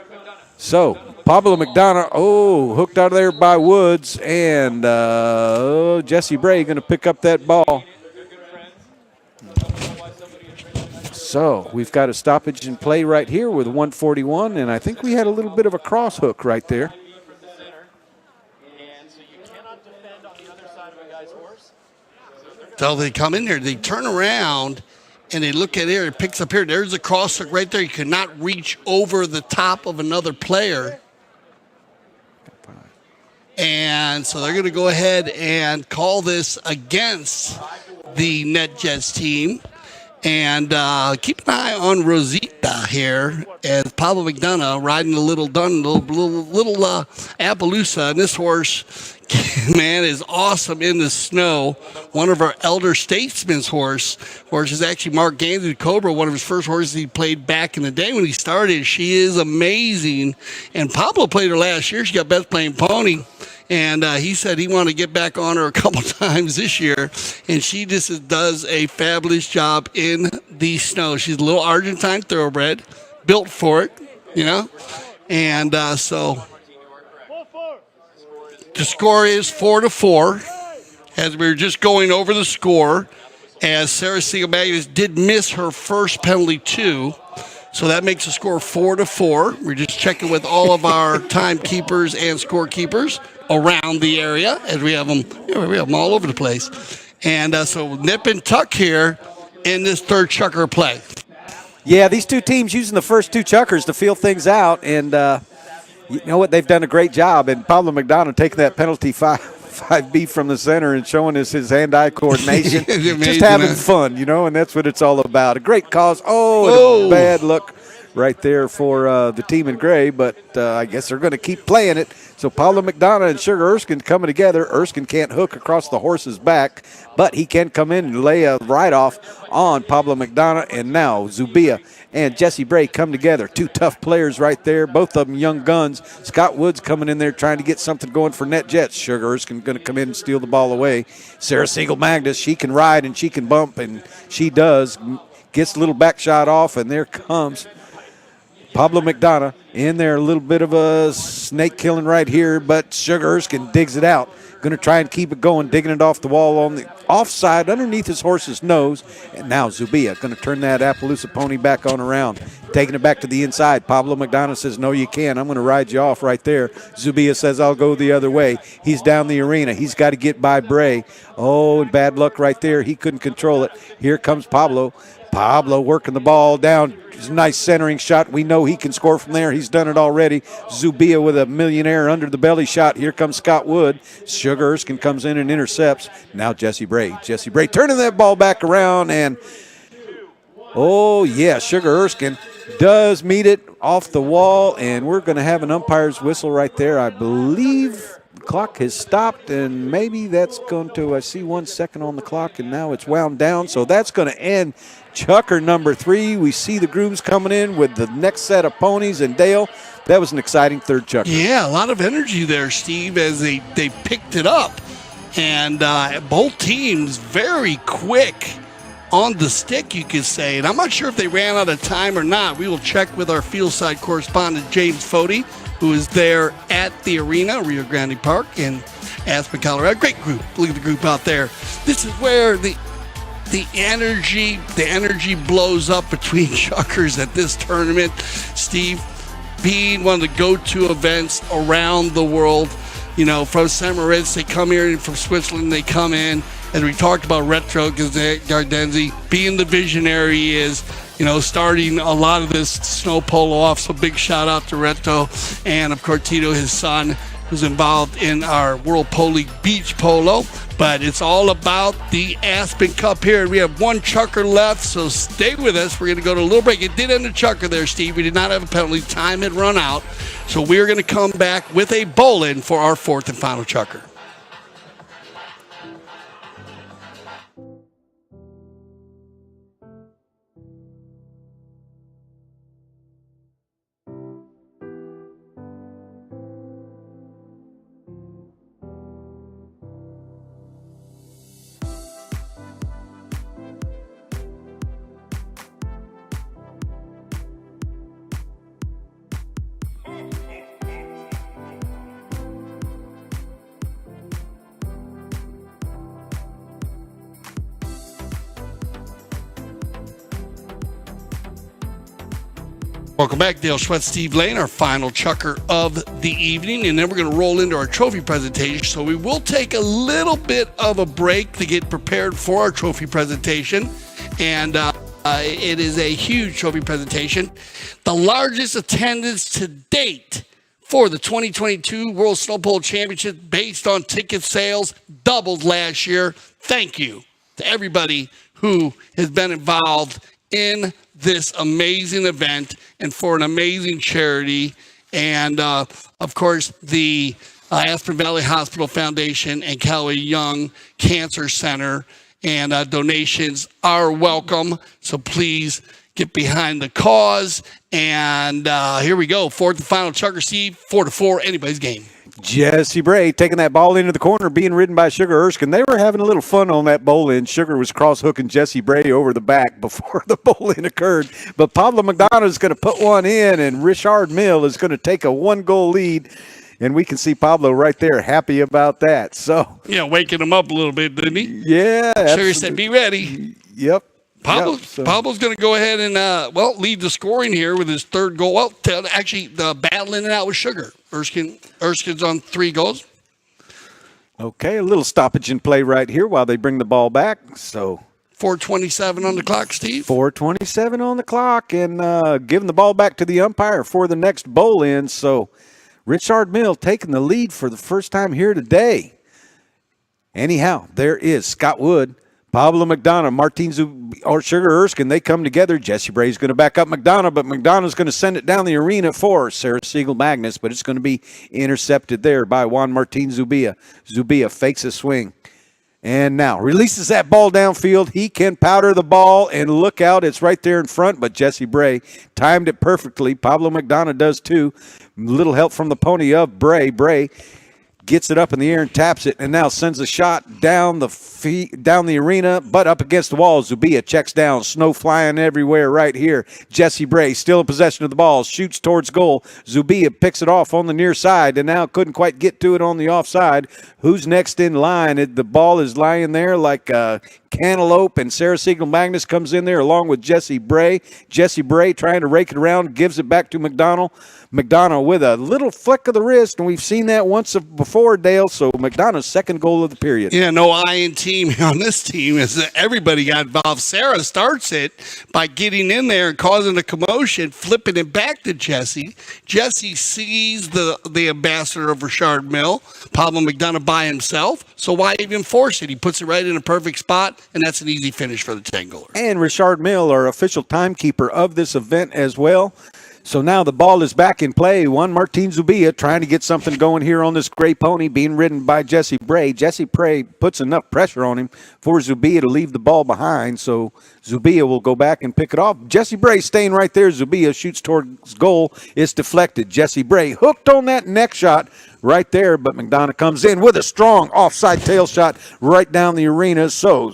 So Pablo McDonough, hooked out of there by Woods, and Jesse Bray going to pick up that ball. So we've got a stoppage in play right here with 1:41, and I think we had a little bit of a cross hook right there. So they come in there, they turn around, and they look at here. It picks up here. There's a cross hook right there. You cannot reach over the top of another player. And so they're going to go ahead and call this against the NetJets team. And keep an eye on Rosita here as Pablo McDonough riding a little Appaloosa. And this horse, man, is awesome in the snow. One of our elder statesmen's horse is actually Mark Gaines Cobra, one of his first horses he played back in the day when he started. She is amazing. And Pablo played her last year. She got best playing pony. And he said he wanted to get back on her a couple times this year. And she just does a fabulous job in the snow. She's a little Argentine thoroughbred, built for it, you know. And so the score is 4-4. As we were just going over the score, as Sarah Siegel Magnus did miss her first penalty too. So that makes the score 4-4. We're just checking with all of our timekeepers and scorekeepers around the area, as we have them all over the place. And so nip and tuck here in this third chucker play. Yeah, these two teams using the first 2 chuckers to feel things out, and you know what? They've done a great job. And Pablo McDonough taking that penalty 5B from the center and showing us his hand-eye coordination. Amazing, just having fun, you know, and that's what it's all about. A great cause. And a bad look right there for the team in gray, but I guess they're going to keep playing it. So Pablo McDonough and Sugar Erskine coming together. Erskine can't hook across the horse's back, but he can come in and lay a ride-off on Pablo McDonough. And now Zubia and Jesse Bray come together. 2 tough players right there, both of them young guns. Scott Woods coming in there trying to get something going for NetJets. Sugar Erskine going to come in and steal the ball away. Sarah Siegel Magnus, she can ride and she can bump, and she does. Gets a little back shot off, and there comes Pablo McDonough in there. A little bit of a snake killing right here, but Sugar Erskine digs it out. Going to try and keep it going, digging it off the wall on the offside underneath his horse's nose. And now Zubia going to turn that Appaloosa pony back on around, taking it back to the inside. Pablo McDonough says, no, you can't. I'm going to ride you off right there. Zubia says, I'll go the other way. He's down the arena. He's got to get by Bray. Oh, and bad luck right there. He couldn't control it. Here comes Pablo. Pablo working the ball down. It's a nice centering shot. We know he can score from there. He's done it already. Zubia with a millionaire under the belly shot. Here comes Scott Wood. Sugar Erskine comes in and intercepts. Now Jesse Bray. Jesse Bray turning that ball back around. And, oh, yeah, Sugar Erskine does meet it off the wall. And we're going to have an umpire's whistle right there. I believe the clock has stopped. And maybe that's going to, I see 1 second on the clock. And now it's wound down. So that's going to end Chucker number 3. We see the grooms coming in with the next set of ponies. And Dale, that was an exciting third Chucker. Yeah, a lot of energy there, Steve, as they picked it up. And both teams very quick on the stick, you could say. And I'm not sure if they ran out of time or not. We will check with our field side correspondent, James Fody, who is there at the arena, Rio Grande Park in Aspen, Colorado. Great group. Look at the group out there. This is where the energy blows up between Chuckers at this tournament. Steve, being one of the go-to events around the world. You know, from St. Moritz, they come here, and from Switzerland, they come in. As we talked about Retro Gardenzi, being the visionary he is, you know, starting a lot of this snow polo off. So big shout out to Retro and, of course, Tito, his son, who's involved in our World Polo League Beach Polo. But it's all about the Aspen Cup here. We have one Chucker left, so stay with us. We're going to go to a little break. It did end a Chucker there, Steve. We did not have a penalty. Time had run out. So we're going to come back with a bowl-in for our fourth and final Chucker. Welcome back, Dale Schwetz, Steve Lane, our final Chucker of the evening, and then we're going to roll into our trophy presentation. So we will take a little bit of a break to get prepared for our trophy presentation, and it is a huge trophy presentation. The largest attendance to date for the 2022 World Snow Polo Championship based on ticket sales doubled last year. Thank you to everybody who has been involved in this amazing event and for an amazing charity. And, of course, the Aspen Valley Hospital Foundation and Callaway Young Cancer Center. And donations are welcome. So please get behind the cause. And here we go. Fourth and final Chucker, Steve. 4-4, anybody's game. Jesse Bray taking that ball into the corner, being ridden by Sugar Erskine. They were having a little fun on that bowl-in. Sugar was cross-hooking Jesse Bray over the back before the bowl-in occurred. But Pablo McDonough is going to put one in, and Richard Mill is going to take a one-goal lead. And we can see Pablo right there happy about that. So, yeah, waking him up a little bit, didn't he? Yeah. Sugar said, be ready. Yep. Pablo's going to go ahead and, lead the scoring here with his third goal. Well, actually, the battle in and out with Sugar. Erskine's on 3 goals. Okay, a little stoppage in play right here while they bring the ball back. So 4:27 on the clock, Steve. 4:27 on the clock, and giving the ball back to the umpire for the next bowl-in. So Richard Mill taking the lead for the first time here today. Anyhow, there is Scott Wood, Pablo McDonough, or Sugar Erskine. They come together. Jesse Bray's going to back up McDonough, but McDonough's going to send it down the arena for Sarah Siegel Magnus, but it's going to be intercepted there by Juan Martin Zubia. Zubia fakes a swing. And now releases that ball downfield. He can powder the ball, and look out, it's right there in front, but Jesse Bray timed it perfectly. Pablo McDonough does too. Little help from the pony of Bray. Bray gets it up in the air and taps it, and now sends a shot down the arena, but up against the wall. Zubia checks down, snow flying everywhere right here. Jesse Bray still in possession of the ball, shoots towards goal. Zubia picks it off on the near side, and now couldn't quite get to it on the offside. Who's next in line? The ball is lying there like cantaloupe, and Sarah Siegel Magnus comes in there along with Jesse Bray. Jesse Bray trying to rake it around, gives it back to McDonald. McDonough with a little flick of the wrist, and we've seen that once before, Dale. So McDonough's second goal of the period. Yeah, no I in team on this team is that everybody got involved. Sarah starts it by getting in there and causing a commotion, flipping it back to Jesse. Jesse sees the ambassador of Richard Mill, Pablo McDonough, by himself. So why even force it? He puts it right in a perfect spot, and that's an easy finish for the 10-goaler. And Richard Mill, our official timekeeper of this event as well. So now the ball is back in play. Juan Martin Zubia trying to get something going here on this gray pony being ridden by Jesse Bray. Jesse Bray puts enough pressure on him for Zubia to leave the ball behind. So Zubia will go back and pick it off. Jesse Bray staying right there. Zubia shoots towards goal. It's deflected. Jesse Bray hooked on that neck shot right there, but McDonough comes in with a strong offside tail shot right down the arena. So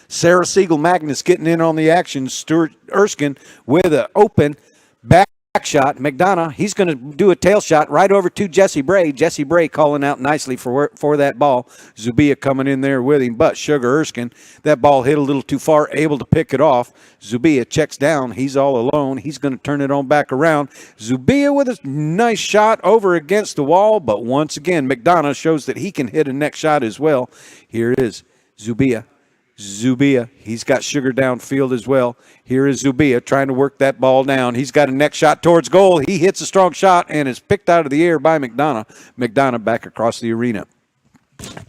Sarah Siegel Magnus getting in on the action. Stuart Erskine with an open back shot. McDonough, he's going to do a tail shot right over to Jesse Bray. Jesse Bray calling out nicely for that ball. Zubia coming in there with him, but Sugar Erskine, that ball hit a little too far, able to pick it off. Zubia checks down. He's all alone. He's going to turn it on back around. Zubia with a nice shot over against the wall, but once again, McDonough shows that he can hit a neck shot as well. Here it is. Zubia, he's got Sugar downfield as well. Here is Zubia trying to work that ball down. He's got a neck shot towards goal. He hits a strong shot and is picked out of the air by McDonough. McDonough back across the arena.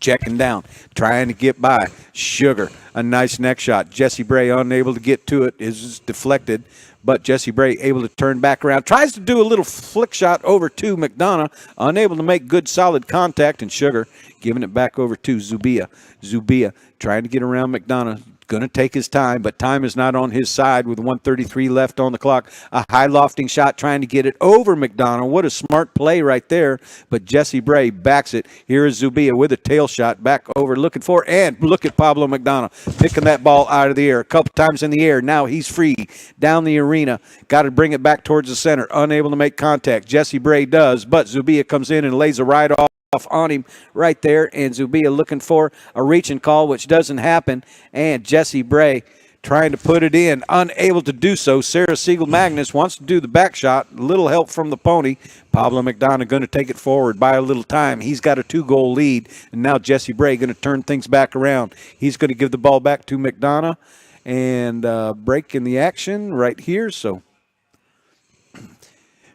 Checking down, trying to get by. Sugar, a nice neck shot. Jesse Bray unable to get to it, is deflected, but Jesse Bray able to turn back around. Tries to do a little flick shot over to McDonough, unable to make good solid contact, and Sugar giving it back over to Zubia. Zubia trying to get around McDonough. Going to take his time, but time is not on his side with 1:33 left on the clock. A high lofting shot trying to get it over McDonough. What a smart play right there, but Jesse Bray backs it. Here is Zubia with a tail shot back over, looking for, and look at Pablo McDonough picking that ball out of the air. A couple times in the air. Now he's free down the arena. Got to bring it back towards the center. Unable to make contact. Jesse Bray does, but Zubia comes in and lays a right off on him right there, and Zubia looking for a reaching call, which doesn't happen, and Jesse Bray trying to put it in, unable to do so. Sarah Siegel Magnus wants to do the back shot, a little help from the pony. Pablo McDonough going to take it forward by a little time. He's got a 2-goal lead, and now Jesse Bray going to turn things back around. He's going to give the ball back to McDonough, and break in the action right here. So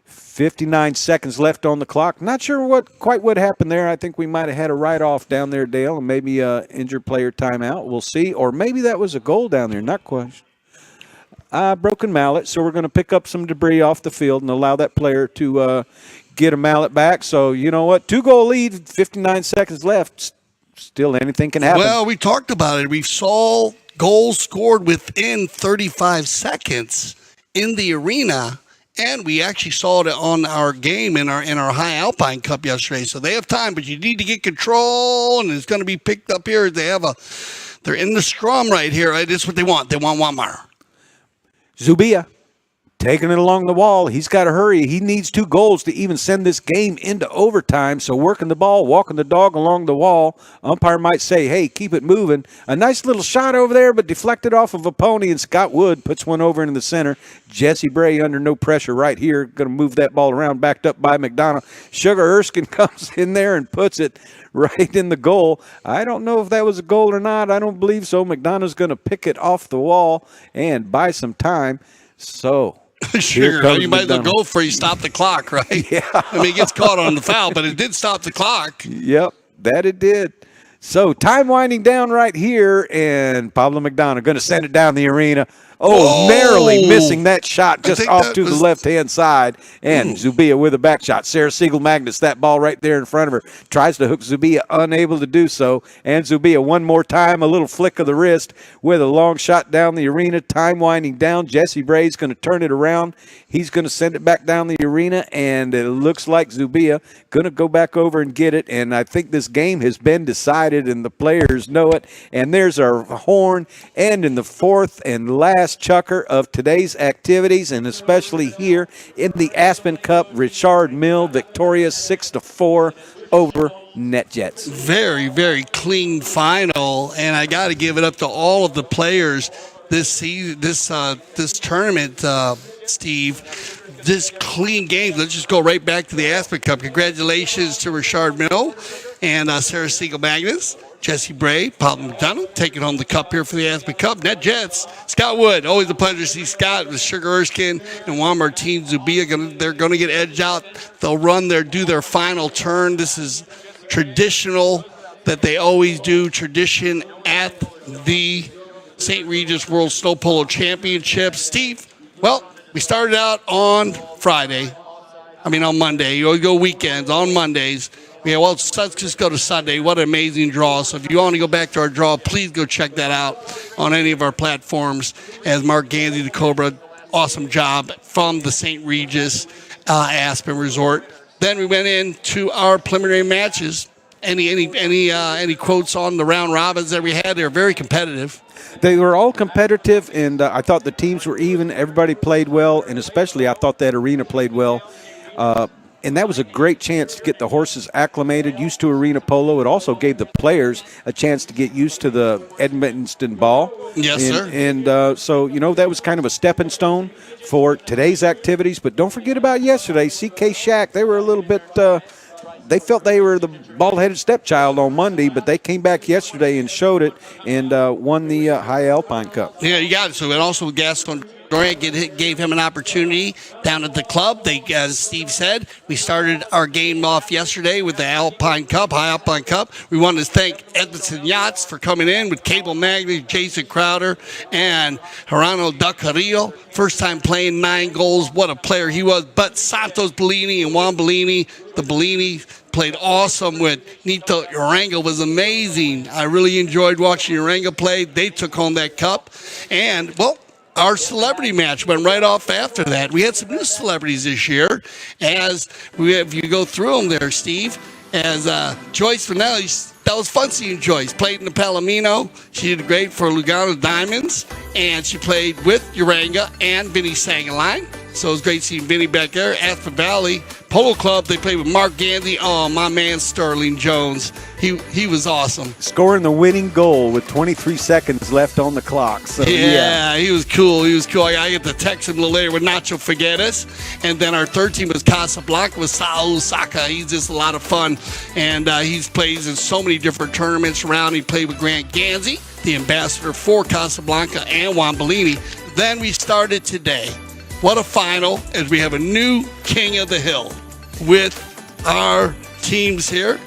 59 seconds left on the clock. Not sure what happened there. I think we might have had a write-off down there, Dale, and maybe a injured player timeout. We'll see. Or maybe that was a goal down there. Not quite. Broken mallet, so we're going to pick up some debris off the field and allow that player to get a mallet back. So, you know what? 2-goal lead, 59 seconds left. Still anything can happen. Well, we talked about it. We saw goals scored within 35 seconds in the arena. And we actually saw it on our game in our High Alpine Cup yesterday. So they have time, but you need to get control, and it's going to be picked up here. They're in the scrum right here. Right? This is what they want. They want Wamar. Zubia taking it along the wall. He's got to hurry. He needs 2 goals to even send this game into overtime. So working the ball, walking the dog along the wall. Umpire might say, hey, keep it moving. A nice little shot over there, but deflected off of a pony, and Scott Wood puts one over into the center. Jesse Bray under no pressure right here. Going to move that ball around, backed up by McDonough. Sugar Erskine comes in there and puts it right in the goal. I don't know if that was a goal or not. I don't believe so. McDonough's going to pick it off the wall and buy some time. So Sugar, you might as well go for you. Stop the clock, right? Yeah. I mean, it gets caught on the foul, but it did stop the clock. Yep, that it did. So time winding down right here, and Pablo McDonough going to send it down the arena. Oh, narrowly missing that shot just think off that to the was- left-hand side. And Zubia with a back shot. Sarah Siegel-Magnus, that ball right there in front of her. Tries to hook Zubia, unable to do so. And Zubia one more time, a little flick of the wrist with a long shot down the arena. Time winding down. Jesse Bray's going to turn it around. He's going to send it back down the arena. And it looks like Zubia going to go back over and get it. And I think this game has been decided, and the players know it. And there's our horn. And in the fourth and last chucker of today's activities, and especially here in the Aspen Cup, Richard Mill victorious 6-4 over NetJets. Very, very clean final, and I got to give it up to all of the players this season, this tournament, Steve. This clean game. Let's just go right back to the Aspen Cup. Congratulations to Richard Mill and Sarah Siegel-Magnus. Jesse Bray, Pablo McDonald taking home the cup here for the Aspen Cup. NetJets, Scott Wood, always a pleasure to see Scott with Sugar Erskine and Juan Martin Zubia. They're going to get edged out. They'll do their final turn. This is traditional that they always do. Tradition at the St. Regis World Snow Polo Championships. Steve, well, we started out on Monday. You always go weekends, on Mondays. Yeah, well, let's just go to Sunday. What an amazing draw. So if you want to go back to our draw, please go check that out on any of our platforms. As Mark Gansey, the Cobra, awesome job from the St. Regis Aspen Resort. Then we went into our preliminary matches. Any quotes on the round robins that we had? They were very competitive. They were all competitive, and I thought the teams were even. Everybody played well, and especially I thought that arena played well. And that was a great chance to get the horses acclimated, used to arena polo. It also gave the players a chance to get used to the Edmundston ball. Yes, sir. And so, that was kind of a stepping stone for today's activities. But don't forget about yesterday. CK Shack, they were a little bit they felt they were the bald-headed stepchild on Monday, but they came back yesterday and showed it and won the High Alpine Cup. Yeah, you got it. So, and also Gaston Durant gave him an opportunity down at the club. As Steve said, we started our game off yesterday with the Alpine Cup, High Alpine Cup. We wanted to thank Edmondson Yachts for coming in with Cable Magnet, Jason Crowder, and Gerardo Ducarillo. First time playing 9 goals. What a player he was. But Santos Bellini and Juan Bellini, the Bellini played awesome with Nito Uranga, was amazing. I really enjoyed watching Uranga play. They took home that cup. And, well, our celebrity match went right off after that. We had some new celebrities this year. If you go through them there, Steve, as Joyce Vanelli, that was fun seeing Joyce. Played in the Palomino. She did great for Lugano Diamonds. And she played with Uranga and Vinny Sangaline. So it was great seeing Vinny back there. Aspen Valley Polo Club, they played with Mark Gansey. Oh, my man Sterling Jones. He was awesome. Scoring the winning goal with 23 seconds left on the clock. So yeah, he was cool. I get to text him a little later with Nacho Figueres. And then our third team was Casablanca with Saul Saka. He's just a lot of fun. And he's plays in so many different tournaments around. He played with Grant Gansey, the ambassador for Casablanca, and Juan Bellini. Then we started today. What a final, as we have a new King of the Hill with our teams here.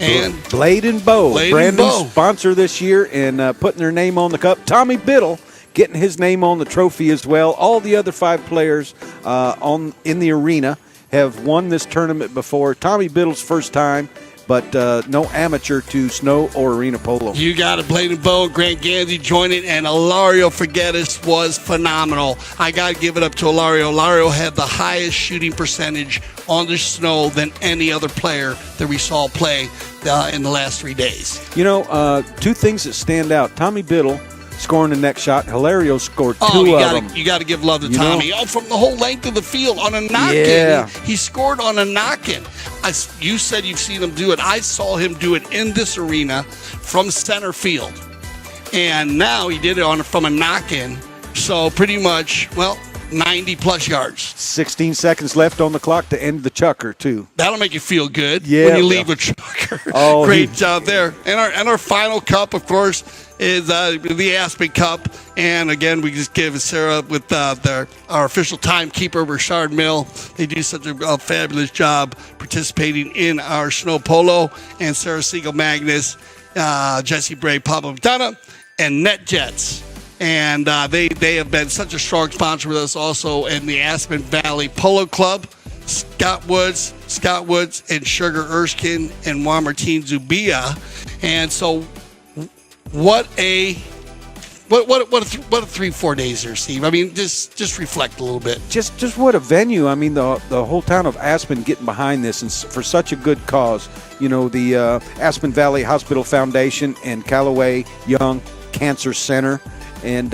And Blade and Bow, Brandon's sponsor this year, and putting their name on the cup. Tommy Biddle getting his name on the trophy as well. All the other 5 players in the arena have won this tournament before. Tommy Biddle's first time, but no amateur to snow or arena polo. You got it, Blade and Bow, Grant Gansey joined it, and Ilario Figueres was phenomenal. I got to give it up to Ilario. Ilario had the highest shooting percentage on the snow than any other player that we saw play in the last 3 days. 2 things that stand out. Tommy Biddle scoring the next shot. Hilario scored 2 of them. You got to give love to Tommy. From the whole length of the field on a knock-in. Yeah. He scored on a knock-in. You said you've seen him do it. I saw him do it in this arena from center field. And now he did it from a knock-in. So pretty much, 90-plus yards. 16 seconds left on the clock to end the chucker, too. That'll make you feel good when you leave a chucker. Oh, Great job there. And our final cup, of course, is the Aspen Cup. And, again, we just give Sarah with our official timekeeper, Richard Mill. They do such a fabulous job participating in our snow polo. And Sarah Siegel-Magnus, Jesse Bray, Pablo McDonough, and NetJets. And they have been such a strong sponsor with us also in the Aspen Valley Polo Club. Scott Woods, and Sugar Erskine, and Juan Martin Zubia. And so what a 3-4 days there, Steve. I mean, just reflect a little bit. Just what a venue. I mean, the whole town of Aspen getting behind this, and for such a good cause. You know, the Aspen Valley Hospital Foundation and Callaway Young Cancer Center. And,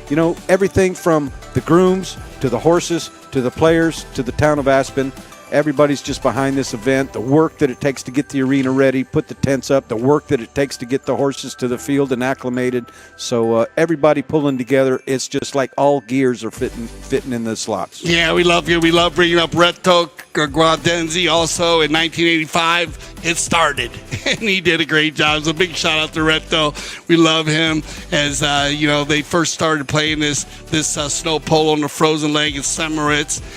you know, everything from the grooms to the horses to the players to the town of Aspen. Everybody's just behind this event. The work that it takes to get the arena ready, put the tents up, the work that it takes to get the horses to the field and acclimated. So everybody pulling together. It's just like all gears are fitting in the slots. Yeah, we love you. We love bringing up Reto Guadenzi also in 1985. It started, and he did a great job. So a big shout out to Reto. We love him as, you know, they first started playing this snow polo on the frozen lake in St.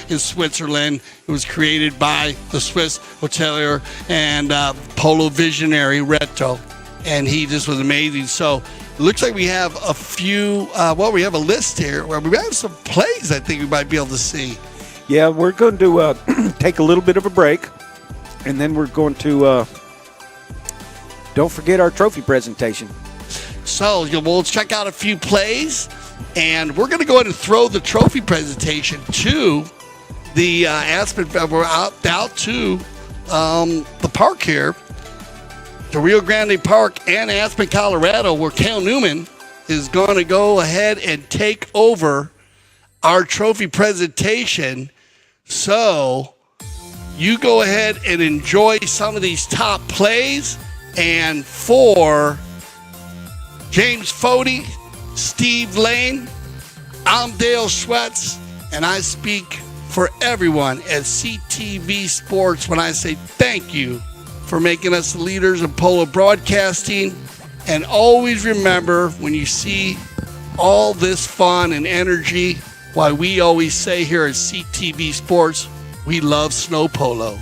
in Switzerland. It was created by the Swiss hotelier and polo visionary Reto, and he just was amazing. So it looks like we have a few, we have a list here where we have some plays I think we might be able to see. Yeah, we're going to take a little bit of a break, and then we're going to, don't forget our trophy presentation. So we'll check out a few plays, and we're going to go ahead and throw the trophy presentation to the Aspen. We're out to the park here, to Rio Grande Park and Aspen, Colorado, where Cale Newman is going to go ahead and take over our trophy presentation. So you go ahead and enjoy some of these top plays. And for James Fody, Steve Lane, I'm Dale Schwetz, and I speak for everyone at CTV Sports when I say thank you for making us the leaders of polo broadcasting. And always remember, when you see all this fun and energy, why we always say here at CTV Sports, we love snow polo.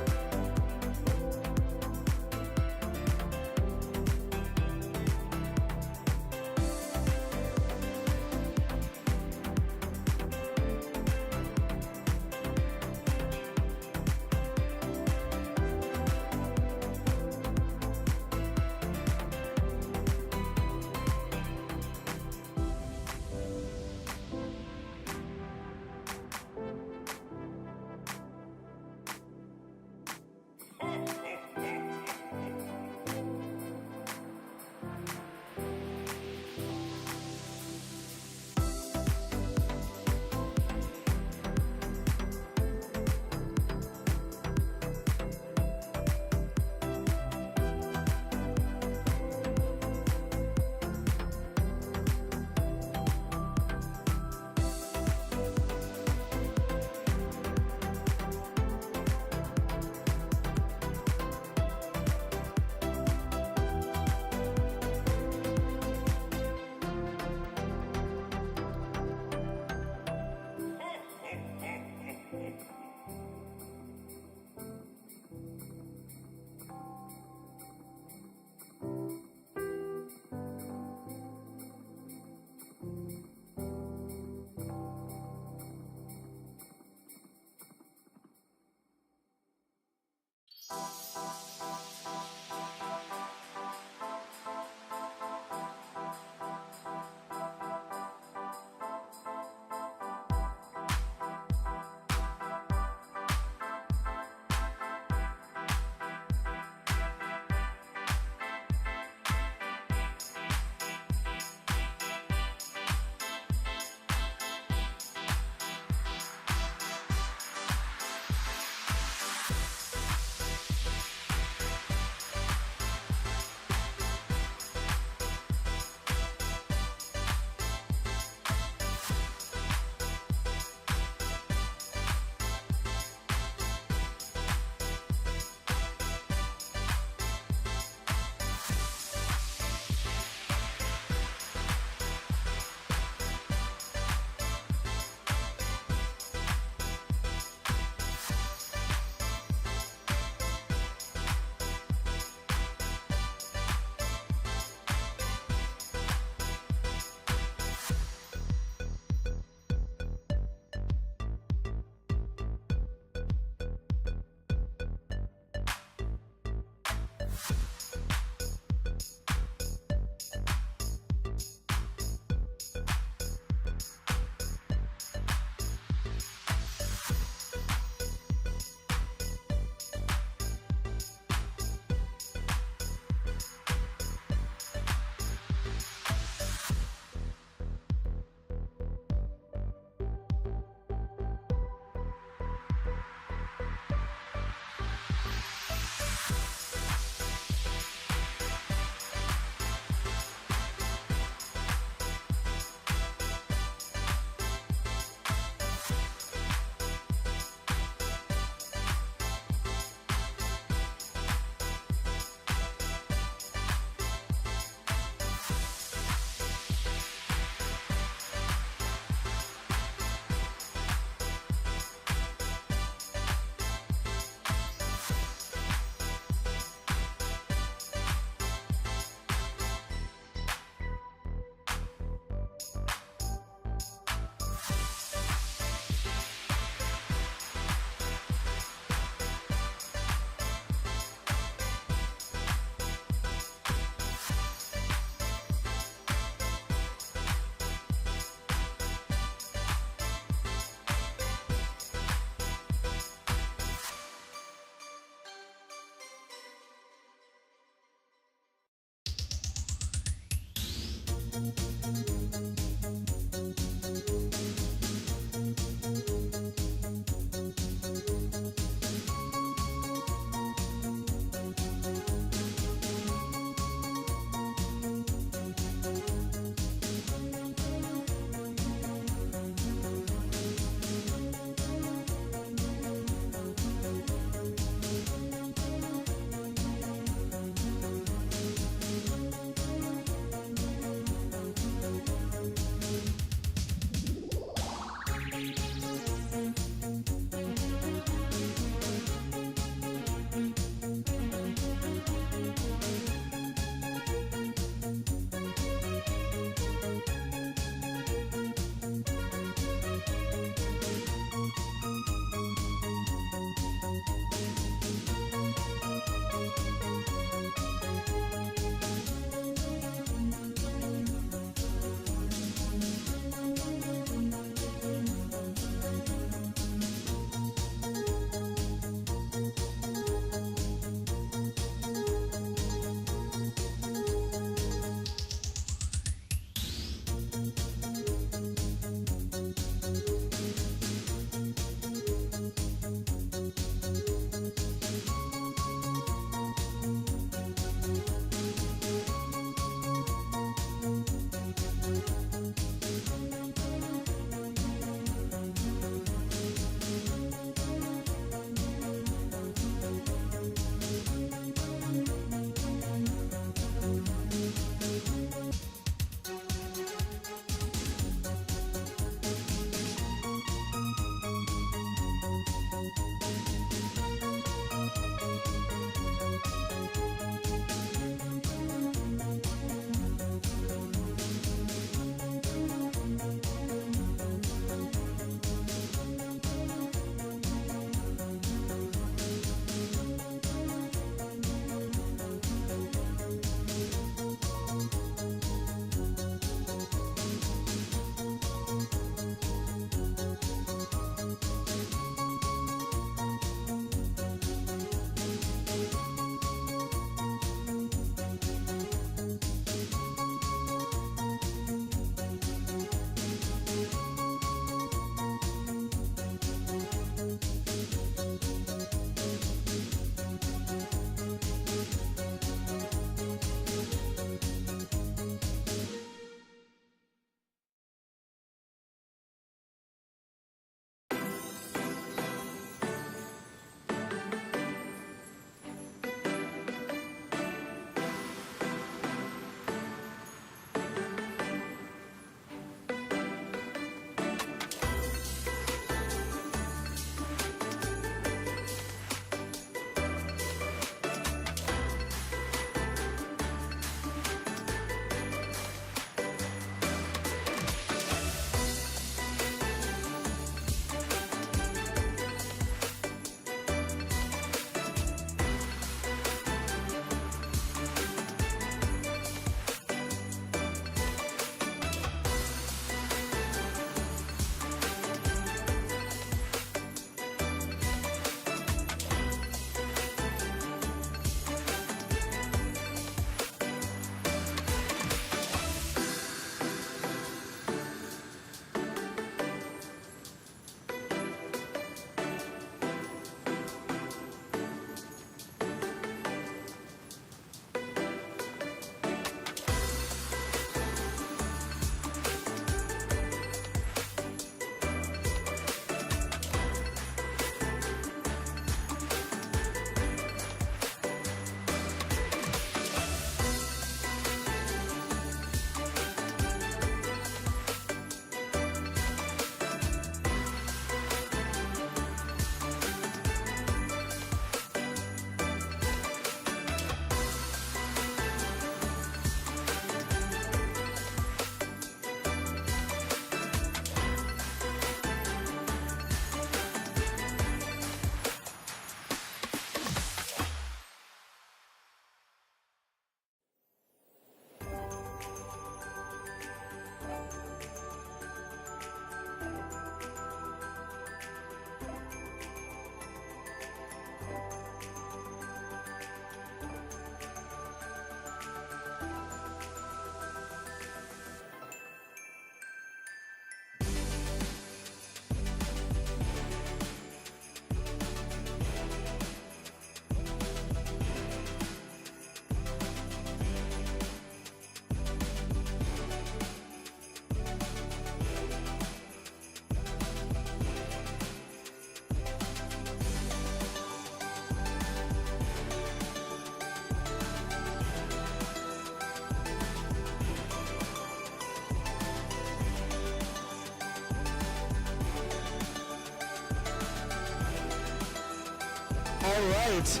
All right.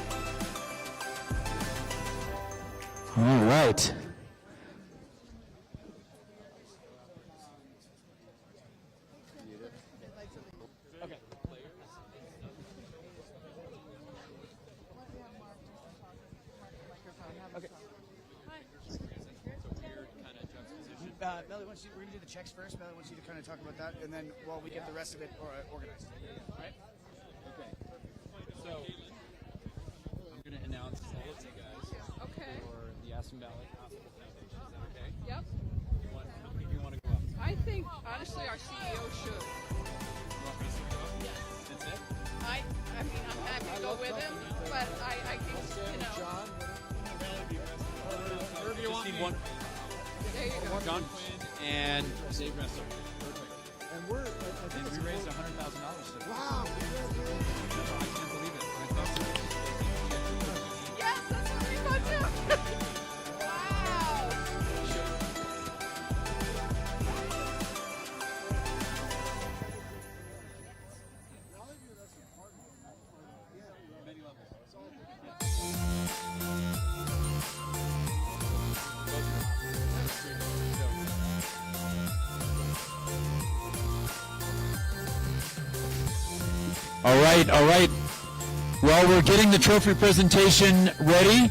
All right. Melly, we're going to do the checks first. Melly wants you to kind of talk about that, and then while we get the rest of it organized. All right? Okay. So, I'm going to announce all of you guys for the Aspen Valley Hospital Foundation. Is that okay? Yep. How many of you want to go up? I think, honestly, our CEO should. You want me to go up? Yes. That's it? I mean, I'm happy to go with him, but I think, you know. John, just need one. There you go. John Quinn and Dave Messer. Perfect. And we raised $100,000 today. Wow. I can't believe it. I thought Yes, that's what we thought too. Wow. many levels. All right, all right. Well, we're getting the trophy presentation ready.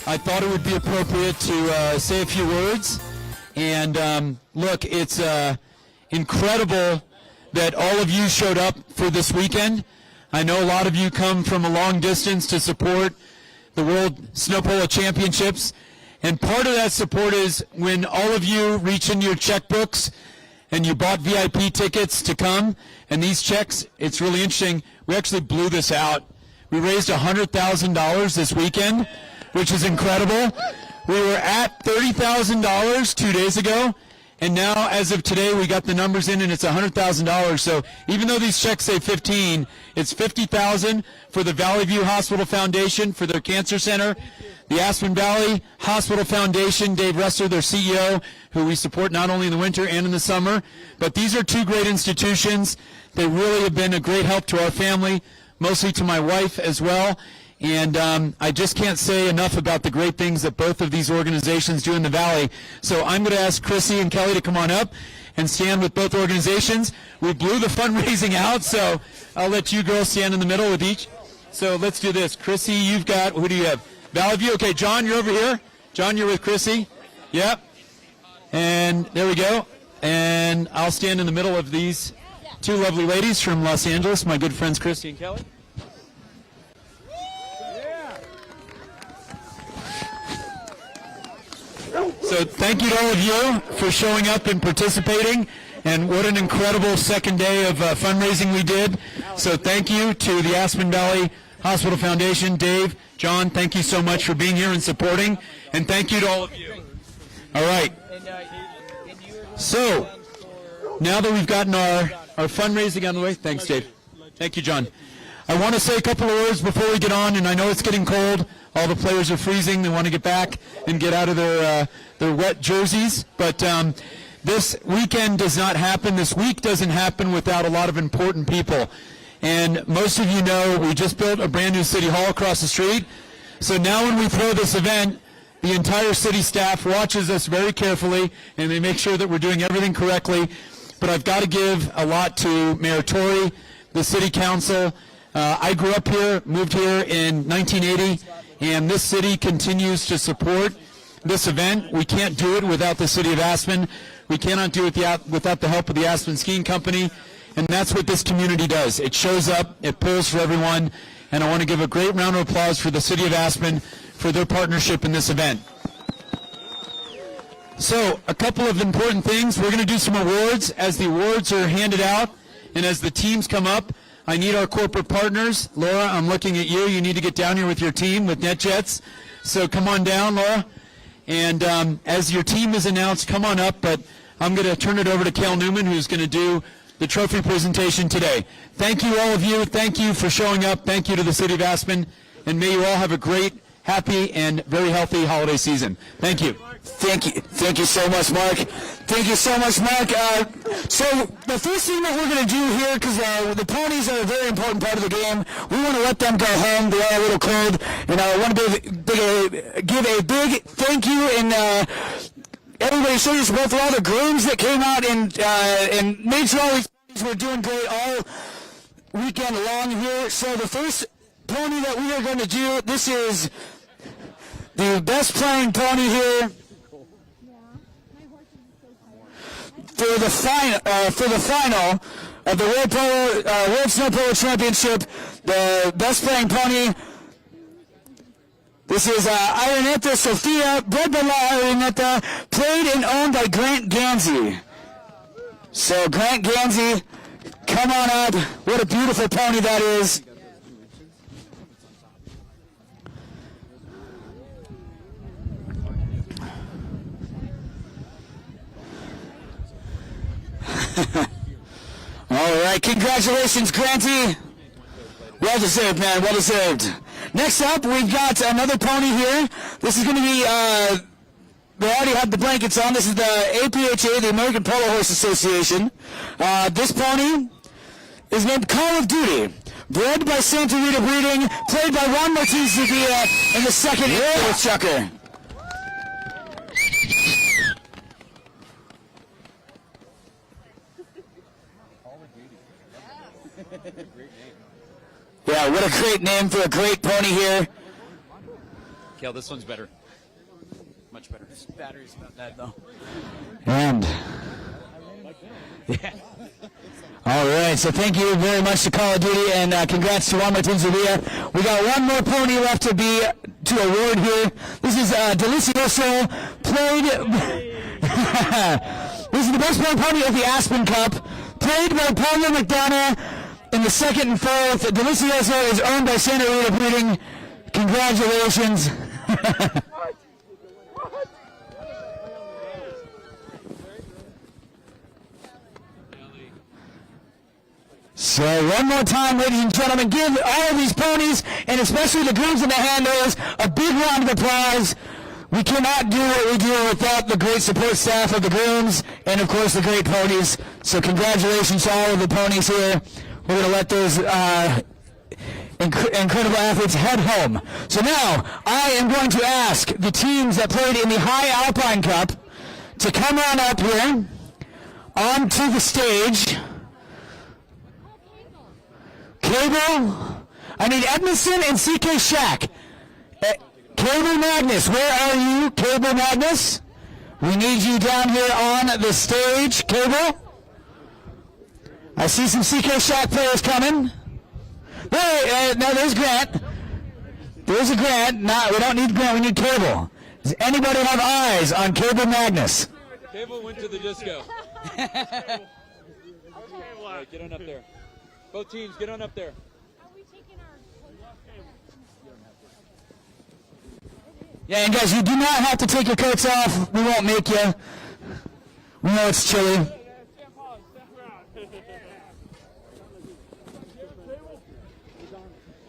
I thought it would be appropriate to say a few words. And look, it's incredible that all of you showed up for this weekend. I know a lot of you come from a long distance to support the World Snow Polo Championships. And part of that support is when all of you reach into your checkbooks and you bought VIP tickets to come, and these checks, it's really interesting, we actually blew this out. We raised $100,000 this weekend, which is incredible. We were at $30,000 2 days ago, and now, as of today, we got the numbers in, and it's $100,000. So even though these checks say 15, it's $50,000 for the Valley View Hospital Foundation for their cancer center, the Aspen Valley Hospital Foundation, Dave Resser, their CEO, who we support not only in the winter and in the summer. But these are two great institutions. They really have been a great help to our family, mostly to my wife as well. And I just can't say enough about the great things that both of these organizations do in the Valley. So I'm going to ask Chrissy and Kelly to come on up and stand with both organizations. We blew the fundraising out, so I'll let you girls stand in the middle with each. So let's do this. Chrissy, you've got, who do you have? Valley View. Okay, John, you're over here. John, you're with Chrissy. Yep. And there we go. And I'll stand in the middle of these two lovely ladies from Los Angeles, my good friends Chrissy and Kelly. So thank you to all of you for showing up and participating, and what an incredible second day of fundraising we did. So thank you to the Aspen Valley Hospital Foundation. Dave, John, thank you so much for being here and supporting, and thank you to all of you. All right. So now that we've gotten our fundraising on the way, thanks, Dave. Thank you, John. I want to say a couple of words before we get on, and I know it's getting cold. All the players are freezing. They want to get back and get out of their wet jerseys. But this weekend does not happen. This week doesn't happen without a lot of important people. And most of you know we just built a brand new city hall across the street. So now when we throw this event, the entire city staff watches us very carefully, and they make sure that we're doing everything correctly. But I've got to give a lot to Mayor Tory, the city council. I grew up here, moved here in 1980, and this city continues to support this event. We can't do it without the city of Aspen. We cannot do it without the help of the Aspen Skiing Company, and that's what this community does. It shows up, it pulls for everyone, and I want to give a great round of applause for the city of Aspen for their partnership in this event. So, a couple of important things. We're going to do some awards. As the awards are handed out and as the teams come up, I need our corporate partners. Laura, I'm looking at you. You need to get down here with your team with NetJets. So come on down, Laura. And as your team is announced, come on up. But I'm going to turn it over to Cale Newman, who's going to do the trophy presentation today. Thank you, all of you. Thank you for showing up. Thank you to the city of Aspen. And may you all have a great, happy, and very healthy holiday season. Thank you. Thank you so much, Mark. Thank you so much, Mark. So the first thing that we're going to do here, because the ponies are a very important part of the game, we want to let them go home. They are a little cold, and I want to give a big thank you and everybody show your support for all the grooms that came out and made sure all these ponies were doing great all weekend long here. So the first pony that we are going to do, this is the best playing pony here for the final of the World Snow Polo Championship. The best playing pony. This is Araneta Sofia, bred by La Araneta, played and owned by Grant Gansey. So Grant Gansey, come on up. What a beautiful pony that is. All right, congratulations, Granty. Well deserved, man, well deserved. Next up, we've got another pony here. This is going to be, they already have the blankets on. This is the APHA, the American Polo Horse Association. This pony is named Call of Duty. Bred by Santa Rita Breeding, played by Juan Martin Sevilla in the second with Chucker. Yeah, what a great name for a great pony here. Kale, this one's better. Much better. This battery's not bad, though. And Yeah. all right, so thank you very much to Call of Duty, and congrats to Juan Martin Sevilla. We got one more pony left to award here. This is Delicioso, played. This is the best playing pony of the Aspen Cup, played by Polo McDonough in the second and fourth. Delicioso is owned by Santa Rita Breeding. Congratulations. So one more time, ladies and gentlemen, give all of these ponies, and especially the grooms and the handlers, a big round of applause. We cannot do what we do without the great support staff of the grooms and, of course, the great ponies. So congratulations to all of the ponies here. We're going to let those incredible athletes head home. So now I am going to ask the teams that played in the High Alpine Cup to come on up here onto the stage. Cable, I need Edmondson and CK Shack. Cable Magnus, where are you, Cable Magnus? We need you down here on the stage, Cable. I see some CK Shack players coming. There, no, there's Grant. There's a Grant. No, we don't need Grant, we need Cable. Does anybody have eyes on Cable Magnus? Cable went to the disco. Right, get on up there. Both teams, get on up there. Yeah, and guys, you do not have to take your coats off. We won't make you. We know it's chilly.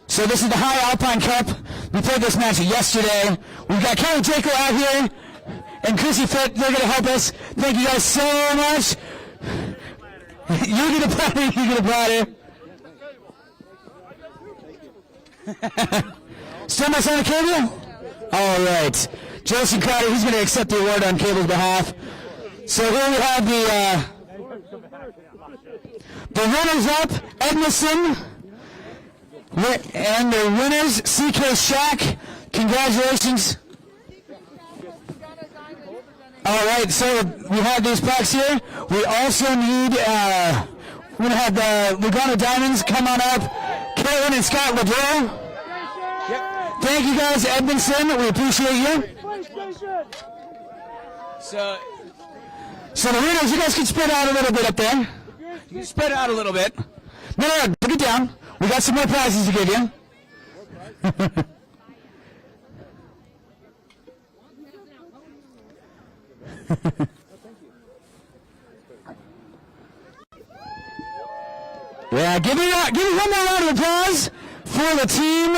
So this is the High Alpine Cup. We played this match yesterday. We've got Kelly Draco out here and Chrissy Fitt. They're going to help us. Thank you guys so much. You get a platter. You get a platter. Still my son, Cable? All right. Joseph Crowder, he's going to accept the award on Cable's behalf. So here we have the runners up, Edmondson, and the winners, CK Shack. Congratulations. All right, so we have these plaques here. We also need, we're going to have the Lugano Diamonds come on up. Caitlin and Scott LeBron. Thank you guys, Edmondson. We appreciate you. So the winners, you guys can spread out a little bit up there. You can spread out a little bit. No, put it down. We got some more prizes to give you. Yeah, give me one more round of applause for the team.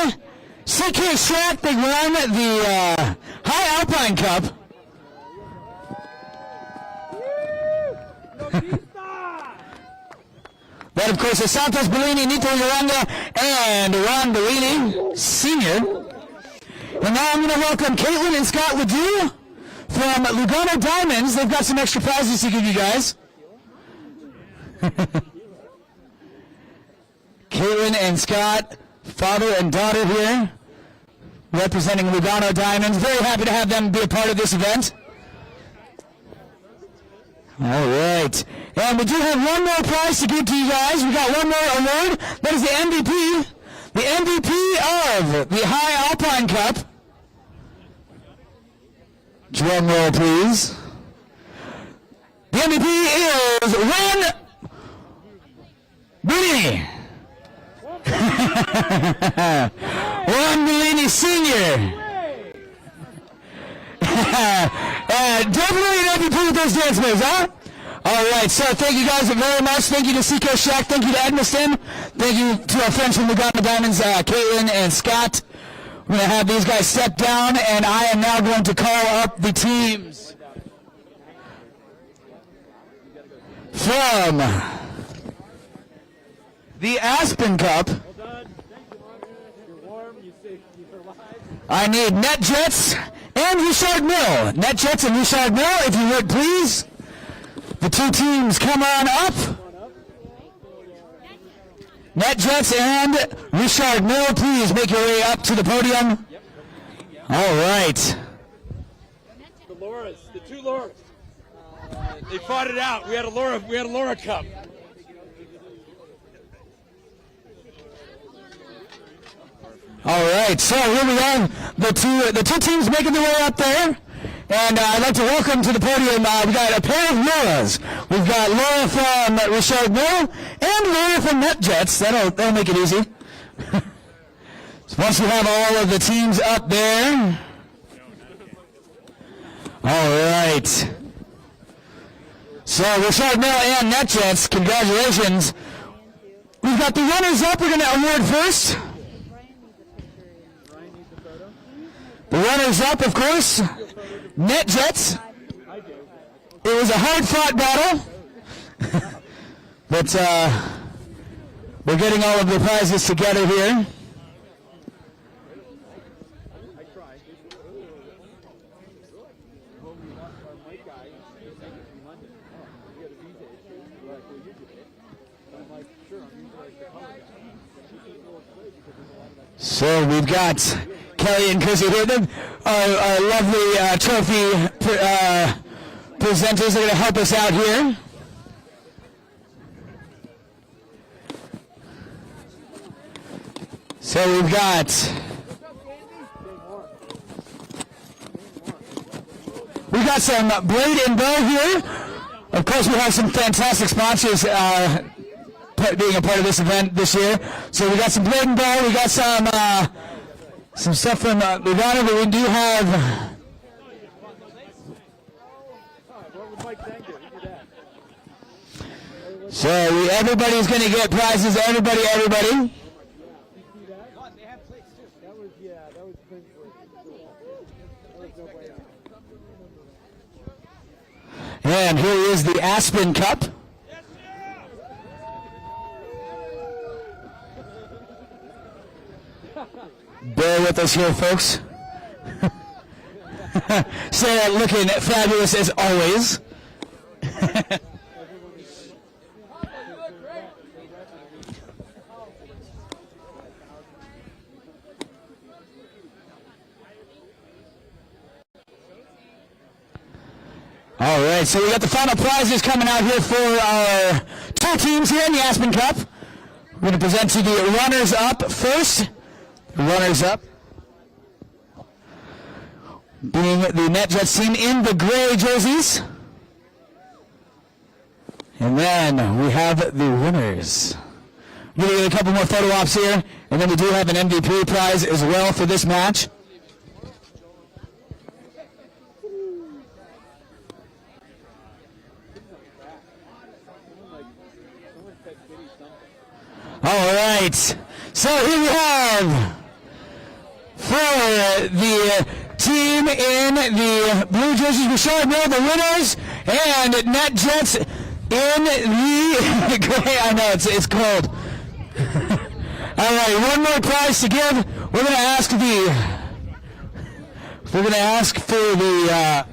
CK Shack, they won the High Alpine Cup. That, of course, is Santos Bellini, Nito Yolanda, and Ron Bellini, Sr. And now I'm going to welcome Caitlin and Scott Ledoux from Lugano Diamonds. They've got some extra prizes to give you guys. Caitlin and Scott, father and daughter here, representing Lugano Diamonds. Very happy to have them be a part of this event. All right. And we do have one more prize to give to you guys. We got one more award. That is the MVP. The MVP of the High Alpine Cup. Drum roll, please. The MVP is Ron Bellini. Ron Bellini Sr. Definitely an MVP with those dance moves, huh? All right, so thank you guys very much. Thank you to Seco Shack. Thank you to Edmiston. Thank you to our friends from Lugano Diamonds, Caitlin and Scott. We're going to have these guys step down, and I am now going to call up the teams from the Aspen Cup. I need NetJets and Richard Mill. NetJets and Richard Mill, if you would please. The two teams come on up. NetJets and Richard Mill, please make your way up to the podium. All right. The Lauras, the two Lauras. They fought it out. We had a Laura Cup. All right, so here we are, the two teams making their way up there, and I'd like to welcome to the podium, we got a pair of Lauras. We've got Laura from Richard Mill and Laura from NetJets. That'll make it easy. So once you have all of the teams up there, all right. So Richard Mill and NetJets, congratulations. We've got the runners up. We're going to award first. The runners-up, of course, NetJets. It was a hard-fought battle, but we're getting all of the prizes together here. So we've got Kelly and Chrissy here, our lovely trophy presenters are going to help us out here. So we've got some Blade and Bow here. Of course, we have some fantastic sponsors being a part of this event this year. So we got some Blade and Bow. We got some stuff from Lugano, but we do have. So everybody's going to get prizes. Everybody. And here is the Aspen Cup. Bear with us here, folks. Sarah looking fabulous as always. All right, so we got the final prizes coming out here for our two teams here in the Aspen Cup. We're going to present to the runners-up first. Runners-up being the NetJets team in the gray jerseys. And then we have the winners. We're going to get a couple more photo ops here, and then we do have an MVP prize as well for this match. All right, so here we have for the team in the blue jerseys, Richard Mill, the winners, and NetJets, In the I know it's cold. All right, one more prize to give. We're going to ask for the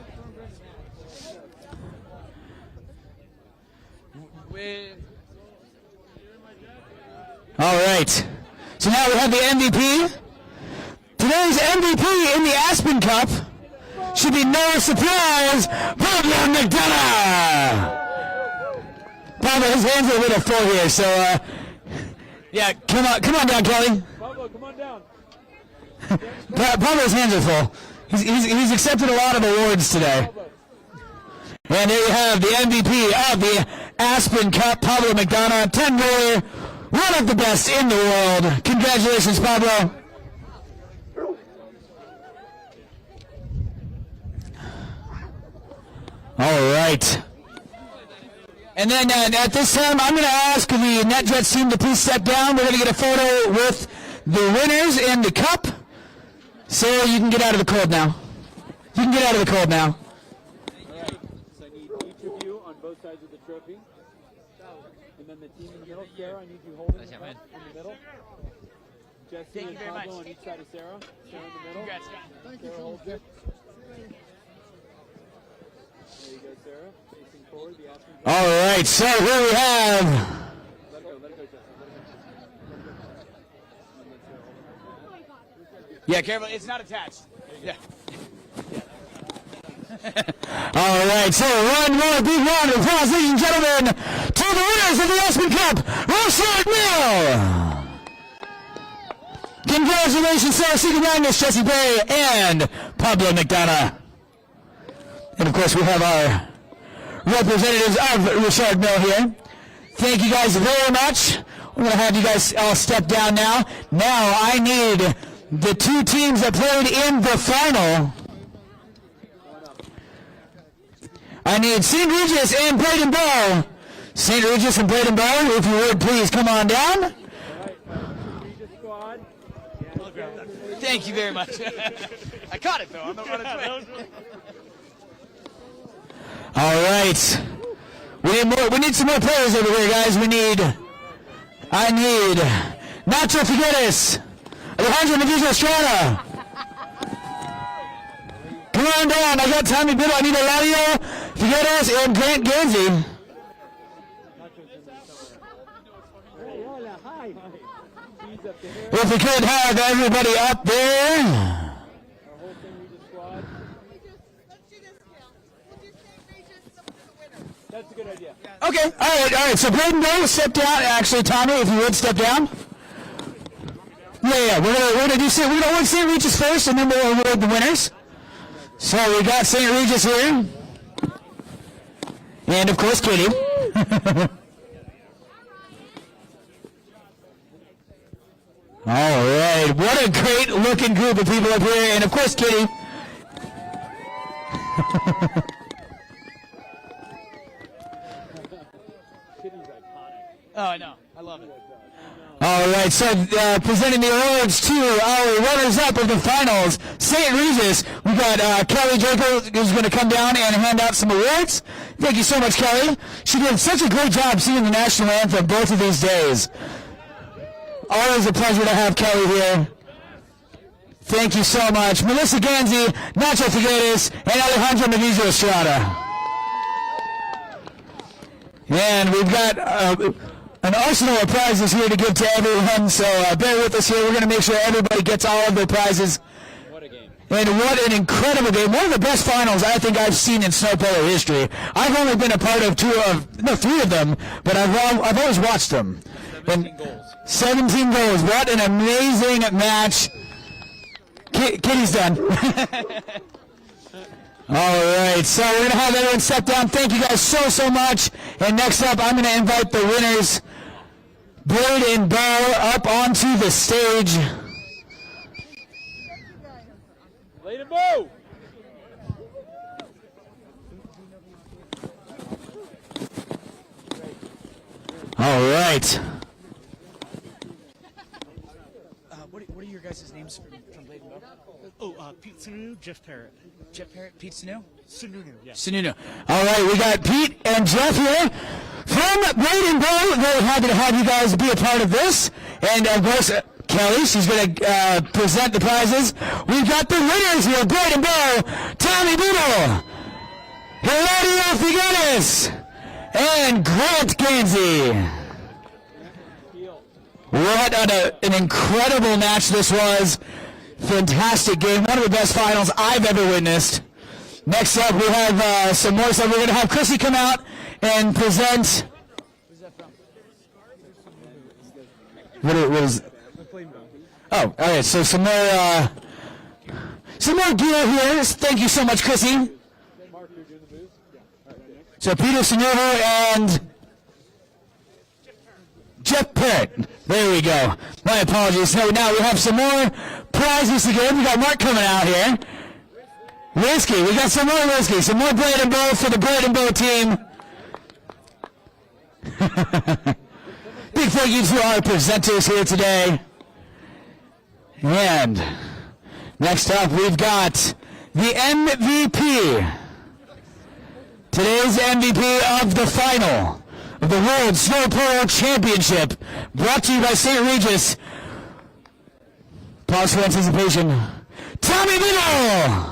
all right. So now we have the MVP. Today's MVP in the Aspen Cup should be no surprise, Polo McDonough. Pablo, his hands are a little full here, so yeah, come on down, Kelly. Pablo, come on down. Pablo's hands are full. He's accepted a lot of awards today. And there you have the MVP of the Aspen Cup, Polo McDonough, 10 more, one of the best in the world. Congratulations, Pablo. All right. And then at this time, I'm going to ask the NetJets team to please step down. We're going to get a photo with the winners and the cup. So you can get out of the cold now. You can get out of the cold now. All right. So I need each of you on both sides of the trophy. And then the team in the middle. Sarah, I need you holding the cup in the middle. Jesse and Pablo on each side of Sarah. Sarah in the middle. Congrats, Scott. Thank you. Sarah holds it. There you go, Sarah. Facing forward, the Aspen Cup. All right, so here we have. Let it go, Jesse. Yeah, careful. It's not attached. Yeah. All right, so one more big round of applause, ladies and gentlemen, to the winners of the Aspen Cup, Rochard Mill. Congratulations, Sarah Seeger-Magnus, Jesse Bay, and Pablo McDonough. And of course, we have our representatives of Rochard Mill here. Thank you guys very much. We're going to have you guys all step down now. Now I need the two teams that played in the final. I need St. Regis and Braden Bow. St. Regis and Braden Bow, if you would please come on down. Thank you very much. I caught it though. On its way. All right. We need some more players over here, guys. I need Nacho Figueres, Alejandro Navizo Estrada. Come on down. I got Tommy Biddle. I need Eladio Figueres and Grant Gansey. If we could have everybody up there. That's a good idea. Okay. All right. So Braden Bow, step down. Actually, Tommy, if you would step down. Yeah. We're gonna award St. Regis first, and then we'll award the winners. So we got St. Regis here, and of course Kitty. All right. What a great looking group of people up here, and of course Kitty. Oh, I know. I love it. All right, so presenting the awards to our runners-up of the finals, St. Regis. We got Kelly Draco, who's going to come down and hand out some awards. Thank you so much, Kelly. She did such a great job singing the national anthem both of these days. Always a pleasure to have Kelly here. Thank you so much. Melissa Ganzi, Nacho Figueres, and Alejandro Navizo Estrada. And we've got an arsenal of prizes here to give to everyone, so bear with us here. We're going to make sure everybody gets all of their prizes. What a game. And what an incredible game. One of the best finals I think I've seen in snow polo history. I've only been a part of three of them, but I've always watched them. 17 goals. 17 goals. What an amazing match. Kitty's done. All right, so we're going to have everyone step down. Thank you guys so much. And next up, I'm going to invite the winners, Boyd and Bow, up onto the stage. Lay Bow. All right. What are your guys' names from Blade and Bow? Oh, Pete Sununu, Jeff Parrott. Jeff Parrott, Pete Sununu? Sununu, yeah. Sununu. All right, we got Pete and Jeff here from Braden Bow. Very happy to have you guys be a part of this. And, of course, Kelly, she's going to present the prizes. We've got the winners here, Braden Bow, Tommy Boodle, Hilario Figueres, and Grant Gansey. What an incredible match this was. Fantastic game. One of the best finals I've ever witnessed. Next up, we have some more stuff. We're going to have Chrissy come out and present. What is? Oh, all right. So some more gear here. Thank you so much, Chrissy. So Peter Sununu and Jeff Parrott. There we go. My apologies. So now we have some more prizes to give. We got Mark coming out here. Whiskey. We got some more whiskey. Some more Braden Bow for the Braden Bow team. Big thank you to our presenters here today. And next up, we've got the MVP. Today's MVP of the final of the World Snow Polo Championship, brought to you by St. Regis. Pause for anticipation. Tommy Biddle!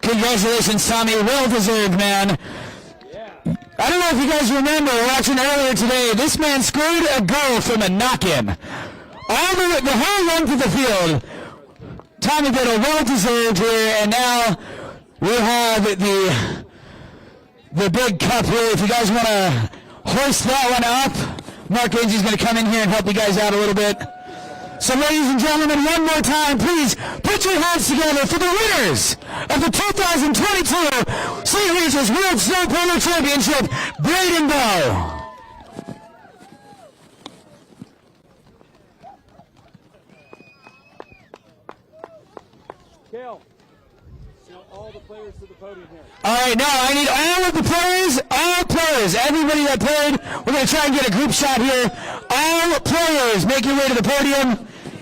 Congratulations, Tommy. Well deserved, man. I don't know if you guys remember watching earlier today, this man scored a goal from a knock-in. All the whole length of the field. Tommy Biddle, well deserved here, and now we have the big cup here. If you guys want to hoist that one up, Mark Angie's going to come in here and help you guys out a little bit. So ladies and gentlemen, one more time, please put your hands together for the winners of the 2022 St. Regis World Snow Polo Championship, Braden Bow. Kale, now all the players to the podium here. All right, now I need all of the players, everybody that played. We're going to try and get a group shot here. All players, make your way to the podium,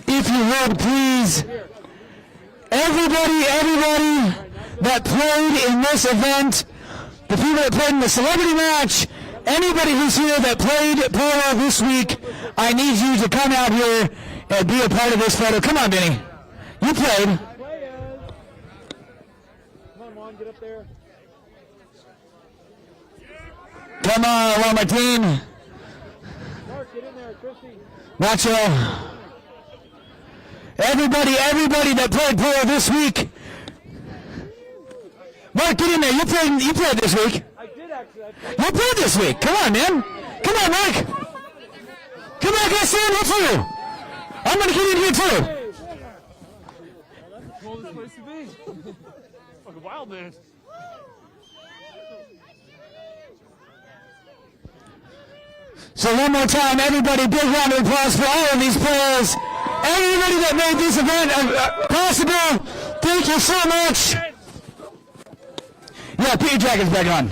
if you would, please. Everybody that played in this event, the people that played in the celebrity match, anybody who's here that played polo this week, I need you to come out here and be a part of this photo. Come on, Benny. You played. Get up there. Come on, Juan Martin. Mark, get in there, Christy. Nacho. Everybody that played polo this week. Mark, get in there. You played this week. I did actually. You played this week. Come on, man. Come on, Mark. Come on, guys, stand up for you. I'm going to get in here, too. That's the coolest place to be. Fucking wild, man. So one more time, everybody, big round of applause for all of these players. Everybody that made this event possible, thank you so much. Yeah, put your jackets back on.